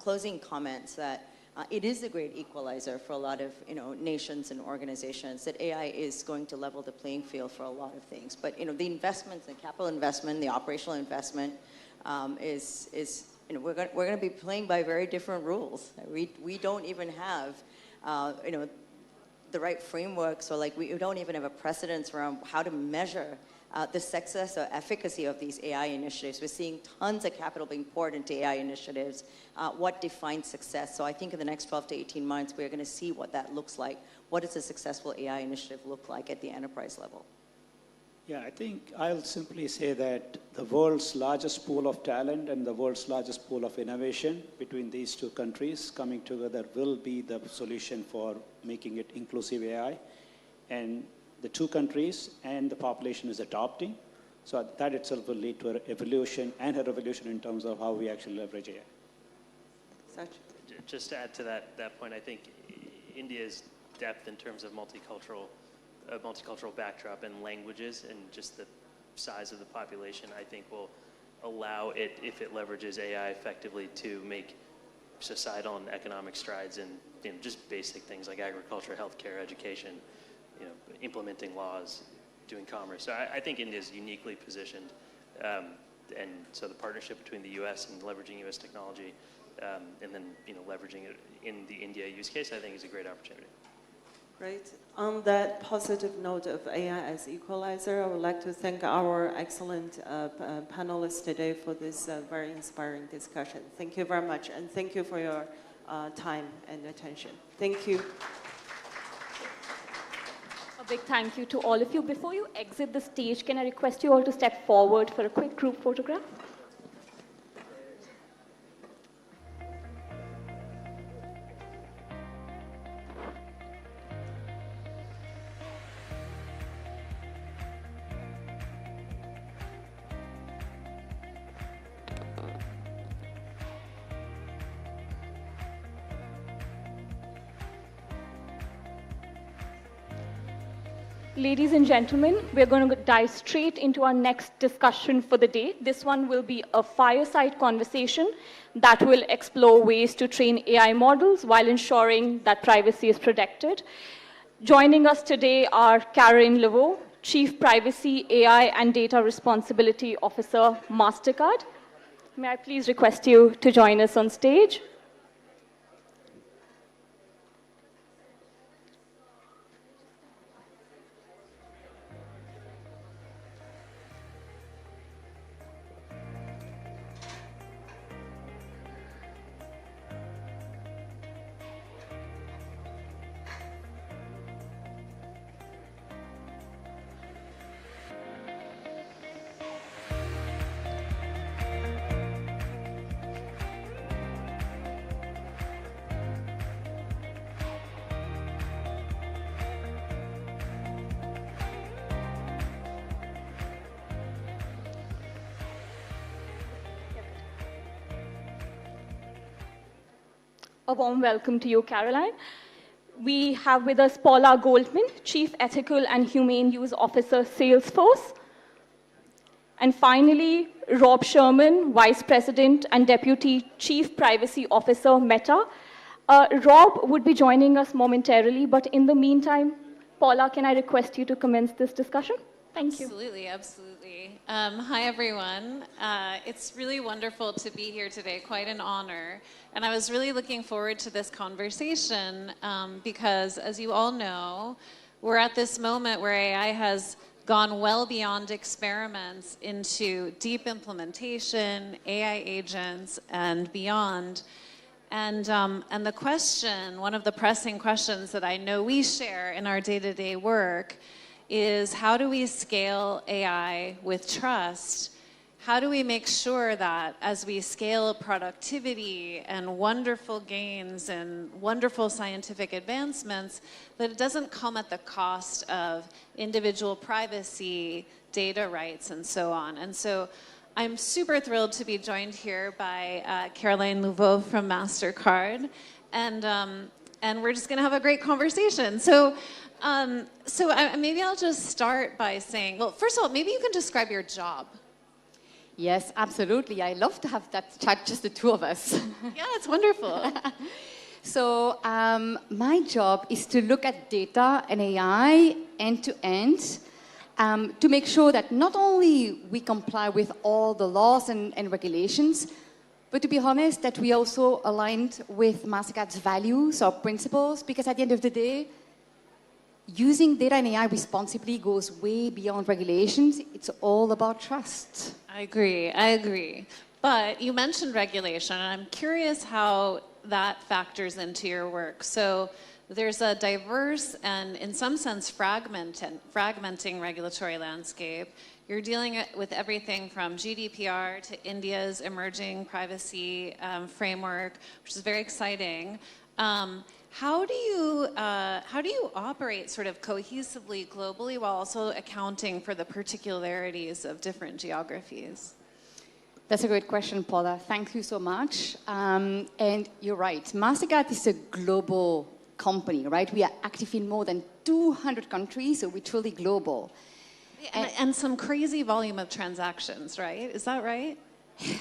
closing comments, that it is a great equalizer for a lot of nations and organizations, that AI is going to level the playing field for a lot of things. But the investments, the capital investment, the operational investment is we're going to be playing by very different rules. We don't even have the right frameworks, or we don't even have a precedence around how to measure the success or efficacy of these AI initiatives. We're seeing tons of capital being poured into AI initiatives. What defines success? So I think in the next 12 to 18 months, we're going to see what that looks like. What does a successful AI initiative look like at the enterprise level? Yeah, I think I'll simply say that the world's largest pool of talent and the world's largest pool of innovation between these 2 countries coming together will be the solution for making it inclusive AI. And the 2 countries and the population is adopting. So that itself will lead to an evolution and a revolution in terms of how we actually leverage AI. Just to add to that point, I think India's depth in terms of multicultural backdrop and languages and just the size of the population, I think will allow it, if it leverages AI effectively, to make societal and economic strides in just basic things like agriculture, healthcare, education, implementing laws, doing commerce. So I think India is uniquely positioned, and so the partnership between the U.S. and leveraging U.S. technology, and then leveraging it in the India use case, I think is a great opportunity. Great. On that positive note of AI as equalizer, I would like to thank our excellent panelists today for this very inspiring discussion. Thank you very much, and thank you for your time and attention. Thank you. A big thank you to all of you. Before you exit the stage, can I request you all to step forward for a quick group photograph? Ladies and gentlemen, we're going to dive straight into our next discussion for the day. This one will be a fireside conversation that will explore ways to train AI models while ensuring that privacy is protected. Joining us today are Karen Laveau, Chief Privacy, AI, and Data Responsibility Officer, MasterCard. May I please request you to join us on stage? A warm welcome to you, Caroline. We have with us Paula Goldman, Chief Ethical and Humane Use Officer, Salesforce. And finally, Rob Sherman, Vice President and Deputy Chief Privacy Officer, Meta. Rob would be joining us momentarily, but in the meantime, Paula, can I request you to commence this discussion? Thank you. Absolutely, absolutely. Hi, everyone. It's really wonderful to be here today, quite an honor. And I was really looking forward to this conversation because, as you all know, we're at this moment where AI has gone well beyond experiments into deep implementation, AI agents, and beyond. And the question, one of the pressing questions that I know we share in our day-to-day work is how do we scale AI with trust how do we make sure that as we scale productivity and wonderful gains and wonderful scientific advancements, that it doesn't come at the cost of individual privacy, data rights, and so on. And so I'm super thrilled to be joined here by Caroline Louveau from MasterCard. And we're just going to have a great conversation. So maybe I'll just start by saying, well, first of all, maybe you can describe your job. Yes, absolutely. I love to have that chat, just the two of us. Yeah, it's wonderful. So my job is to look at data and AI end to end to make sure that not only we comply with all the laws and regulations, but to be honest, that we also aligned with MasterCard's values or principles, because at the end of the day, using data and AI responsibly goes way beyond regulations. It's all about trust. I agree. But you mentioned regulation, and I'm curious how that factors into your work. So there's a diverse and, in some sense, fragmenting regulatory landscape. You're dealing with everything from GDPR to India's emerging privacy framework, which is very exciting. How do you operate sort of cohesively globally while also accounting for the particularities of different geographies? That's a great question, Paula. Thank you so much. And you're right. MasterCard is a global company, right? We are active in more than 200 countries, so we're truly global. And some crazy volume of transactions, right? Is that right?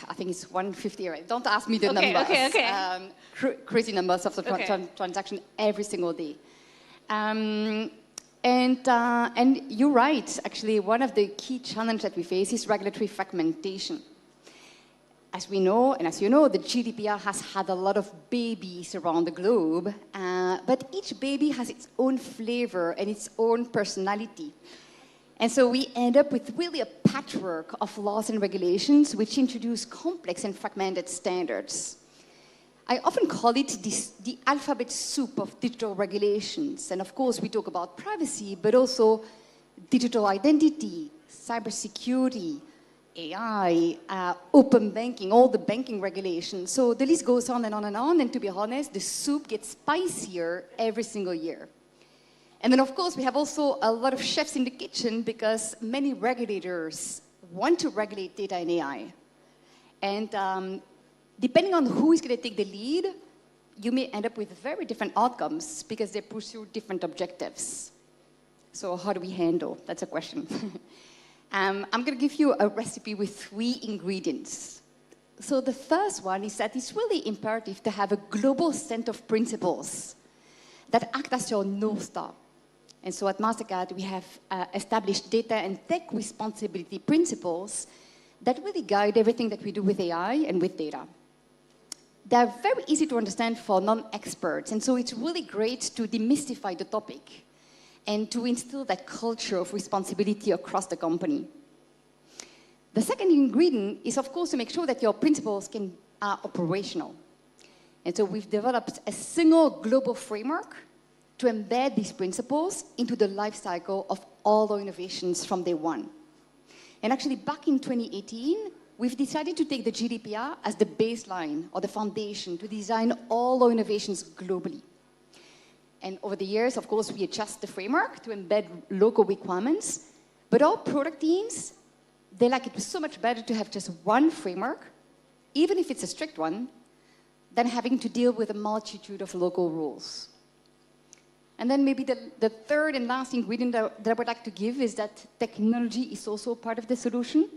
I think it's 150, right? Don't ask me the numbers. Okay. Crazy numbers of the transaction every single day. And you're right. Actually, one of the key challenges that we face is regulatory fragmentation. As we know, and as you know, the GDPR has had a lot of babies around the globe, but each baby has its own flavor and its own personality. And so we end up with really a patchwork of laws and regulations which introduce complex and fragmented standards. I often call it the alphabet soup of digital regulations. And of course, we talk about privacy, but also digital identity, cybersecurity, AI, open banking, all the banking regulations. So the list goes on and on and on. And to be honest, the soup gets spicier every single year. And then, of course, we have also a lot of chefs in the kitchen because many regulators want to regulate data and AI. And depending on who is going to take the lead, you may end up with very different outcomes because they pursue different objectives. So how do we handle? That's a question. I'm going to give you a recipe with 3 ingredients. So the first one is that it's really imperative to have a global set of principles that act as your North Star. And so at MasterCard, we have established data and tech responsibility principles that really guide everything that we do with AI and with data. They're very easy to understand for non-experts, and so it's really great to demystify the topic and to instill that culture of responsibility across the company. The second ingredient is, of course, to make sure that your principles are operational. And so we've developed a single global framework to embed these principles into the life cycle of all our innovations from day one. And actually, back in 2018, we've decided to take the GDPR as the baseline or the foundation to design all our innovations globally. And over the years, of course, we adjust the framework to embed local requirements. But our product teams, they like it so much better to have just one framework, even if it's a strict one, than having to deal with a multitude of local rules. And then maybe the third and last ingredient that I would like to give is that technology is also part of the solution.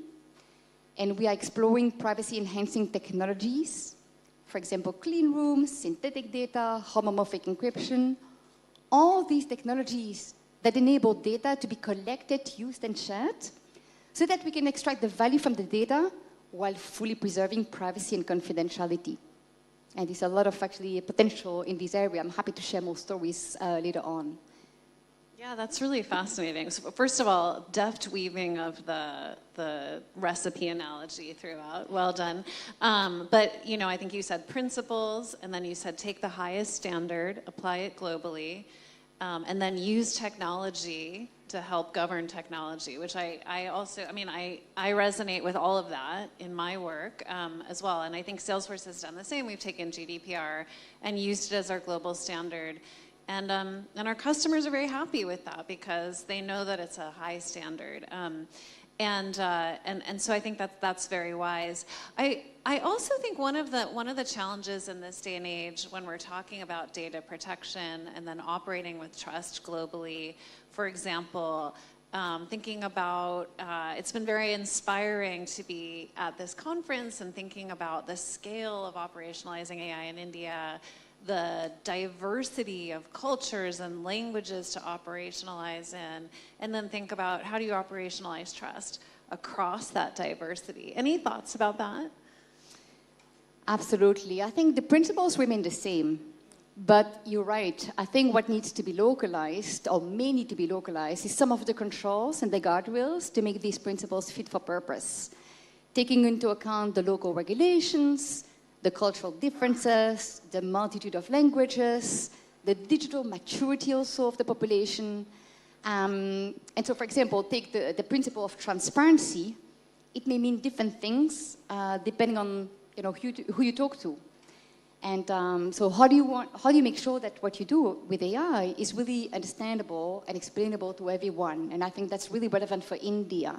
And we are exploring privacy-enhancing technologies. For example, clean rooms, synthetic data, homomorphic encryption. All these technologies that enable data to be collected, used, and shared so that we can extract the value from the data while fully preserving privacy and confidentiality. And there's a lot of actually potential in this area. I'm happy to share more stories later on. Yeah, that's really fascinating. So first of all, deft weaving of the recipe analogy throughout. Well done. But you know, I think you said principles, and then you said take the highest standard, apply it globally. and then use technology to help govern technology, which I also, I mean, I resonate with all of that in my work as well. And I think Salesforce has done the same. We've taken GDPR and used it as our global standard. And our customers are very happy with that because they know that it's a high standard. And so I think that's very wise. I also think one of the challenges in this day and age when we're talking about data protection and then operating with trust globally, for example, thinking about, it's been very inspiring to be at this conference and thinking about the scale of operationalizing AI in India, the diversity of cultures and languages to operationalize in, and then think about how do you operationalize trust across that diversity. Any thoughts about that? Absolutely. I think the principles remain the same. But you're right. I think what needs to be localized, or may need to be localized, is some of the controls and the guardrails to make these principles fit for purpose, taking into account the local regulations, the cultural differences, the multitude of languages, the digital maturity also of the population. And so, for example, take the principle of transparency. It may mean different things depending on who you talk to. And so how do you make sure that what you do with AI is really understandable and explainable to everyone? And I think that's really relevant for India.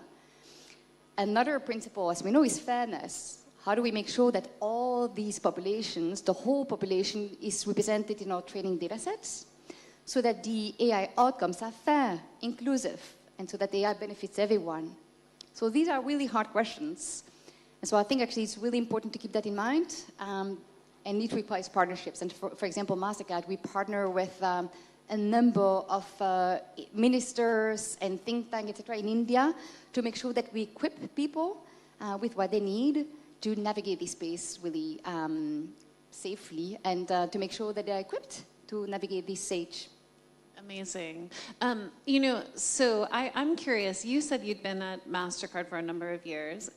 Another principle, as we know, is fairness. How do we make sure that all these populations, the whole population, is represented in our training data sets so that the AI outcomes are fair, inclusive, and so that AI benefits everyone? So these are really hard questions. And so I think actually it's really important to keep that in mind. And it requires partnerships. And for example, MasterCard, we partner with a number of ministers and think tanks, etc., in India to make sure that we equip people with what they need to navigate this space really safely and to make sure that they're equipped to navigate this age. Amazing. So I'm curious, you said you'd been at MasterCard for a number of years.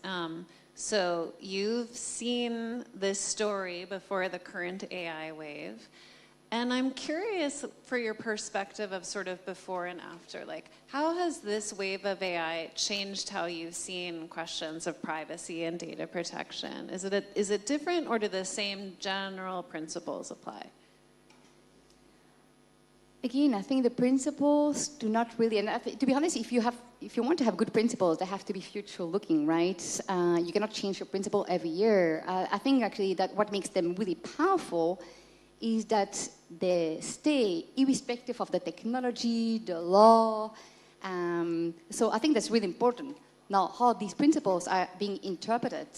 So you've seen this story before the current AI wave. And I'm curious for your perspective of sort of before and after. Like, how has this wave of AI changed how you've seen questions of privacy and data protection? Is it different, or do the same general principles apply? Again, I think the principles do not really, and to be honest, if you want to have good principles, they have to be future-looking, right? You cannot change your principle every year. I think actually that what makes them really powerful is that they stay irrespective of the technology, the law. So I think that's really important. Now, how these principles are being interpreted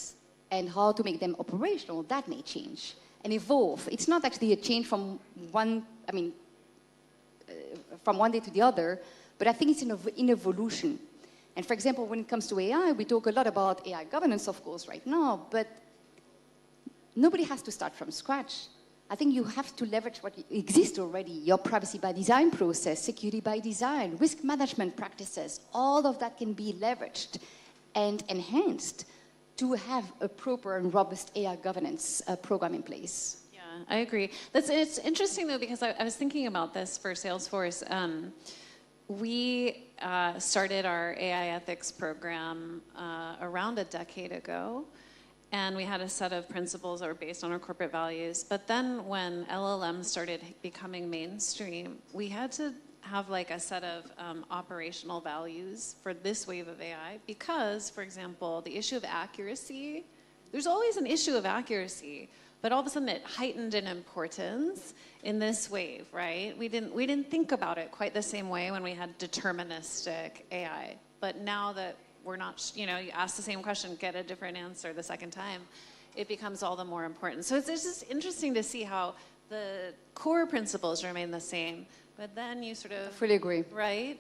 and how to make them operational, that may change and evolve. It's not actually a change from one day to the other, but I think it's in evolution. And for example, when it comes to AI, we talk a lot about AI governance, of course, right now, but nobody has to start from scratch. I think you have to leverage what exists already, your privacy by design process, security by design, risk management practices. All of that can be leveraged and enhanced to have a proper and robust AI governance program in place. I agree. It's interesting, though, because I was thinking about this for Salesforce. We started our AI ethics program around a decade ago, and we had a set of principles that were based on our corporate values. But then when LLMs started becoming mainstream, we had to have like a set of operational values for this wave of AI because, for example, the issue of accuracy, there's always an issue of accuracy. But all of a sudden, it heightened in importance in this wave, right? We didn't think about it quite the same way when we had deterministic AI. But now that we're not, you ask the same question, get a different answer the second time, it becomes all the more important. So it's just interesting to see how the core principles remain the same, but then you sort of... I fully agree. Right?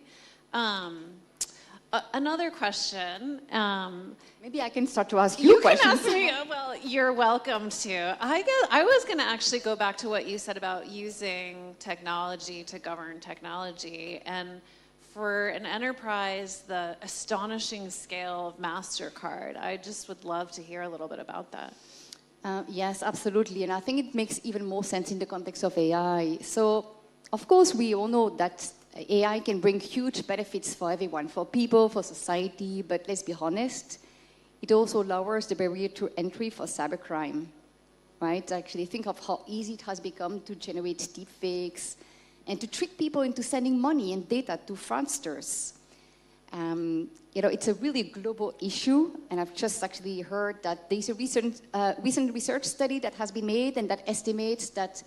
Another question. Maybe I can start to ask you questions. You can ask me. Well, you're welcome to. I was going to actually go back to what you said about using technology to govern technology. And for an enterprise, the astonishing scale of MasterCard, I just would love to hear a little bit about that. Yes, absolutely. And I think it makes even more sense in the context of AI. So of course, we all know that AI can bring huge benefits for everyone, for people, for society, but let's be honest, it also lowers the barrier to entry for cybercrime, right? Actually, think of how easy it has become to generate deepfakes and to trick people into sending money and data to fraudsters. You know, it's a really global issue, and I've just actually heard that there's a recent research study that has been made and that estimates that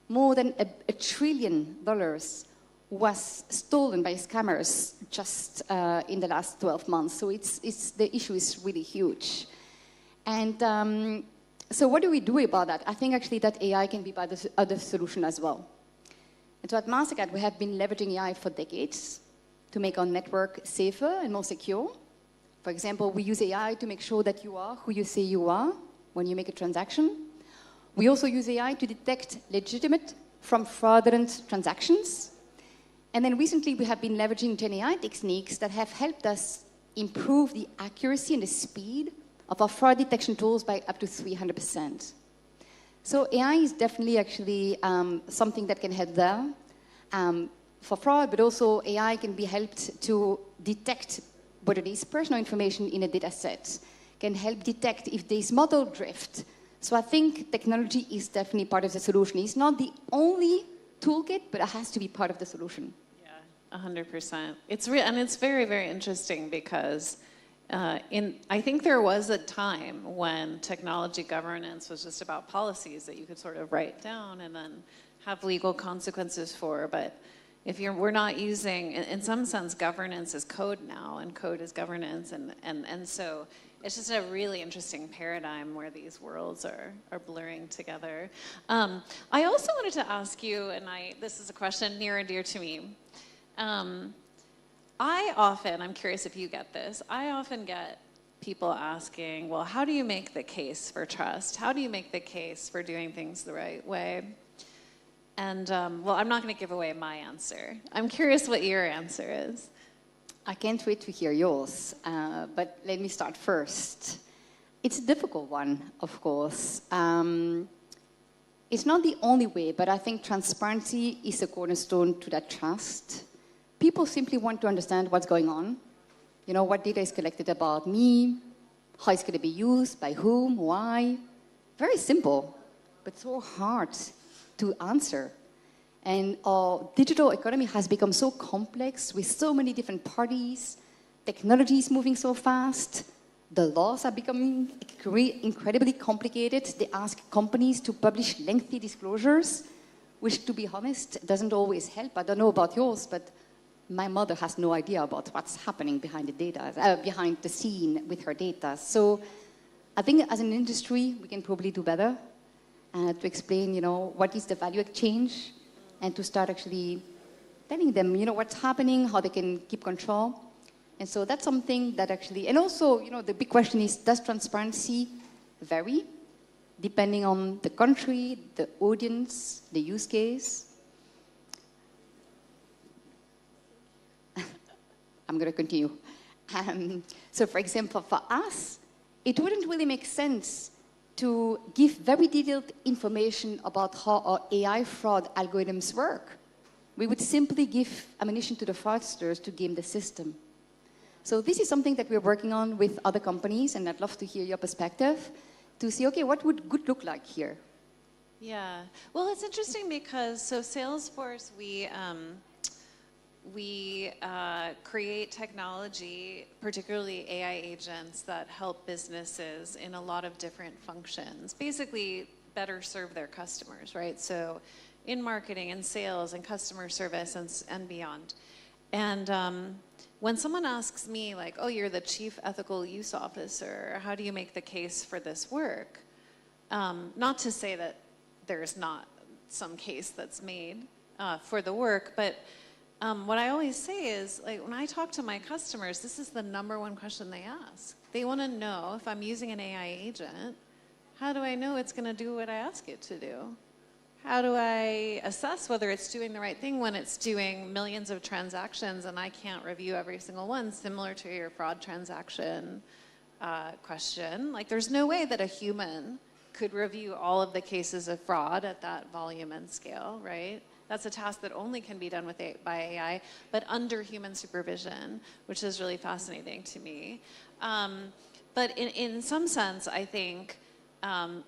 more than $1 trillion was stolen by scammers just in the last 12 months. So the issue is really huge. And so what do we do about that? I think actually that AI can be part of the solution as well. And so at Mastercard, we have been leveraging AI for decades to make our network safer and more secure. For example, we use AI to make sure that you are who you say you are when you make a transaction. We also use AI to detect legitimate from fraudulent transactions. And then recently, we have been leveraging Gen AI techniques that have helped us improve the accuracy and the speed of our fraud detection tools by up to 300%. So AI is definitely actually something that can help there for fraud, but also AI can be helped to detect whether there is personal information in a data set, can help detect if there is model drift. So I think technology is definitely part of the solution. It's not the only toolkit, but it has to be part of the solution. 100%. And it's very, very interesting because I think there was a time when technology governance was just about policies that you could sort of write down and then have legal consequences for. But if we're not using, in some sense, governance is code now, and code is governance, and so it's just a really interesting paradigm where these worlds are blurring together. I also wanted to ask you, and this is a question near and dear to me. I'm curious if you get this, I often get people asking, well, how do you make the case for trust? How do you make the case for doing things the right way? And, well, I'm not going to give away my answer. I'm curious what your answer is. I can't wait to hear yours, but let me start first. It's a difficult one, of course. It's not the only way, but I think transparency is a cornerstone to that trust. People simply want to understand what's going on. You know, what data is collected about me, how it's going to be used, by whom, why. Very simple, but so hard to answer. And our digital economy has become so complex with so many different parties. Technology is moving so fast. The laws are becoming incredibly complicated. They ask companies to publish lengthy disclosures, which, to be honest, doesn't always help. I don't know about yours, but my mother has no idea about what's happening behind behind the scene with her data. So I think as an industry, we can probably do better to explain, you know, what is the value exchange, and to start actually telling them, you know, what's happening, how they can keep control. And so that's something that actually, and also, you know, the big question is, does transparency vary depending on the country, the audience, the use case? I'm going to continue. So for example, for us, it wouldn't really make sense to give very detailed information about how our AI fraud algorithms work. We would simply give ammunition to the fraudsters to game the system. So this is something that we're working on with other companies, and I'd love to hear your perspective to see, okay, what would good look like here? Yeah, well, it's interesting because, so Salesforce, we create technology, particularly AI agents, that help businesses in a lot of different functions, basically better serve their customers, right? So in marketing and sales and customer service and beyond. And when someone asks me, like, oh, you're the chief ethical use officer, how do you make the case for this work? Not to say that there's not some case that's made for the work, but what I always say is, like, when I talk to my customers, this is the #1 question they ask. They want to know, if I'm using an AI agent, how do I know it's going to do what I ask it to do? How do I assess whether it's doing the right thing when it's doing millions of transactions and I can't review every single one, similar to your fraud transaction question? Like, there's no way that a human could review all of the cases of fraud at that volume and scale, right? That's a task that only can be done by AI, but under human supervision, which is really fascinating to me. But in some sense, I think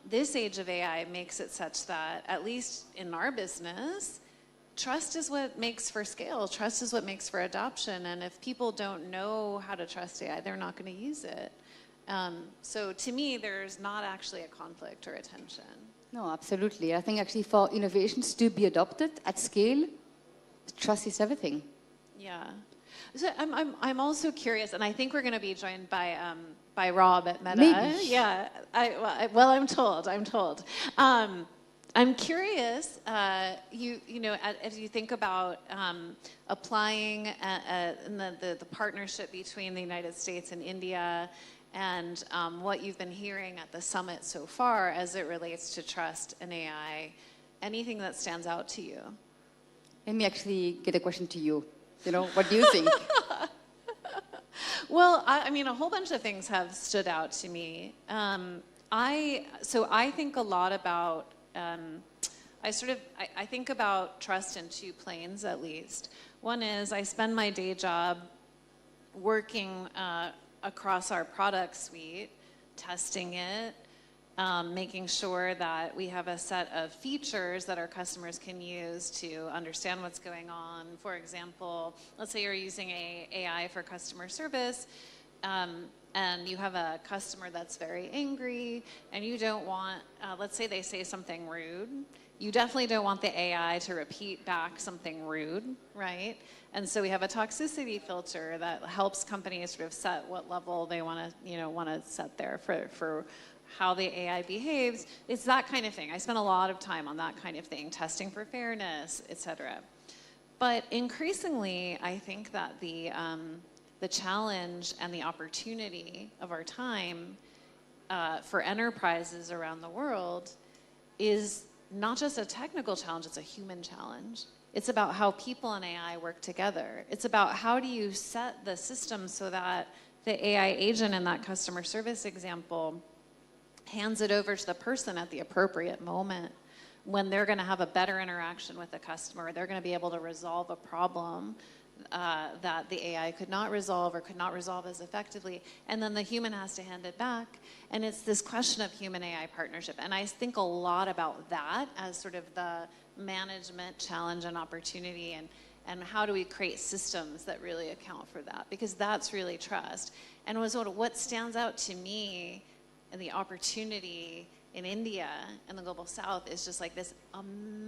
this age of AI makes it such that, at least in our business, trust is what makes for scale. Trust is what makes for adoption. And if people don't know how to trust AI, they're not going to use it. So to me, there's not actually a conflict or a tension. No, absolutely. I think actually for innovations to be adopted at scale, trust is everything. Yeah. So I'm also curious, and I think we're going to be joined by Rob at Meta. Maybe. Yeah. Well, I'm told. I'm curious. You know, as you think about applying the partnership between the United States and India, and what you've been hearing at the summit so far as it relates to trust and AI, anything that stands out to you? Let me actually get a question to you. You know, what do you think? Well, I mean, a whole bunch of things have stood out to me. I think a lot about, I think about trust in two planes at least. One is I spend my day job working across our product suite, testing it, making sure that we have a set of features that our customers can use to understand what's going on. For example, let's say you're using AI for customer service, and you have a customer that's very angry, and you don't want, let's say they say something rude. You definitely don't want the AI to repeat back something rude, right? And so we have a toxicity filter that helps companies sort of set what level they want to set there for how the AI behaves. It's that kind of thing. I spend a lot of time on that kind of thing, testing for fairness, et cetera. But increasingly, I think that the challenge and the opportunity of our time for enterprises around the world is not just a technical challenge, it's a human challenge. It's about how people and AI work together. It's about how do you set the system so that the AI agent in that customer service example hands it over to the person at the appropriate moment when they're going to have a better interaction with the customer. They're going to be able to resolve a problem that the AI could not resolve or could not resolve as effectively, and then the human has to hand it back. And it's this question of human-AI partnership. And I think a lot about that as sort of the management challenge and opportunity, and how do we create systems that really account for that? Because that's really trust. And what stands out to me and the opportunity in India and the Global South is just like this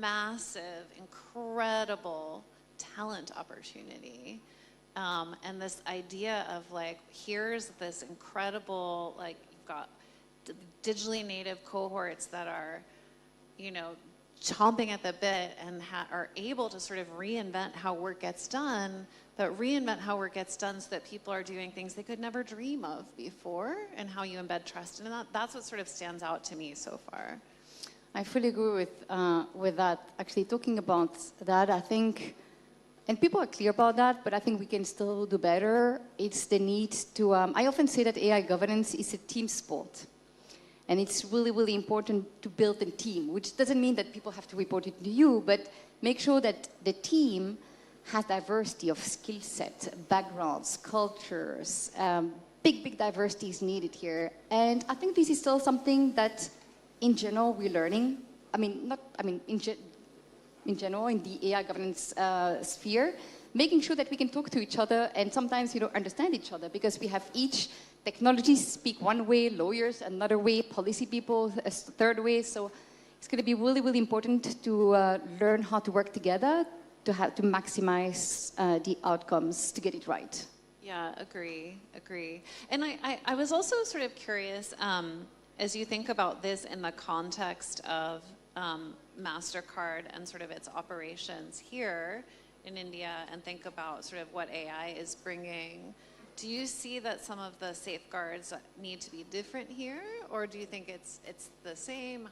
massive, incredible talent opportunity. And this idea of like, here's this incredible, like you've got digitally native cohorts that are, you know, chomping at the bit and are able to sort of reinvent how work gets done, but reinvent how work gets done so that people are doing things they could never dream of before, and how you embed trust. And that's what sort of stands out to me so far. I fully agree with that. Actually, talking about that, I think, and people are clear about that, but I think we can still do better. It's the need to, I often say that AI governance is a team sport. And it's really, really important to build a team, which doesn't mean that people have to report it to you, but make sure that the team has diversity of skill sets, backgrounds, cultures. Big diversity is needed here. And I think this is still something that, in general, we're learning. In general, in the AI governance sphere, making sure that we can talk to each other and sometimes, understand each other, because we have each technologies speak one way, lawyers another way, policy people a third way. So it's going to be really, really important to learn how to work together to maximize the outcomes, to get it right. Yeah, agree. And I was also sort of curious, as you think about this in the context of MasterCard and sort of its operations here in India, and think about sort of what AI is bringing. Do you see that some of the safeguards need to be different here, or do you think it's the same?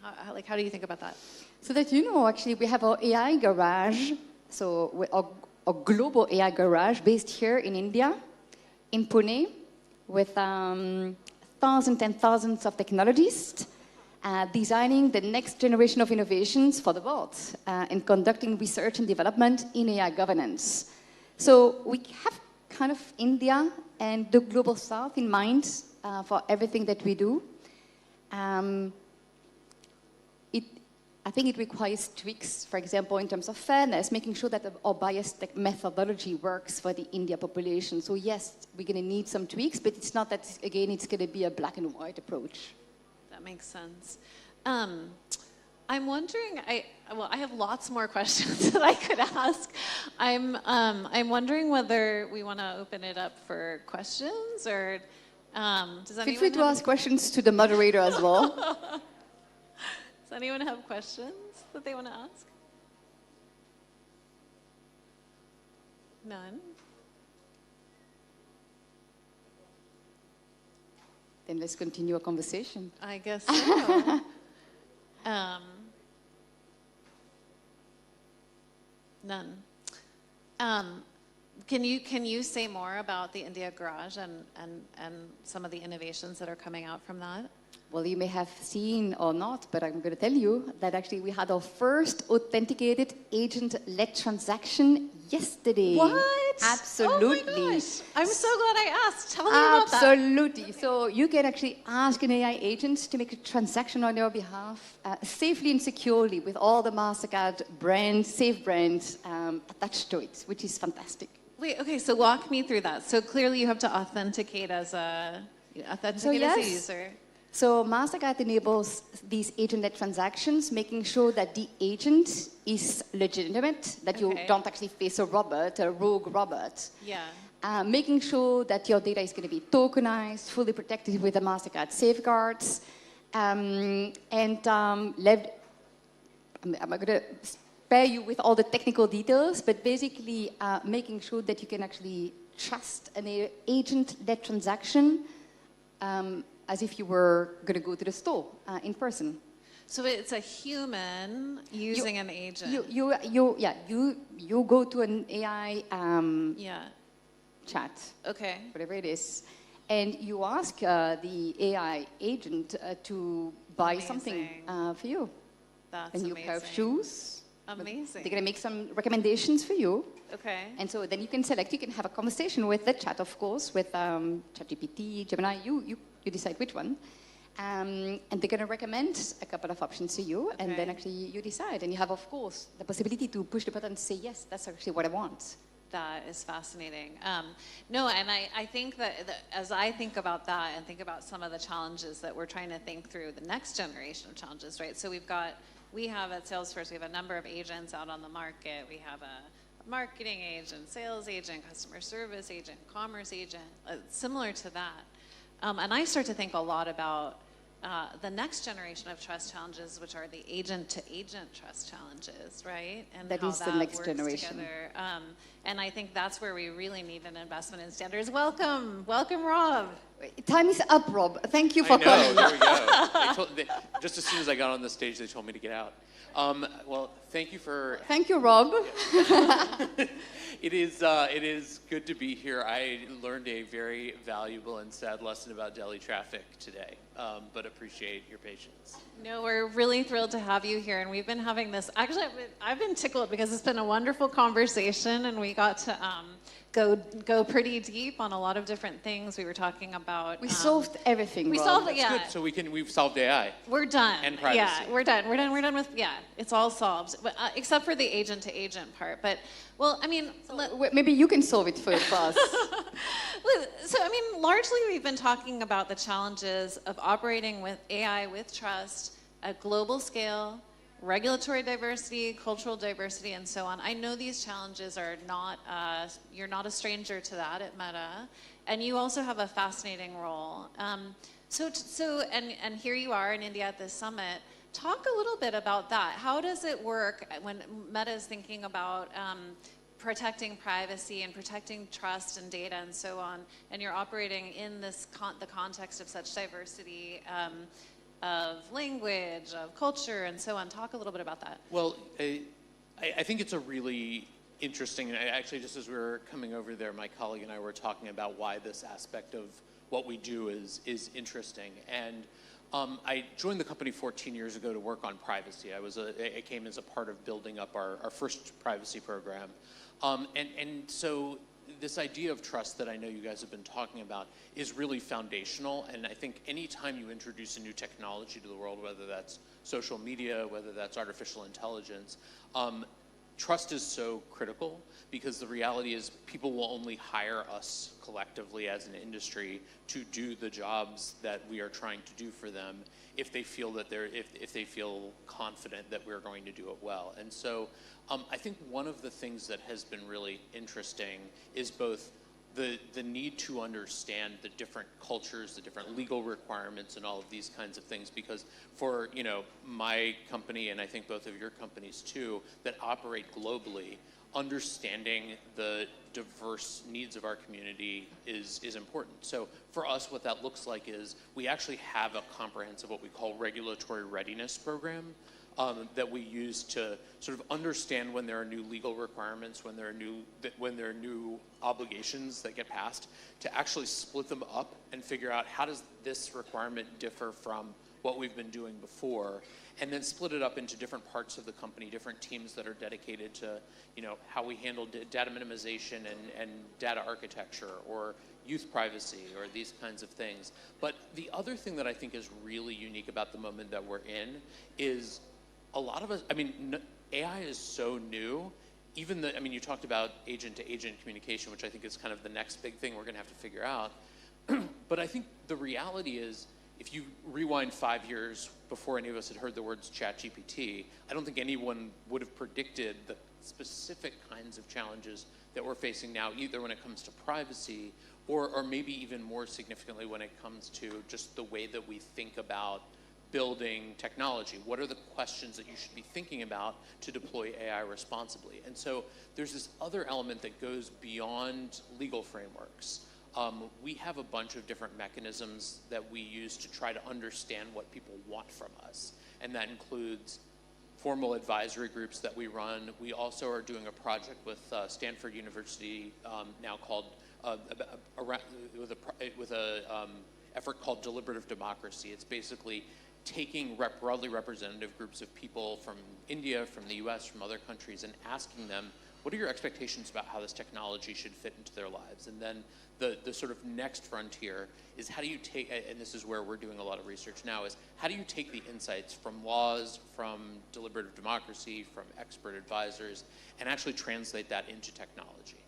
How do you think about that? So that actually we have our AI garage, so our global AI garage based here in India, in Pune, with thousands and thousands of technologists. designing the next generation of innovations for the world, and conducting research and development in AI governance. So we have kind of India and the global south in mind for everything that we do. I think it requires tweaks, for example, in terms of fairness, making sure that our bias methodology works for the India population. So yes, we're going to need some tweaks, but it's not that, again, it's going to be a black and white approach. That makes sense. I'm wondering, I have lots more questions that I could ask. I'm wondering whether we want to open it up for questions, or does anyone Feel free to ask questions to the moderator as well. Does anyone have questions that they want to ask? None? Then let's continue our conversation. I guess so. None. Can you say more about the India Garage and some of the innovations that are coming out from that? Well, you may have seen or not, but I'm going to tell you that actually we had our first authenticated agent-led transaction yesterday. What? Absolutely. Oh my gosh. I'm so glad I asked. Tell me about that. Absolutely. So you can actually ask an AI agent to make a transaction on your behalf safely and securely with all the MasterCard brands, safe brands attached to it, which is fantastic. Wait, okay, so walk me through that. So clearly you have to authenticate as a user. So MasterCard enables these agent-led transactions, making sure that the agent is legitimate, that you don't actually face a robot, a rogue robot. Yeah. Making sure that your data is going to be tokenized, fully protected with the MasterCard safeguards, I'm going to spare you with all the technical details, but basically making sure that you can actually trust an agent-led transaction as if you were going to go to the store in person. So it's a human using an agent. You go to an AI chat, whatever it is, and you ask the AI agent to buy something for you. That's a new pair of shoes. Amazing. They're going to make some recommendations for you. Okay. And so then you can select, you can have a conversation with the chat, of course, with ChatGPT, Gemini, you decide which one. And they're going to recommend a couple of options to you, and then actually you decide. And you have, of course, the possibility to push the button and say, yes, that's actually what I want. That is fascinating. No, and I think that as I think about that and think about some of the challenges that we're trying to think through, the next generation of challenges, right? So we have at Salesforce, we have a number of agents out on the market. We have a marketing agent, sales agent, customer service agent, commerce agent, similar to that. And I start to think a lot about the next generation of trust challenges, which are the agent-to-agent trust challenges, right? And that how is that the next works generation. Together. And I think that's where we really need an investment in standards. Welcome, Rob. Time is up, Rob. Thank you for coming. There we go. Just as soon as I got on the stage, they told me to get out. Well, thank you for... Thank you, Rob. It is good to be here. I learned a very valuable and sad lesson about Delhi traffic today, but appreciate your patience. No, we're really thrilled to have you here, and we've been having this. Actually, I've been tickled because it's been a wonderful conversation, and we got to go pretty deep on a lot of different things. We were talking about. We solved everything. We Rob. solved it. Yeah. Good. So we've solved AI. We're done. And privacy. Yeah, we're done. We're done with it's all solved, but except for the agent-to-agent part. But well, I mean, maybe you can solve it for us. So I mean, largely we've been talking about the challenges of operating with AI with trust at global scale, regulatory diversity, cultural diversity, and so on. I know these challenges are not, you're not a stranger to that at Meta, and you also have a fascinating role. And here you are in India at this summit. Talk a little bit about that. How does it work when Meta is thinking about protecting privacy and protecting trust and data and so on, and you're operating in the context of such diversity of language, of culture, and so on. Talk a little bit about that. Well, I think it's a really interesting, and actually just as we were coming over there, my colleague and I were talking about why this aspect of what we do is interesting. And I joined the company 14 years ago to work on privacy. I came as a part of building up our first privacy program. And so this idea of trust that I know you guys have been talking about is really foundational. And I think anytime you introduce a new technology to the world, whether that's social media, whether that's artificial intelligence, trust is so critical, because the reality is people will only hire us collectively as an industry to do the jobs that we are trying to do for them if they feel that if they feel confident that we're going to do it well. And so I think one of the things that has been really interesting is both the need to understand the different cultures, the different legal requirements, and all of these kinds of things. Because for my company, and I think both of your companies too, that operate globally, understanding the diverse needs of our community is important. So for us, what that looks like is we actually have a comprehensive, what we call regulatory readiness program, that we use to sort of understand when there are new legal requirements, when there are new obligations that get passed, to actually split them up and figure out how does this requirement differ from what we've been doing before, and then split it up into different parts of the company, different teams that are dedicated to how we handle data minimization and data architecture, or youth privacy, or these kinds of things. But the other thing that I think is really unique about the moment that we're in is a lot of us, AI is so new. Even you talked about agent-to-agent communication, which I think is kind of the next big thing we're going to have to figure out. But I think the reality is, if you rewind 5 years before any of us had heard the words ChatGPT, I don't think anyone would have predicted the specific kinds of challenges that we're facing now, either when it comes to privacy or maybe even more significantly when it comes to just the way that we think about building technology. What are the questions that you should be thinking about to deploy AI responsibly? And so there's this other element that goes beyond legal frameworks. We have a bunch of different mechanisms that we use to try to understand what people want from us. And that includes formal advisory groups that we run. We also are doing a project with Stanford University now called, with an effort called deliberative democracy. It's basically taking broadly representative groups of people from India, from the US, from other countries, and asking them, what are your expectations about how this technology should fit into their lives? And then the sort of next frontier is, how do you take, and this is where we're doing a lot of research now, is how do you take the insights from laws, from deliberative democracy, from expert advisors, and actually translate that into technology?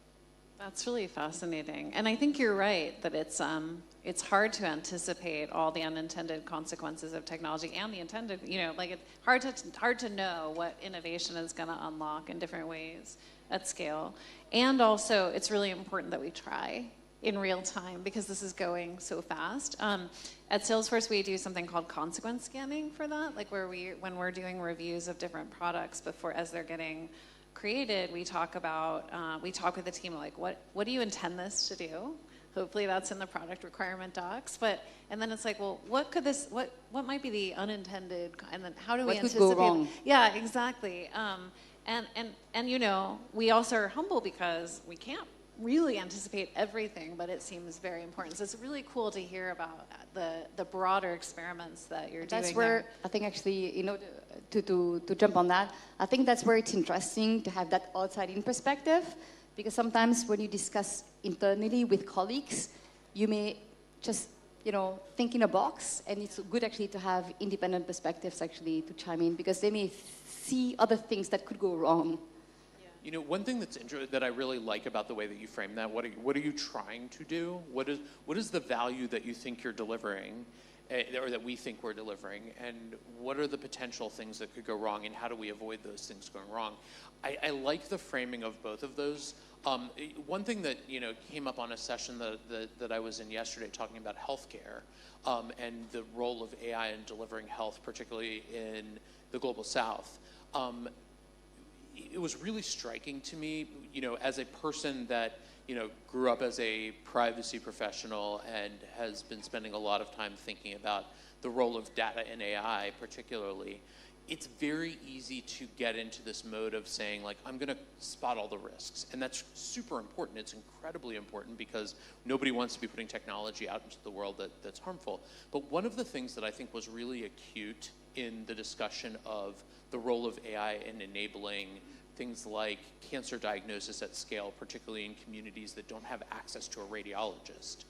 That's really fascinating. And I think you're right that it's hard to anticipate all the unintended consequences of technology and the intended, it's hard to know what innovation is going to unlock in different ways at scale. And also, it's really important that we try in real time, because this is going so fast. At Salesforce, we do something called consequence scanning for that, when we're doing reviews of different products as they're getting created, we talk with the team, what do you intend this to do? Hopefully that's in the product requirement docs. And then it's what might be the unintended, and then how do we anticipate? What could go wrong? Yeah, exactly. We also are humble because we can't really anticipate everything, but it seems very important. So it's really cool to hear about the broader experiments that you're doing. That's where I think actually, to jump on that, I think that's where it's interesting to have that outside-in perspective, because sometimes when you discuss internally with colleagues, you may just think in a box, and it's good actually to have independent perspectives actually to chime in, because they may see other things that could go wrong. One thing that I really like about the way that you frame that, what are you trying to do? What is the value that you think you're delivering, or that we think we're delivering, and what are the potential things that could go wrong, and how do we avoid those things going wrong? I like the framing of both of those. One thing that came up on a session that I was in yesterday, talking about healthcare and the role of AI in delivering health, particularly in the Global South. It was really striking to me, as a person that grew up as a privacy professional and has been spending a lot of time thinking about the role of data in AI particularly. it's very easy to get into this mode of saying, like, I'm going to spot all the risks. And that's super important. It's incredibly important because nobody wants to be putting technology out into the world that's harmful. But one of the things that I think was really acute in the discussion of the role of AI in enabling things like cancer diagnosis at scale, particularly in communities that don't have access to a radiologist,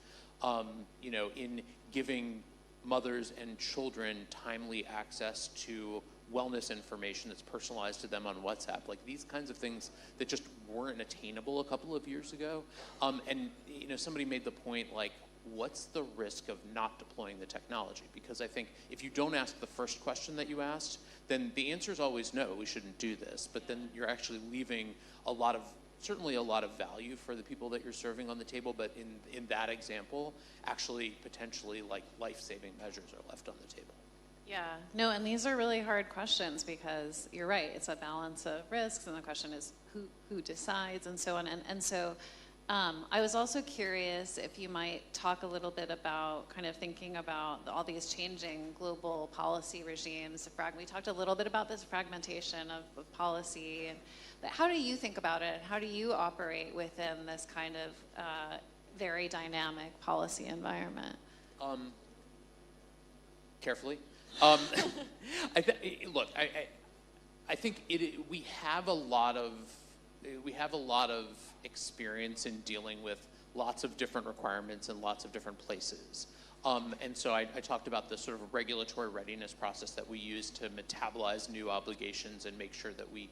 you know, in giving mothers and children timely access to wellness information that's personalized to them on WhatsApp, like these kinds of things that just weren't attainable a couple of years ago. And you know, somebody made the point, like, what's the risk of not deploying the technology? Because I think if you don't ask the first question that you asked, then the answer is always no, we shouldn't do this. But then you're actually leaving a lot of, certainly a lot of value for the people that you're serving on the table, but in that example, actually potentially like life-saving measures are left on the table. Yeah, no, and these are really hard questions because you're right, it's a balance of risks, and the question is who decides and so on. And so I was also curious if you might talk a little bit about kind of thinking about all these changing global policy regimes. We talked a little bit about this fragmentation of policy, but how do you think about it? How do you operate within this kind of very dynamic policy environment? Carefully. Look, I think we have a lot of experience in dealing with lots of different requirements in lots of different places. And so I talked about the sort of regulatory readiness process that we use to metabolize new obligations and make sure that we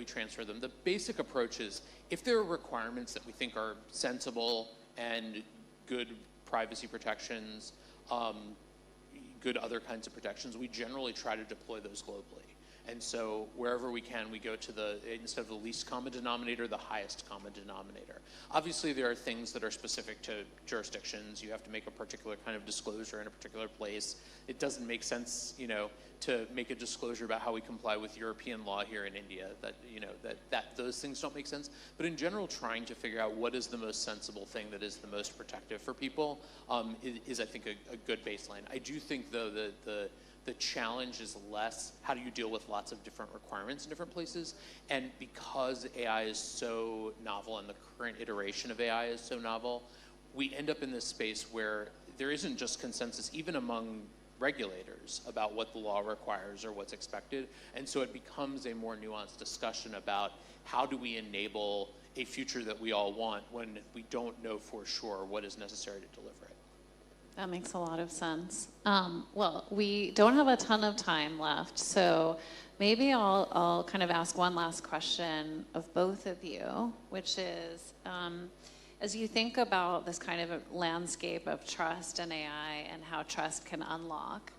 transfer them. The basic approach is, if there are requirements that we think are sensible and good privacy protections, good other kinds of protections, we generally try to deploy those globally. And so wherever we can, we go to instead of the least common denominator, the highest common denominator. Obviously, there are things that are specific to jurisdictions. You have to make a particular kind of disclosure in a particular place. It doesn't make sense, you know, to make a disclosure about how we comply with European law here in India. That, you know, that those things don't make sense. But in general, trying to figure out what is the most sensible thing that is the most protective for people is I think, a good baseline. I do think, though, the challenge is less how do you deal with lots of different requirements in different places. And because AI is so novel and the current iteration of AI is so novel, we end up in this space where there isn't just consensus, even among regulators, about what the law requires or what's expected. And so it becomes a more nuanced discussion about how do we enable a future that we all want when we don't know for sure what is necessary to deliver it. That makes a lot of sense. Well, we don't have a ton of time left, so maybe I'll kind of ask one last question of both of you, which is, as you think about this kind of a landscape of trust and AI and how trust can unlock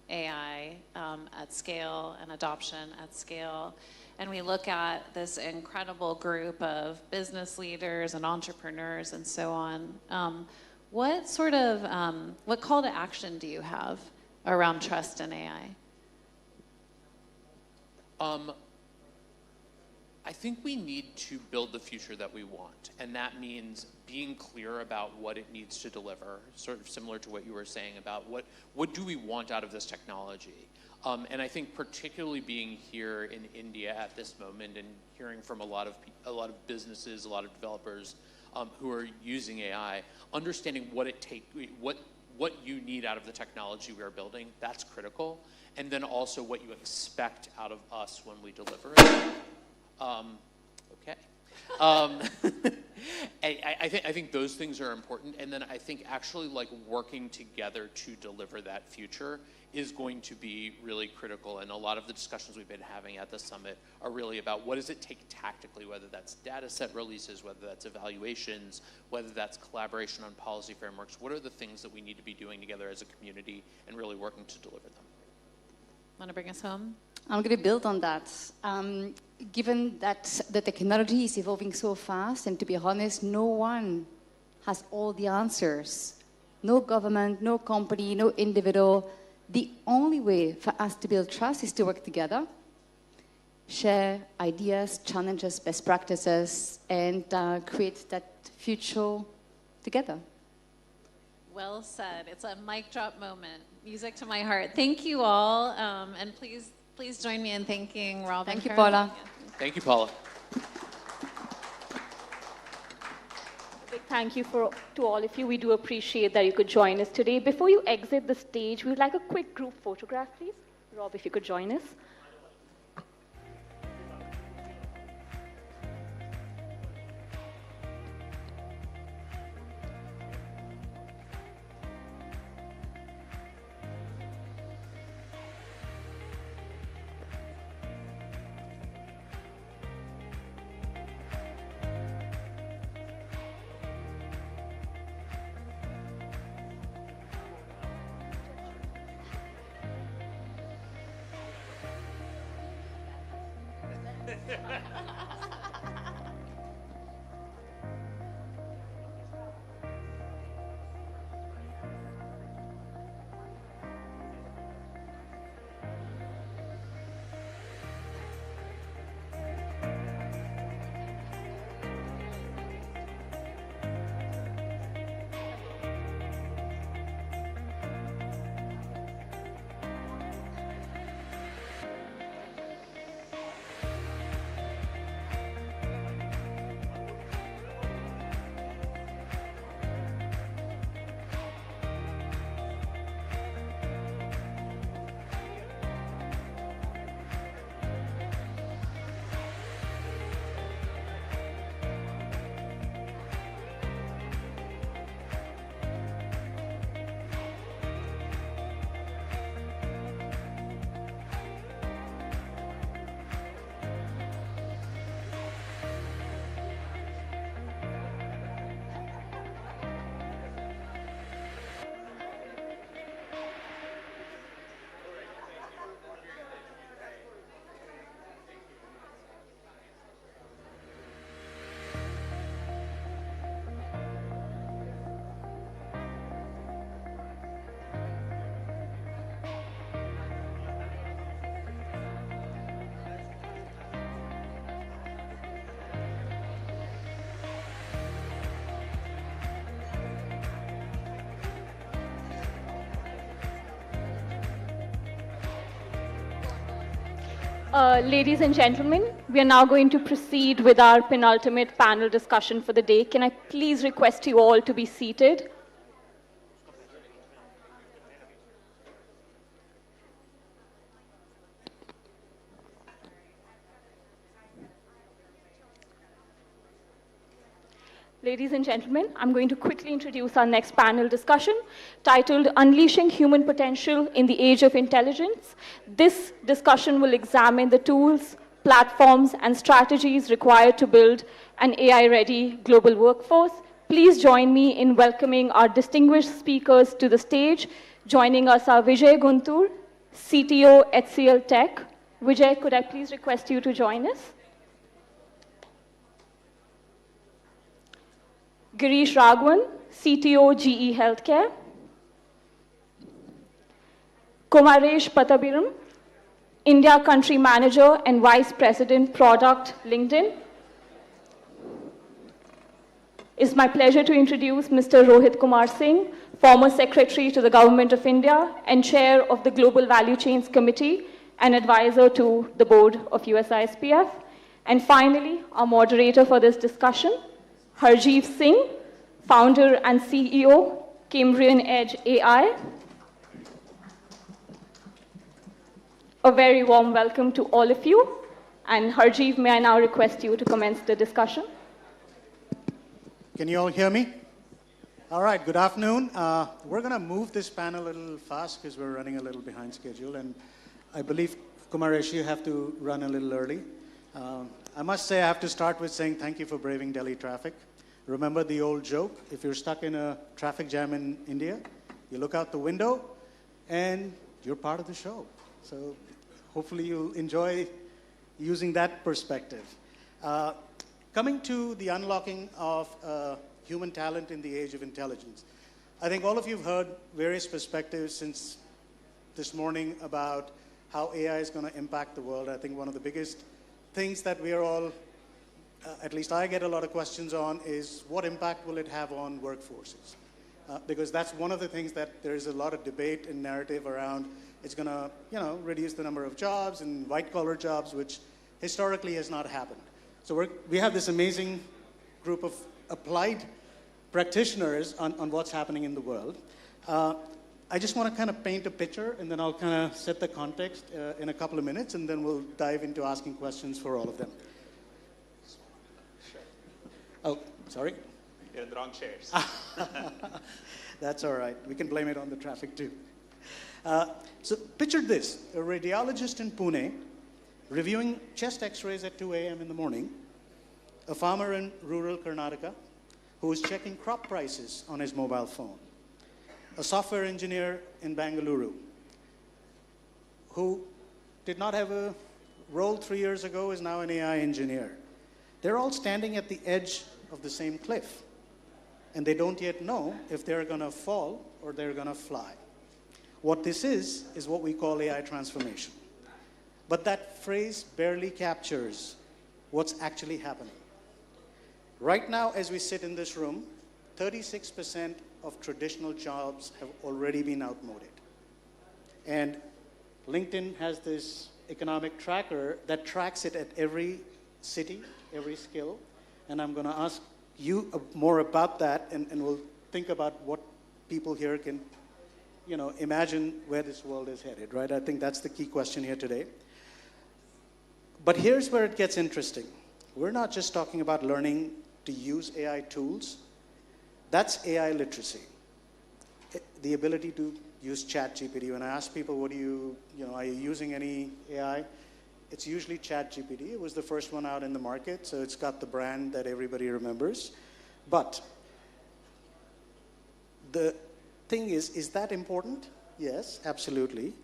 AI at scale and adoption at scale, and we look at this incredible group of business leaders and entrepreneurs and so on, what sort of, what call to action do you have around trust in AI? I think we need to build the future that we want, and that means being clear about what it needs to deliver, sort of similar to what you were saying about what do we want out of this technology. And I think particularly being here in India at this moment and hearing from a lot of businesses, a lot of developers who are using AI, understanding what you need out of the technology we are building, that's critical. And then also what you expect out of us when we deliver it. Okay. I think those things are important. And then I think actually like working together to deliver that future is going to be really critical. And a lot of the discussions we've been having at the summit are really about what does it take tactically, whether that's data set releases, whether that's evaluations, whether that's collaboration on policy frameworks. What are the things that we need to be doing together as a community and really working to deliver them? Want to bring us home? I'm going to build on that. Given that the technology is evolving so fast, and to be honest, no one has all the answers. No government, no company, no individual. The only way for us to build trust is to work together, share ideas, challenges, best practices, and create that future together. Well said. It's a mic drop moment. Music to my heart. Thank you all, and please Please join me in thanking Rob. Thank you, and Paula. Karen. Thank you, Paula. Big thank you to all of you. We do appreciate that you could join us today. Before you exit the stage, we would like a quick group photograph, please. Rob, if you could join us. Ladies and gentlemen, we are now going to proceed with our penultimate panel discussion for the day. Can I please request you all to be seated? Ladies and gentlemen, I'm going to quickly introduce our next panel discussion titled Unleashing Human Potential in the Age of Intelligence. This discussion will examine the tools, platforms, and strategies required to build an AI-ready global workforce. Please join me in welcoming our distinguished speakers to the stage. Joining us are Vijay Guntur, CTO, HCL Tech. Vijay, could I please request you to join us? Girish Raghavan, CTO, GE Healthcare. Kumaresh Patabiram, India Country Manager and Vice President, Product, LinkedIn. It's my pleasure to introduce Mr. Rohit Kumar Singh, former Secretary to the Government of India and Chair of the Global Value Chains Committee and advisor to the board of USISPF. And finally, our moderator for this discussion, Harjeev Singh, founder and CEO, Cambrian Edge AI. A very warm welcome to all of you. And Harjeev, may I now request you to commence the discussion? Can you all hear me? All right, good afternoon. We're going to move this panel a little fast because we're running a little behind schedule. And I believe, Kumaresh, you have to run a little early. I must say I have to start with saying thank you for braving Delhi traffic. Remember the old joke, if you're stuck in a traffic jam in India, you look out the window and you're part of the show. So hopefully you'll enjoy using that perspective. Coming to the unlocking of human talent in the age of intelligence. I think all of you have heard various perspectives since this morning about how AI is going to impact the world. I think one of the biggest things that we are all, at least I get a lot of questions on, is what impact will it have on workforces? because that's one of the things that there is a lot of debate and narrative around. It's going to, reduce the number of jobs and white-collar jobs, which historically has not happened. So we have this amazing group of applied practitioners on what's happening in the world. I just want to kind of paint a picture, and then I'll kind of set the context in a couple of minutes, and then we'll dive into asking questions for all of them. Oh, sorry? You're in the wrong chairs. That's all right. We can blame it on the traffic, too. So picture this. A radiologist in Pune reviewing chest x-rays at 2 a.m. in the morning, a farmer in rural Karnataka who is checking crop prices on his mobile phone, a software engineer in Bangalore who did not have a role 3 years ago is now an AI engineer. They're all standing at the edge of the same cliff, and they don't yet know if they're going to fall or they're going to fly. What this is what we call AI transformation. But that phrase barely captures what's actually happening. Right now, as we sit in this room, 36% of traditional jobs have already been outmoded. And LinkedIn has this economic tracker that tracks it at every city, every skill. And I'm going to ask you more about that, and we'll think about what people here can, imagine where this world is headed, right? I think that's the key question here today. But here's where it gets interesting. We're not just talking about learning to use AI tools. That's AI literacy. The ability to use ChatGPT. When I ask people, are you using any AI? It's usually ChatGPT. It was the first one out in the market, so it's got the brand that everybody remembers. But the thing is that important? Yes, absolutely.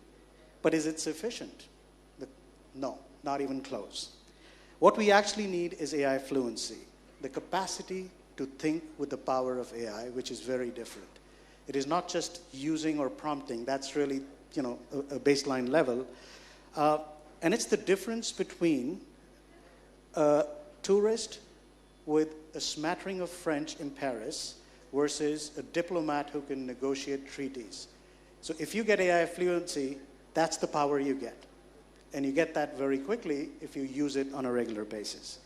But is it sufficient? No, not even close. What we actually need is AI fluency, the capacity to think with the power of AI, which is very different. It is not just using or prompting. That's really, a baseline level. And it's the difference between a tourist with a smattering of French in Paris versus a diplomat who can negotiate treaties. So if you get AI fluency, that's the power you get. And you get that very quickly if you use it on a regular basis.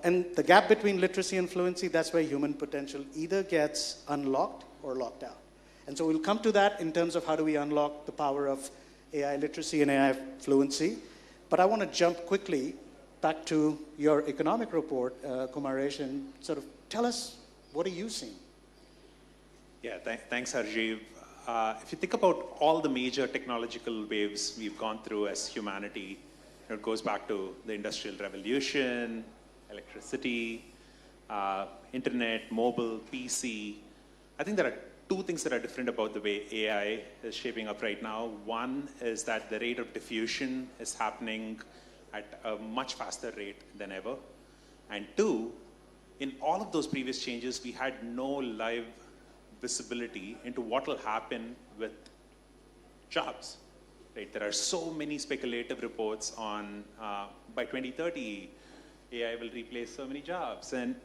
And the gap between literacy and fluency, that's where human potential either gets unlocked or locked out. And so we'll come to that in terms of how do we unlock the power of AI literacy and AI fluency. But I want to jump quickly back to your economic report, Kumaresh, and sort of tell us, what are you seeing? Yeah, thanks, Harjeev. If you think about all the major technological waves we've gone through as humanity, it goes back to the Industrial Revolution, electricity, internet, mobile, PC. I think there are two things that are different about the way AI is shaping up right now. One is that the rate of diffusion is happening at a much faster rate than ever. And two, in all of those previous changes, we had no live visibility into what will happen with jobs. Right? There are so many speculative reports on by 2030, AI will replace so many jobs. And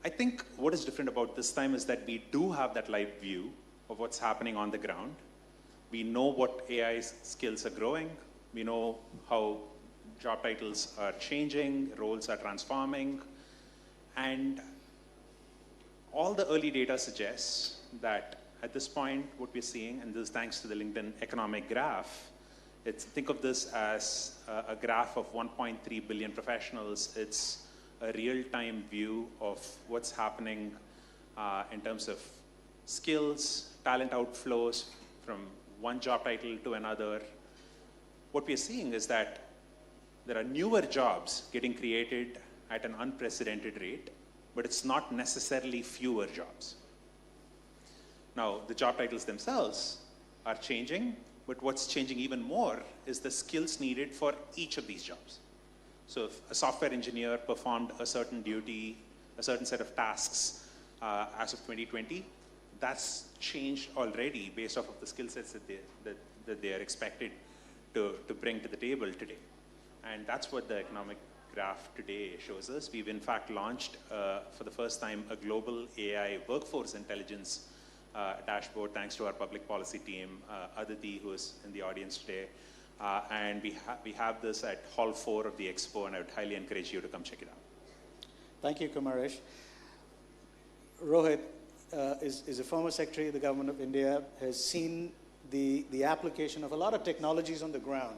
I think what is different about this time is that we do have that live view of what's happening on the ground. We know what AI skills are growing. We know how job titles are changing, roles are transforming. And all the early data suggests that at this point, what we're seeing, and this is thanks to the LinkedIn economic graph, think of this as a graph of 1.3 billion professionals. It's a real-time view of what's happening in terms of skills, talent outflows from one job title to another. What we're seeing is that there are newer jobs getting created at an unprecedented rate, but it's not necessarily fewer jobs. Now, the job titles themselves are changing, but what's changing even more is the skills needed for each of these jobs. So if a software engineer performed a certain duty, a certain set of tasks as of 2020, that's changed already based off of the skill sets that they are expected to bring to the table today. And that's what the economic graph today shows us. We've in fact launched for the first time a global AI workforce intelligence dashboard, thanks to our public policy team, Aditi, who is in the audience today. And we have this at Hall 4 of the Expo, and I would highly encourage you to come check it out. Thank you, Kumaresh. Rohit is a former Secretary of the Government of India, has seen the application of a lot of technologies on the ground.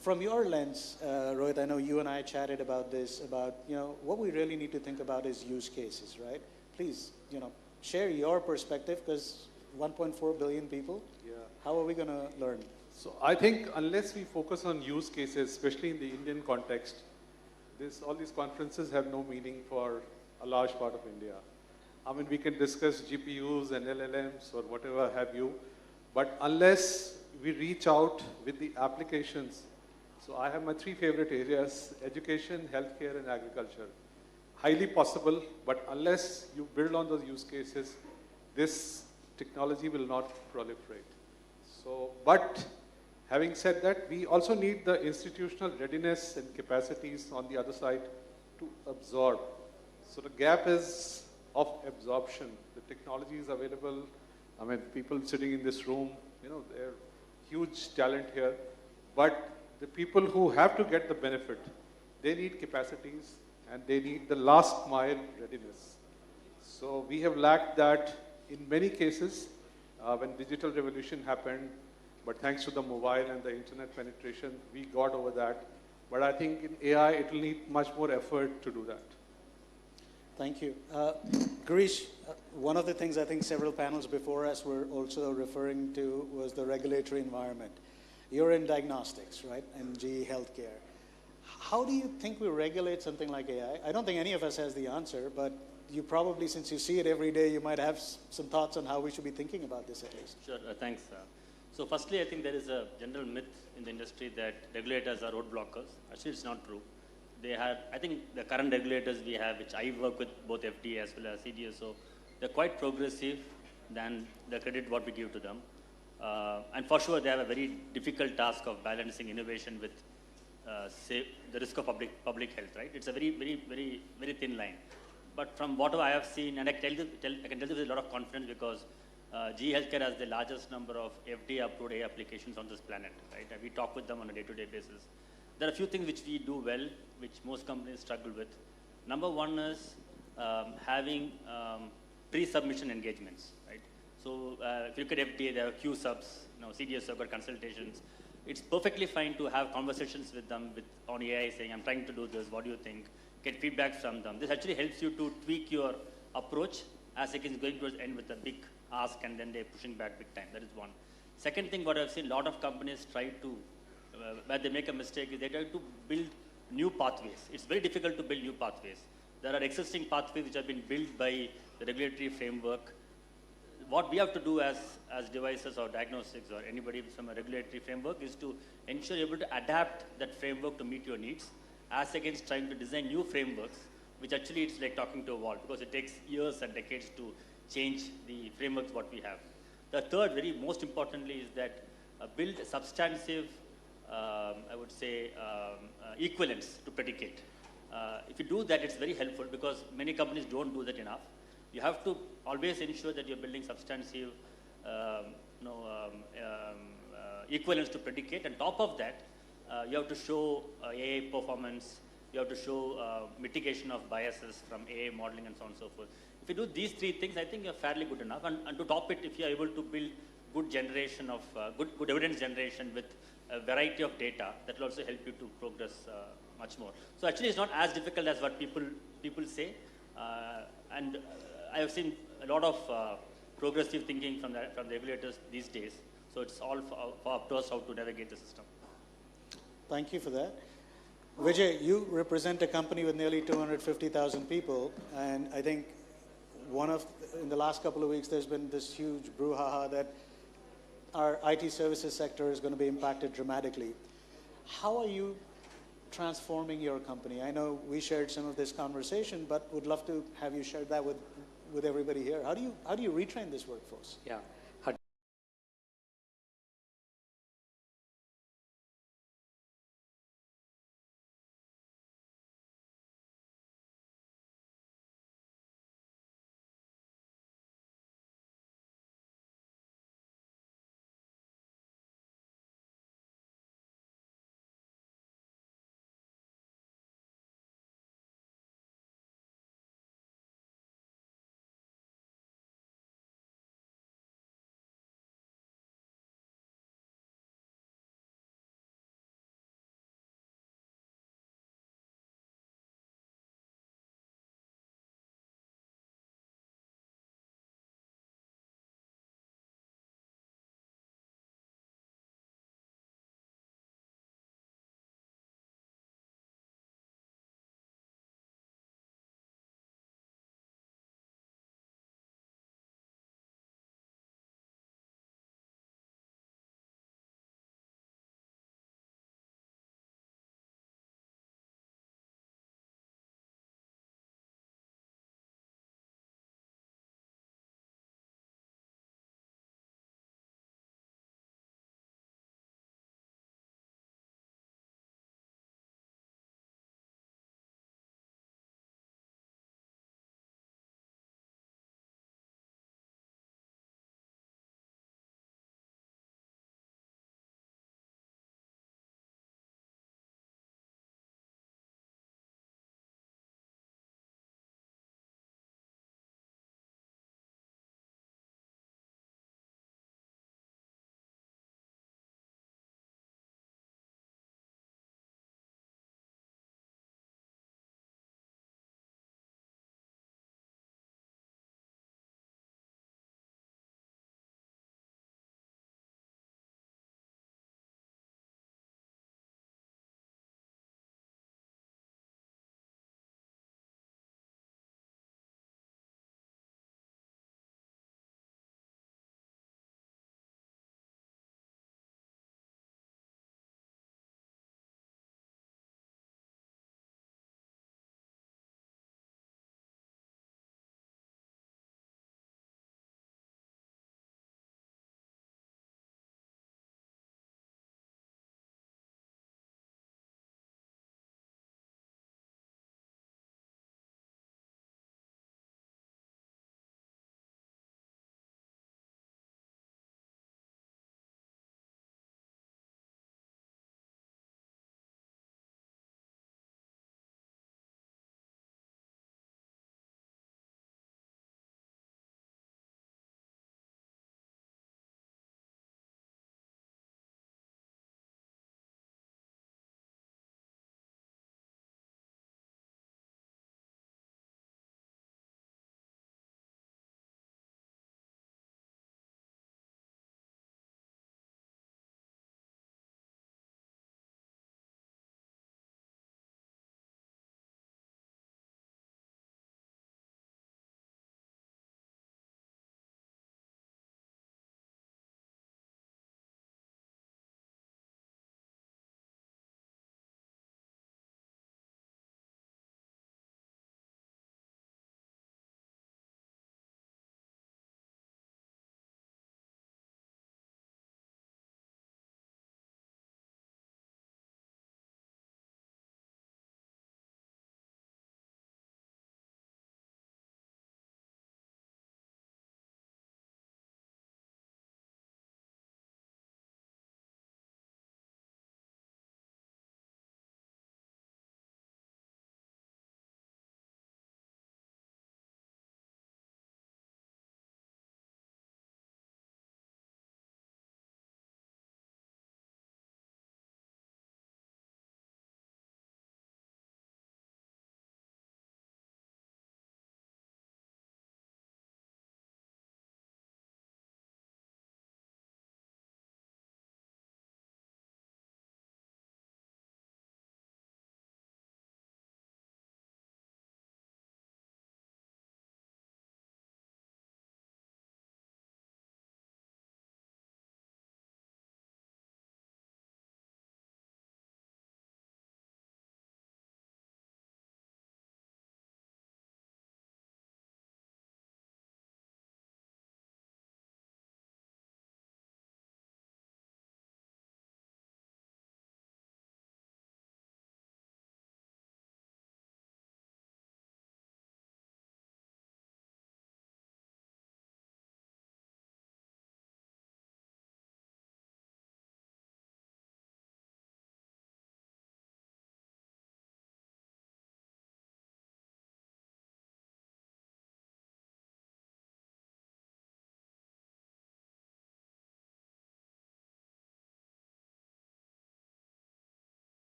From your lens, Rohit, I know you and I chatted about this, about what we really need to think about is use cases, right? Please, share your perspective, because 1.4 billion people, how are we going to learn? So I think unless we focus on use cases, especially in the Indian context, all these conferences have no meaning for a large part of India. I mean, we can discuss GPUs and LLMs or whatever have you, but unless we reach out with the applications. So I have my 3 favorite areas: education, healthcare, and agriculture. Highly possible, but unless you build on those use cases, this technology will not proliferate. So, but having said that, we also need the institutional readiness and capacities on the other side to absorb. So the gap is of absorption. The technology is available. I mean, people sitting in this room, they're huge talent here. But the people who have to get the benefit, they need capacities and they need the last mile readiness. So we have lacked that in many cases when digital revolution happened. But thanks to the mobile and the internet penetration, we got over that. But I think in AI, it will need much more effort to do that. Thank you. Girish, one of the things I think several panels before us were also referring to was the regulatory environment. You're in diagnostics, right, and GE Healthcare. How do you think we regulate something like AI? I don't think any of us has the answer, but you probably, since you see it every day, you might have some thoughts on how we should be thinking about this at least. Sure, thanks. So firstly, I think there is a general myth in the industry that regulators are roadblockers. Actually, it's not true. They have, I think the current regulators we have, which I work with both FDA as well as CDSO, they're quite progressive than the credit what we give to them. And for sure, they have a very difficult task of balancing innovation with say, the risk of public health, right? It's a very thin line. But from what I have seen, and I can tell you with a lot of confidence because GE Healthcare has the largest number of FDA-approved AI applications on this planet, right? And we talk with them on a day-to-day basis. There are a few things which we do well, which most companies struggle with. Number one is having pre-submission engagements, right? So if you look at FDA, there are Q-subs, CDSO got consultations. It's perfectly fine to have conversations with them on AI saying, I'm trying to do this, what do you think? Get feedback from them. This actually helps you to tweak your approach as it is going towards end with a big ask and then they're pushing back big time. That is one. Second thing, what I've seen, a lot of companies try to, where they make a mistake, is they try to build new pathways. It's very difficult to build new pathways. There are existing pathways which have been built by the regulatory framework. What we have to do as devices or diagnostics or anybody from a regulatory framework is to ensure you're able to adapt that framework to meet your needs as against trying to design new frameworks, which actually it's like talking to a wall because it takes years and decades to change the frameworks what we have. The third, most importantly, is that build substantive, I would say, equivalence to predicate. If you do that, it's very helpful because many companies don't do that enough. You have to always ensure that you're building substantive equivalence to predicate. And top of that, you have to show AI performance. You have to show mitigation of biases from AI modeling and so on and so forth. If you do these three things, I think you're fairly good enough. And to top it, if you're able to build good generation of, good evidence generation with a variety of data, that will also help you to progress much more. So actually, it's not as difficult as what people say. And I have seen a lot of progressive thinking from the regulators these days. So it's all for up to us how to navigate the system. Thank you for that. Vijay, you represent a company with nearly 250,000 people, and I think in the last couple of weeks, there's been this huge brouhaha that our IT services sector is going to be impacted dramatically. How are you transforming your company? I know we shared some of this conversation, but would love to have you share that with everybody here. How do you retrain this workforce? Yeah.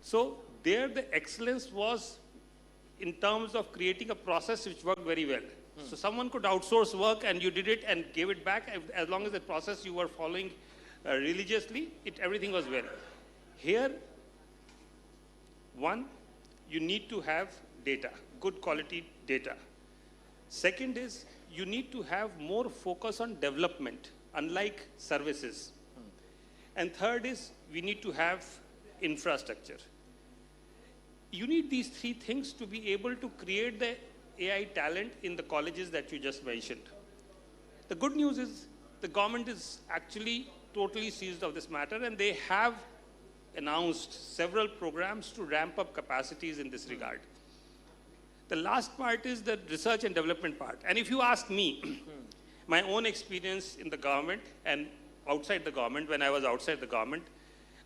So there the excellence was in terms of creating a process which worked very well. So someone could outsource work and you did it and gave it back. As long as the process you were following religiously, everything was well. Here, one, you need to have data, good quality data. Second is, you need to have more focus on development, unlike services. And third is, we need to have infrastructure. You need these three things to be able to create the AI talent in the colleges that you just mentioned. The good news is the government is actually totally seized of this matter, and they have announced several programs to ramp up capacities in this regard. The last part is the research and development part. And if you ask me, my own experience in the government and outside the government, when I was outside the government,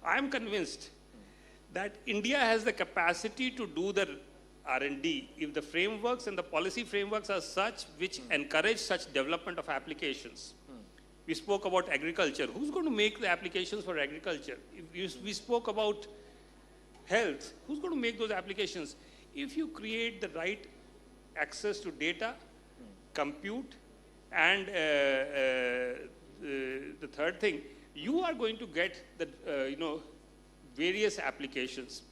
I am convinced that India has the capacity to do the R&D if the frameworks and the policy frameworks are such which encourage such development of applications. We spoke about agriculture. Who's going to make the applications for agriculture? We spoke about health. Who's going to make those applications? If you create the right access to data, compute, and the third thing, you are going to get the various applications.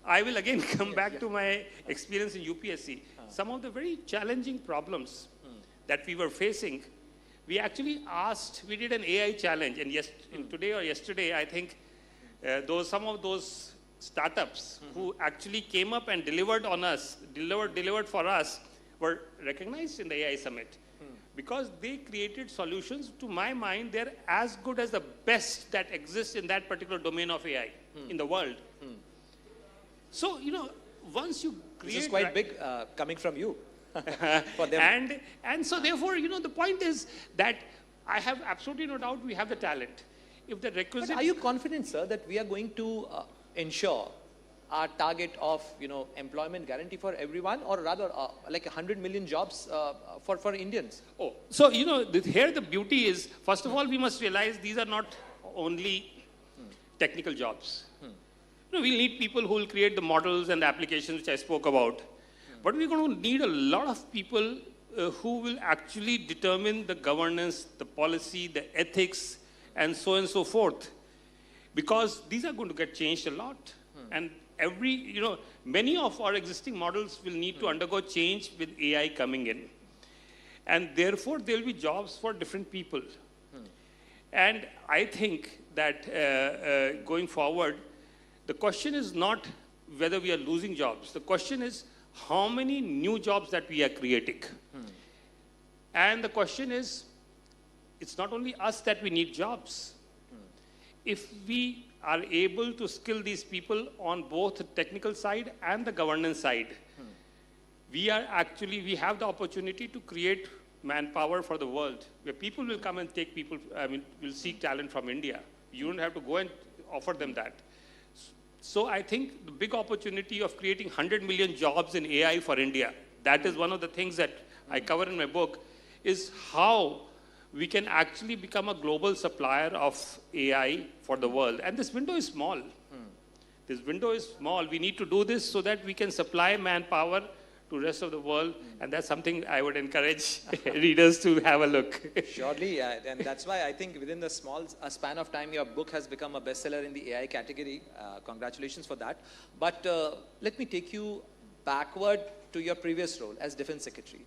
I will again come back to my experience in UPSC. Some of the very challenging problems that we were facing, we actually asked, we did an AI challenge, and today or yesterday, I think some of those startups who actually came up and delivered for us were recognized in the AI Summit because they created solutions. To my mind, they're as good as the best that exists in that particular domain of AI in the world. So, once you create... This is quite big coming from you for them. And so, therefore, the point is that I have absolutely no doubt we have the talent. If the requisite... But are you confident, sir, that we are going to ensure our target of, employment guarantee for everyone, or rather like 100 million jobs for Indians? Oh, so, here the beauty is, first of all, we must realize these are not only technical jobs. We'll need people who will create the models and the applications which I spoke about. But we're going to need a lot of people who will actually determine the governance, the policy, the ethics, and so forth. Because these are going to get changed a lot. And many of our existing models will need to undergo change with AI coming in. And therefore, there will be jobs for different people. And I think that going forward, the question is not whether we are losing jobs. The question is how many new jobs that we are creating. And the question is, it's not only us that we need jobs. If we are able to skill these people on both the technical side and the governance side, we have the opportunity to create manpower for the world, where people will come and will seek talent from India. You don't have to go and offer them that. So I think the big opportunity of creating 100 million jobs in AI for India, that is one of the things that I cover in my book, is how we can actually become a global supplier of AI for the world. And this window is small. This window is small. We need to do this so that we can supply manpower to the rest of the world. And that's something I would encourage readers to have a look. Surely, and that's why I think within the small span of time, your book has become a bestseller in the AI category. Congratulations for that. But let me take you backward to your previous role as Defense Secretary.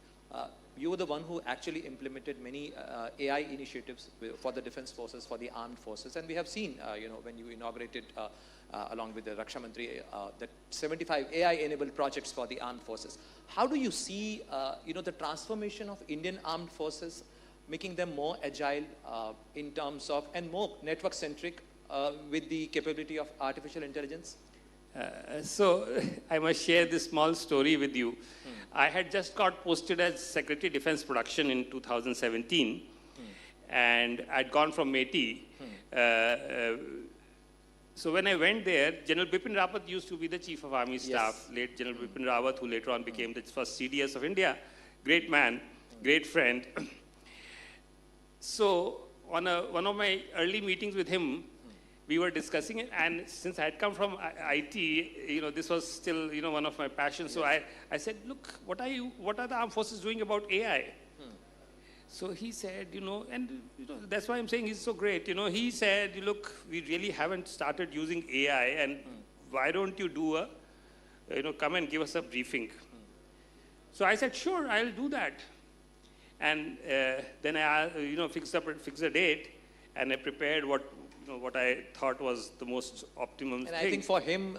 You were the one who actually implemented many AI initiatives for the defense forces, for the armed forces. And we have seen, when you inaugurated, along with the Raksha Mantri, the 75 AI-enabled projects for the armed forces. How do you see, the transformation of Indian armed forces, making them more agile in terms of, and more network-centric with the capability of artificial intelligence? So I must share this small story with you. I had just got posted as Secretary Defense Production in 2017, and I'd gone from METI. So when I went there, General Bipin Rawat used to be the Chief of Army Staff, late General Bipin Rawat, who later on became the first CDS of India. Great man, great friend. So on one of my early meetings with him, we were discussing it, and since I had come from IT, this was still, one of my passions. So I said, look, what are the armed forces doing about AI? So he said, and that's why I'm saying he's so great. He said, look, we really haven't started using AI, and why don't you do come and give us a briefing? So I said, sure, I'll do that. And then I, fixed a date, and I prepared what I thought was the most optimum thing. And I think for him,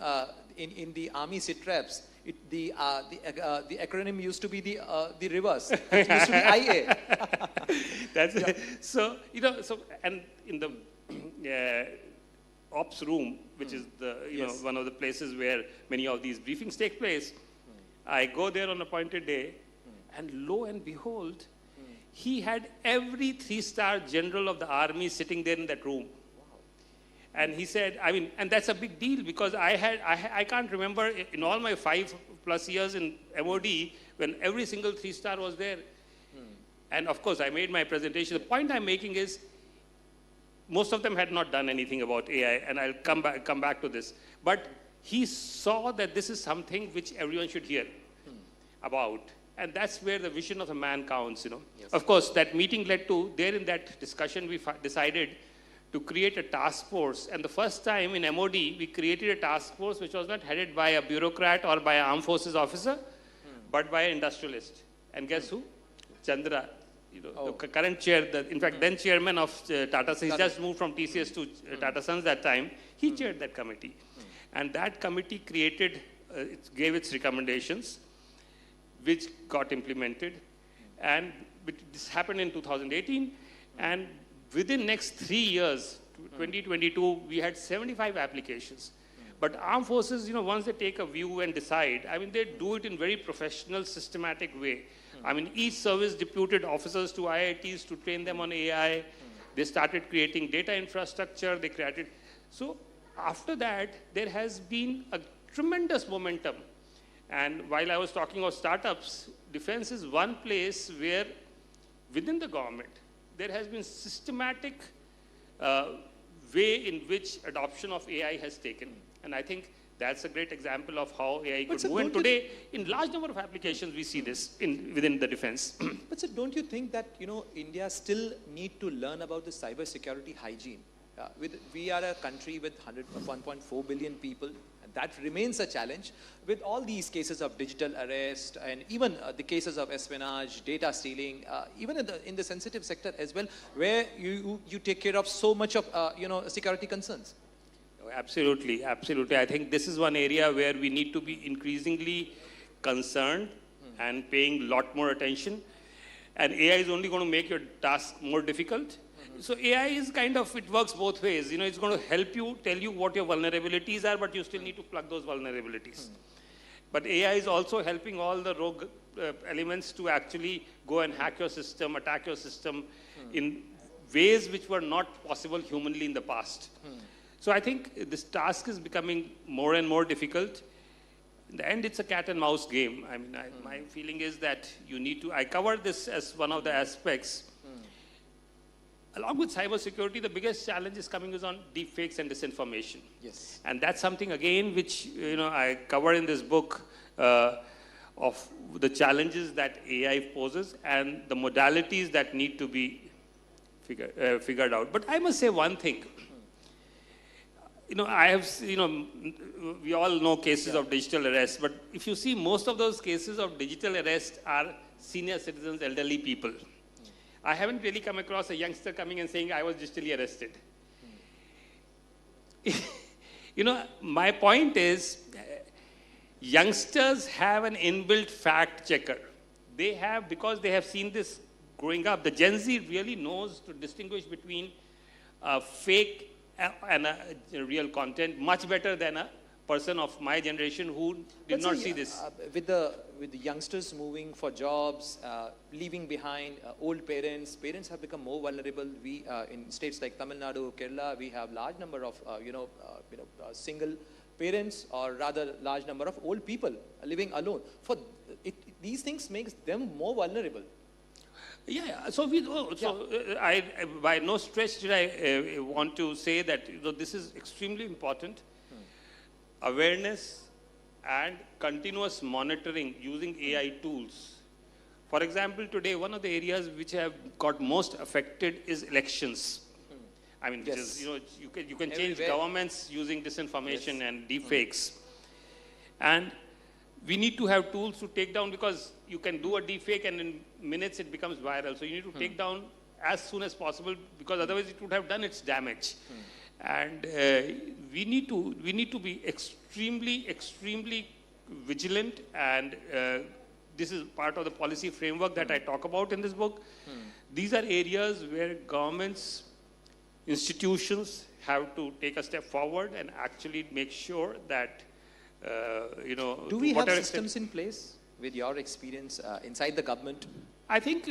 in the Army SITREPs, the acronym used to be the reverse. It used to be IA. That's it. So, and in the ops room, which is the, one of the places where many of these briefings take place, I go there on appointed day, and lo and behold, he had every 3-star general of the army sitting there in that room. And he said, and that's a big deal, because I can't remember in all my 5+ years in MOD when every single 3-star was there. And of course, I made my presentation. The point I'm making is, most of them had not done anything about AI, and I'll come back to this. But he saw that this is something which everyone should hear about. And that's where the vision of a man counts, Yes. Of course, that meeting led to, there in that discussion, we decided to create a task force. And the first time in MOD, we created a task force which was not headed by a bureaucrat or by an armed forces officer, but by an industrialist. And guess who? Chandra, the current chair, in fact, then chairman of Tata Sons. He just moved from TCS to Tata Sons that time. He chaired that committee. And that committee created, gave its recommendations, which got implemented. And this happened in 2018. And within next 3 years, 2022, we had 75 applications. But armed forces, once they take a view and decide, they do it in very professional, systematic way. Each service deputed officers to IITs to train them on AI. They started creating data infrastructure. They created. So after that, there has been a tremendous momentum. And while I was talking about startups, defense is one place where, within the government, there has been systematic way in which adoption of AI has taken. And I think that's a great example of how AI could move. And today, in large number of applications, we see this within the defense. But sir, don't you think that, India still need to learn about the cyber security hygiene? We are a country with 1.4 billion people. That remains a challenge with all these cases of digital arrest and even the cases of espionage, data stealing, even in the sensitive sector as well, where you take care of so much of security concerns. Absolutely, absolutely. I think this is one area where we need to be increasingly concerned and paying a lot more attention. And AI is only going to make your task more difficult. So AI is kind of, it works both ways. It's going to help you, tell you what your vulnerabilities are, but you still need to plug those vulnerabilities. But AI is also helping all the rogue elements to actually go and hack your system, attack your system in ways which were not possible humanly in the past. So I think this task is becoming more and more difficult. In the end, it's a cat and mouse game. My feeling is that you need to, I covered this as one of the aspects. Along with cybersecurity, the biggest challenge is coming on deepfakes and disinformation. Yes. And that's something, again, which I cover in this book of the challenges that AI poses and the modalities that need to be figured out. But I must say one thing. I have, we all know cases of digital arrest, but if you see, most of those cases of digital arrest are senior citizens, elderly people. I haven't really come across a youngster coming and saying, I was digitally arrested. My point is, youngsters have an inbuilt fact checker. They have, because they have seen this growing up, the Gen Z really knows to distinguish between fake and real content much better than a person of my generation who did not see this. With the youngsters moving for jobs, leaving behind old parents have become more vulnerable. We in states like Tamil Nadu, Kerala, we have large number of single parents, or rather large number of old people living alone. These things makes them more vulnerable. Yeah. So I by no stretch did I want to say that this is extremely important. Awareness and continuous monitoring using AI tools. For example, today one of the areas which have got most affected is elections. I mean, which is, you can change governments using disinformation and deepfakes. And we need to have tools to take down, because you can do a deepfake and in minutes it becomes viral. So you need to take down as soon as possible, because otherwise it would have done its damage. And we need to be extremely vigilant, and this is part of the policy framework that I talk about in this book. These are areas where governments, institutions have to take a step forward and actually make sure that, Do we have systems in place with your experience inside the government? I think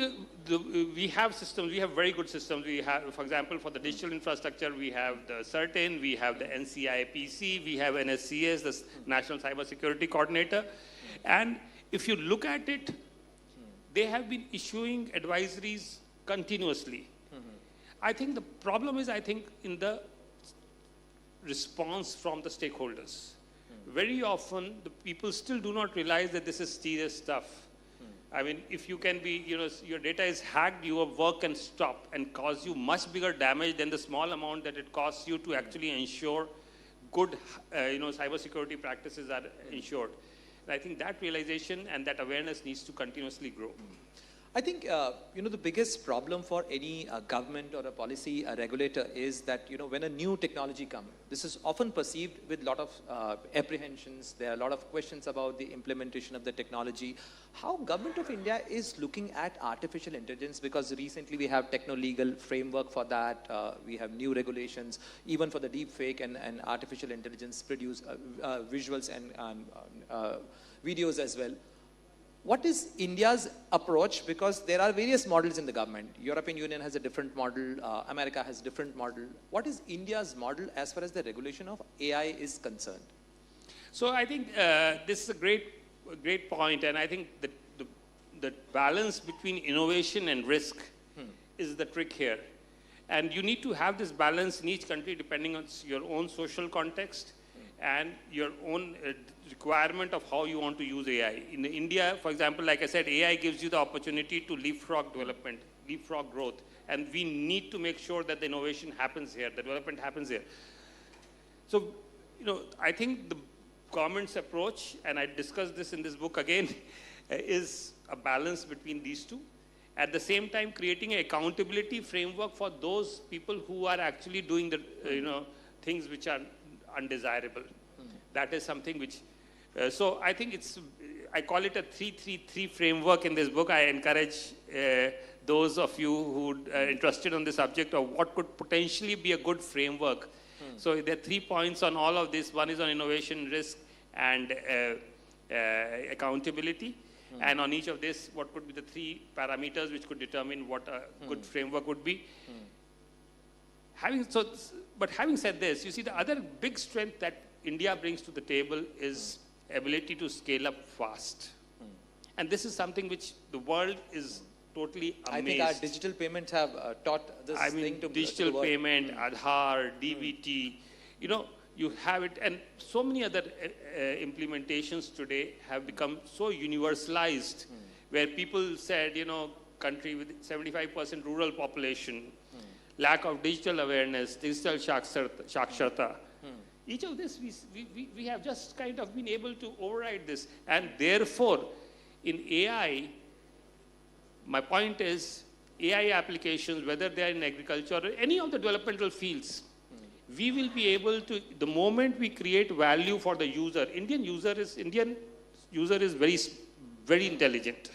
we have systems. We have very good systems. We have, for example, for the digital infrastructure, we have the CERTIN, we have the NCIPC, we have NSCS, the National Cyber Security Coordinator. And if you look at it, they have been issuing advisories continuously. I think the problem is, in the response from the stakeholders. Very often, the people still do not realize that this is serious stuff. I mean, if you can be, your data is hacked, your work can stop and cause you much bigger damage than the small amount that it costs you to actually ensure good, cybersecurity practices are ensured. And I think that realization and that awareness needs to continuously grow. I think, the biggest problem for any government or a policy regulator is that, when a new technology comes, this is often perceived with a lot of apprehensions. There are a lot of questions about the implementation of the technology. How Government of India is looking at artificial intelligence, because recently we have techno-legal framework for that. We have new regulations, even for the deep fake and artificial intelligence produce visuals and videos as well. What is India's approach? Because there are various models in the government. European Union has a different model. America has a different model. What is India's model as far as the regulation of AI is concerned? So I think this is a great point. And I think that the balance between innovation and risk is the trick here. And you need to have this balance in each country depending on your own social context and your own requirement of how you want to use AI. In India, for example, like I said, AI gives you the opportunity to leapfrog development, leapfrog growth. And we need to make sure that the innovation happens here, the development happens here. So, I think the government's approach, and I discussed this in this book again, is a balance between these two. At the same time, creating an accountability framework for those people who are actually doing the, things which are undesirable. That is something which, so I think I call it a 3-3-3 framework in this book. I encourage those of you who are interested on the subject of what could potentially be a good framework. So there are 3 points on all of this. One is on innovation, risk, and accountability. And on each of this, what could be the 3 parameters which could determine what a good framework would be. But having said this, you see, the other big strength that India brings to the table is ability to scale up fast. And this is something which the world is totally amazed. I think our digital payments have taught this thing to digital payment, Aadhaar, DBT, you have it. And so many other implementations today have become so universalized, where people said, country with 75% rural population, lack of digital awareness, digital saksharta. Each of this, we have just kind of been able to override this. And therefore, in AI, my point is, AI applications, whether they are in agriculture or any of the developmental fields, we will be able to, the moment we create value for the user, Indian user is very, very intelligent.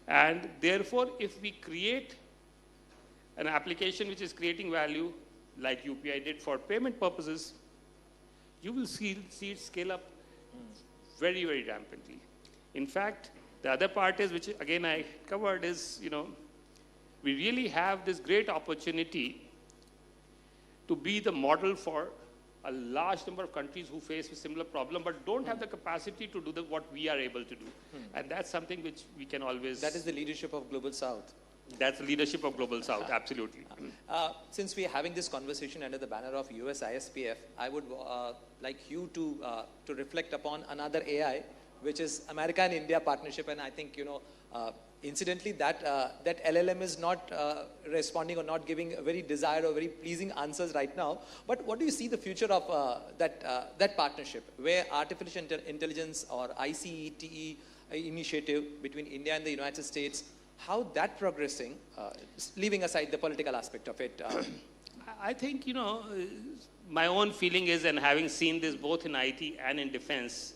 And therefore, if we create an application which is creating value, like UPI did for payment purposes, you will see it scale up very, very rampantly. In fact, the other part is, which again I covered, is, we really have this great opportunity to be the model for a large number of countries who face a similar problem, but don't have the capacity to do what we are able to do. And that's something which we can always... That is the leadership of Global South. That's the leadership of Global South, absolutely. Since we are having this conversation under the banner of USISPF, I would like you to reflect upon another AI, which is America and India partnership. And I think, incidentally, that LLM is not responding or not giving very desired or very pleasing answers right now. But what do you see the future of that partnership, where artificial intelligence or ICETE initiative between India and the United States, how that progressing, leaving aside the political aspect of it? I think, my own feeling is, and having seen this both in IT and in defense,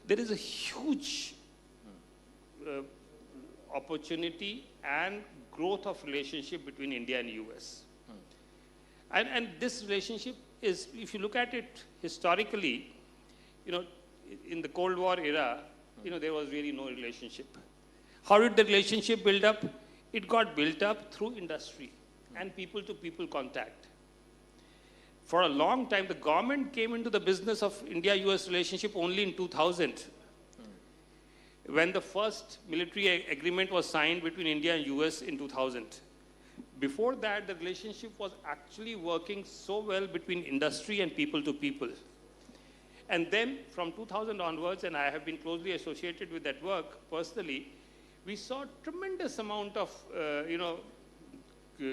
there is a huge opportunity and growth of relationship between India and US. And this relationship is, if you look at it historically, in the Cold War era, there was really no relationship. How did the relationship build up? It got built up through industry and people-to-people contact. For a long time, the government came into the business of India-US relationship only in 2000. When the first military agreement was signed between India and US in 2000. Before that, the relationship was actually working so well between industry and people-to-people. And then from 2000 onwards, and I have been closely associated with that work personally, we saw a tremendous amount of,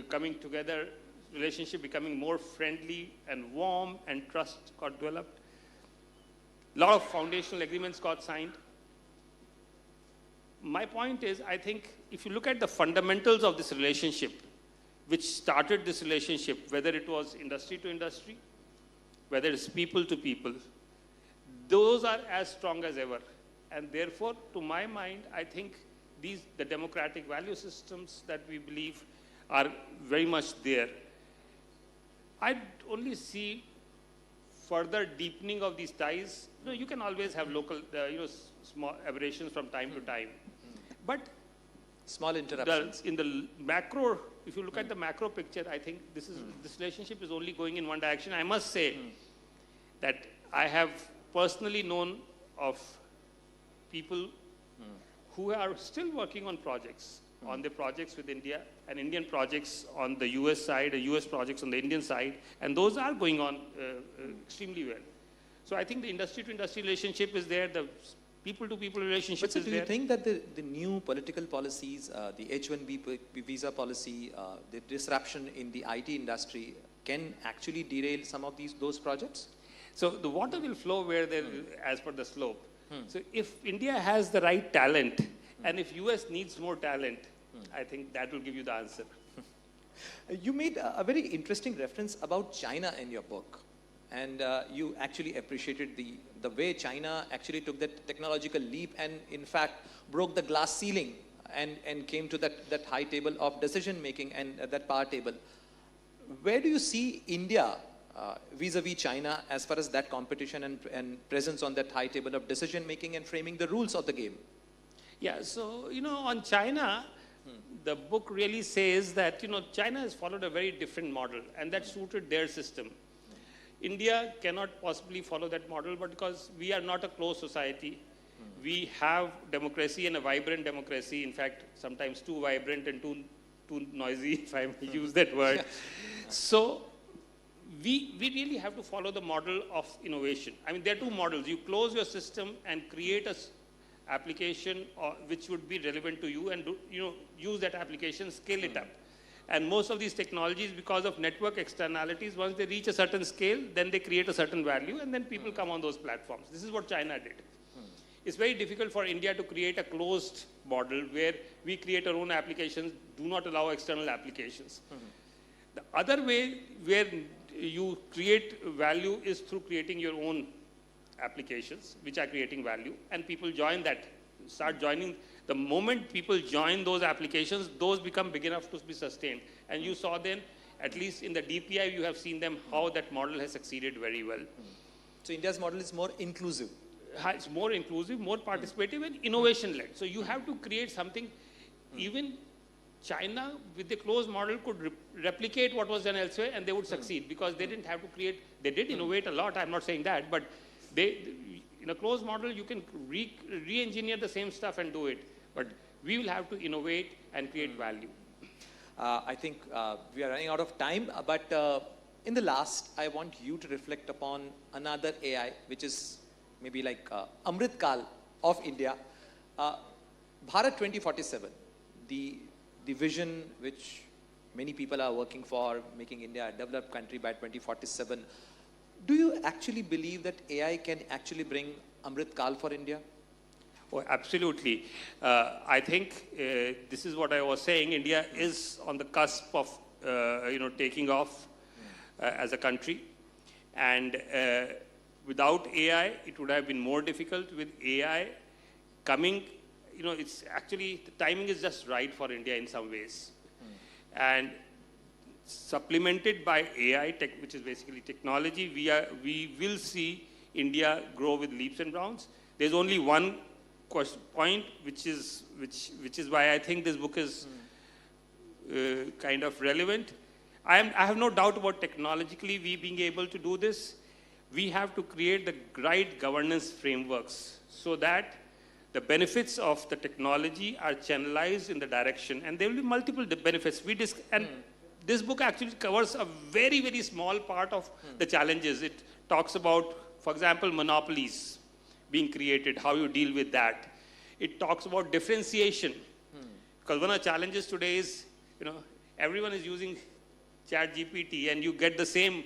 coming together, relationship becoming more friendly and warm, and trust got developed. A lot of foundational agreements got signed. My point is, I think if you look at the fundamentals of this relationship, which started this relationship, whether it was industry to industry, whether it's people to people, those are as strong as ever. And therefore, to my mind, I think the democratic value systems that we believe are very much there. I only see further deepening of these ties. You can always have local, small aberrations from time to time. But small interruptions. In the macro, if you look at the macro picture, I think this relationship is only going in one direction. I must say that I have personally known of people who are still working on projects, on their projects with India, and Indian projects on the US side, US projects on the Indian side, and those are going on extremely well. So I think the industry-to-industry relationship is there, the people-to-people relationship is there. But so do you think that the new political policies, the H-1B visa policy, the disruption in the IT industry can actually derail some of those projects? So the water will flow where there, as per the slope. So if India has the right talent, and if US needs more talent, I think that will give you the answer. You made a very interesting reference about China in your book. And you actually appreciated the way China actually took that technological leap and, in fact, broke the glass ceiling and came to that high table of decision-making and that power table. Where do you see India vis-a-vis China as far as that competition and presence on that high table of decision-making and framing the rules of the game? Yeah, so, on China, the book really says that, China has followed a very different model, and that suited their system. India cannot possibly follow that model, but because we are not a closed society, we have democracy and a vibrant democracy, in fact, sometimes too vibrant and too noisy, if I may use that word. So we really have to follow the model of innovation. I mean, there are two models. You close your system and create a application which would be relevant to you, and use that application, scale it up. And most of these technologies, because of network externalities, once they reach a certain scale, then they create a certain value, and then people come on those platforms. This is what China did. It's very difficult for India to create a closed model where we create our own applications, do not allow external applications. The other way where you create value is through creating your own applications, which are creating value, and people join that, start joining. The moment people join those applications, those become big enough to be sustained. And you saw then, at least in the DPI, you have seen them, how that model has succeeded very well. So India's model is more inclusive. It's more inclusive, more participative, and innovation-led. So you have to create something. Even China, with the closed model, could replicate what was done elsewhere, and they would succeed, because they didn't have to create. They did innovate a lot, I'm not saying that, but in a closed model, you can re-engineer the same stuff and do it. But we will have to innovate, and create value. I think we are running out of time, but in the last, I want you to reflect upon another AI, which is maybe like Amrit Kal of India. Bharat 2047, the vision which many people are working for, making India a developed country by 2047. Do you actually believe that AI can actually bring Amrit Kal for India? Oh, absolutely. I think this is what I was saying. India is on the cusp of, taking off as a country. And without AI, it would have been more difficult. With AI coming, it's actually, the timing is just right for India in some ways. And supplemented by AI, which is basically technology, we will see India grow with leaps and bounds. There's only one point, which is why I think this book is kind of relevant. I have no doubt about technologically we being able to do this. We have to create the right governance frameworks so that the benefits of the technology are channelized in the direction, and there will be multiple benefits. And this book actually covers a very, very small part of the challenges. It talks about, for example, monopolies being created, how you deal with that. It talks about differentiation, because one of the challenges today is, everyone is using ChatGPT, and you get the same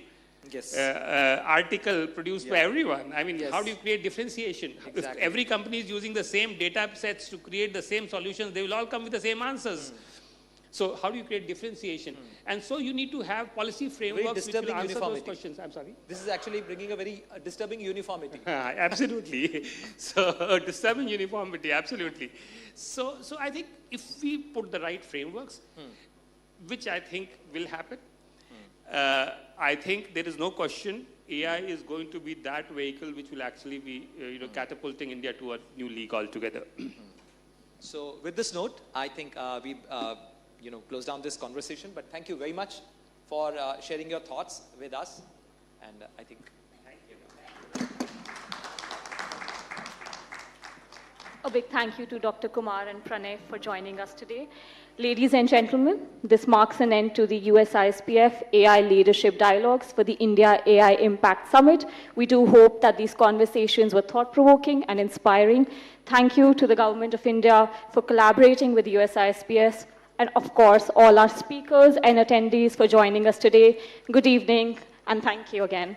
article produced by everyone. I mean, how do you create differentiation? Exactly. If every company is using the same data sets to create the same solutions, they will all come with the same answers. So how do you create differentiation? And so you need to have policy frameworks which will answer those questions. I'm sorry? This is actually bringing a very disturbing uniformity. Absolutely. So disturbing uniformity, absolutely. So I think if we put the right frameworks, which I think will happen, I think there is no question AI is going to be that vehicle which will actually be catapulting India to a new league altogether. So with this note, I think we close down this conversation. But thank you very much for sharing your thoughts with us. And I think. Thank you. A big thank you to Dr. Kumar and Pranay for joining us today. Ladies and gentlemen, this marks an end to the USISPF AI Leadership Dialogues for the India AI Impact Summit. We do hope that these conversations were thought-provoking and inspiring. Thank you to the Government of India for collaborating with the USISPF, and of course, all our speakers and attendees for joining us today. Good evening, and thank you again.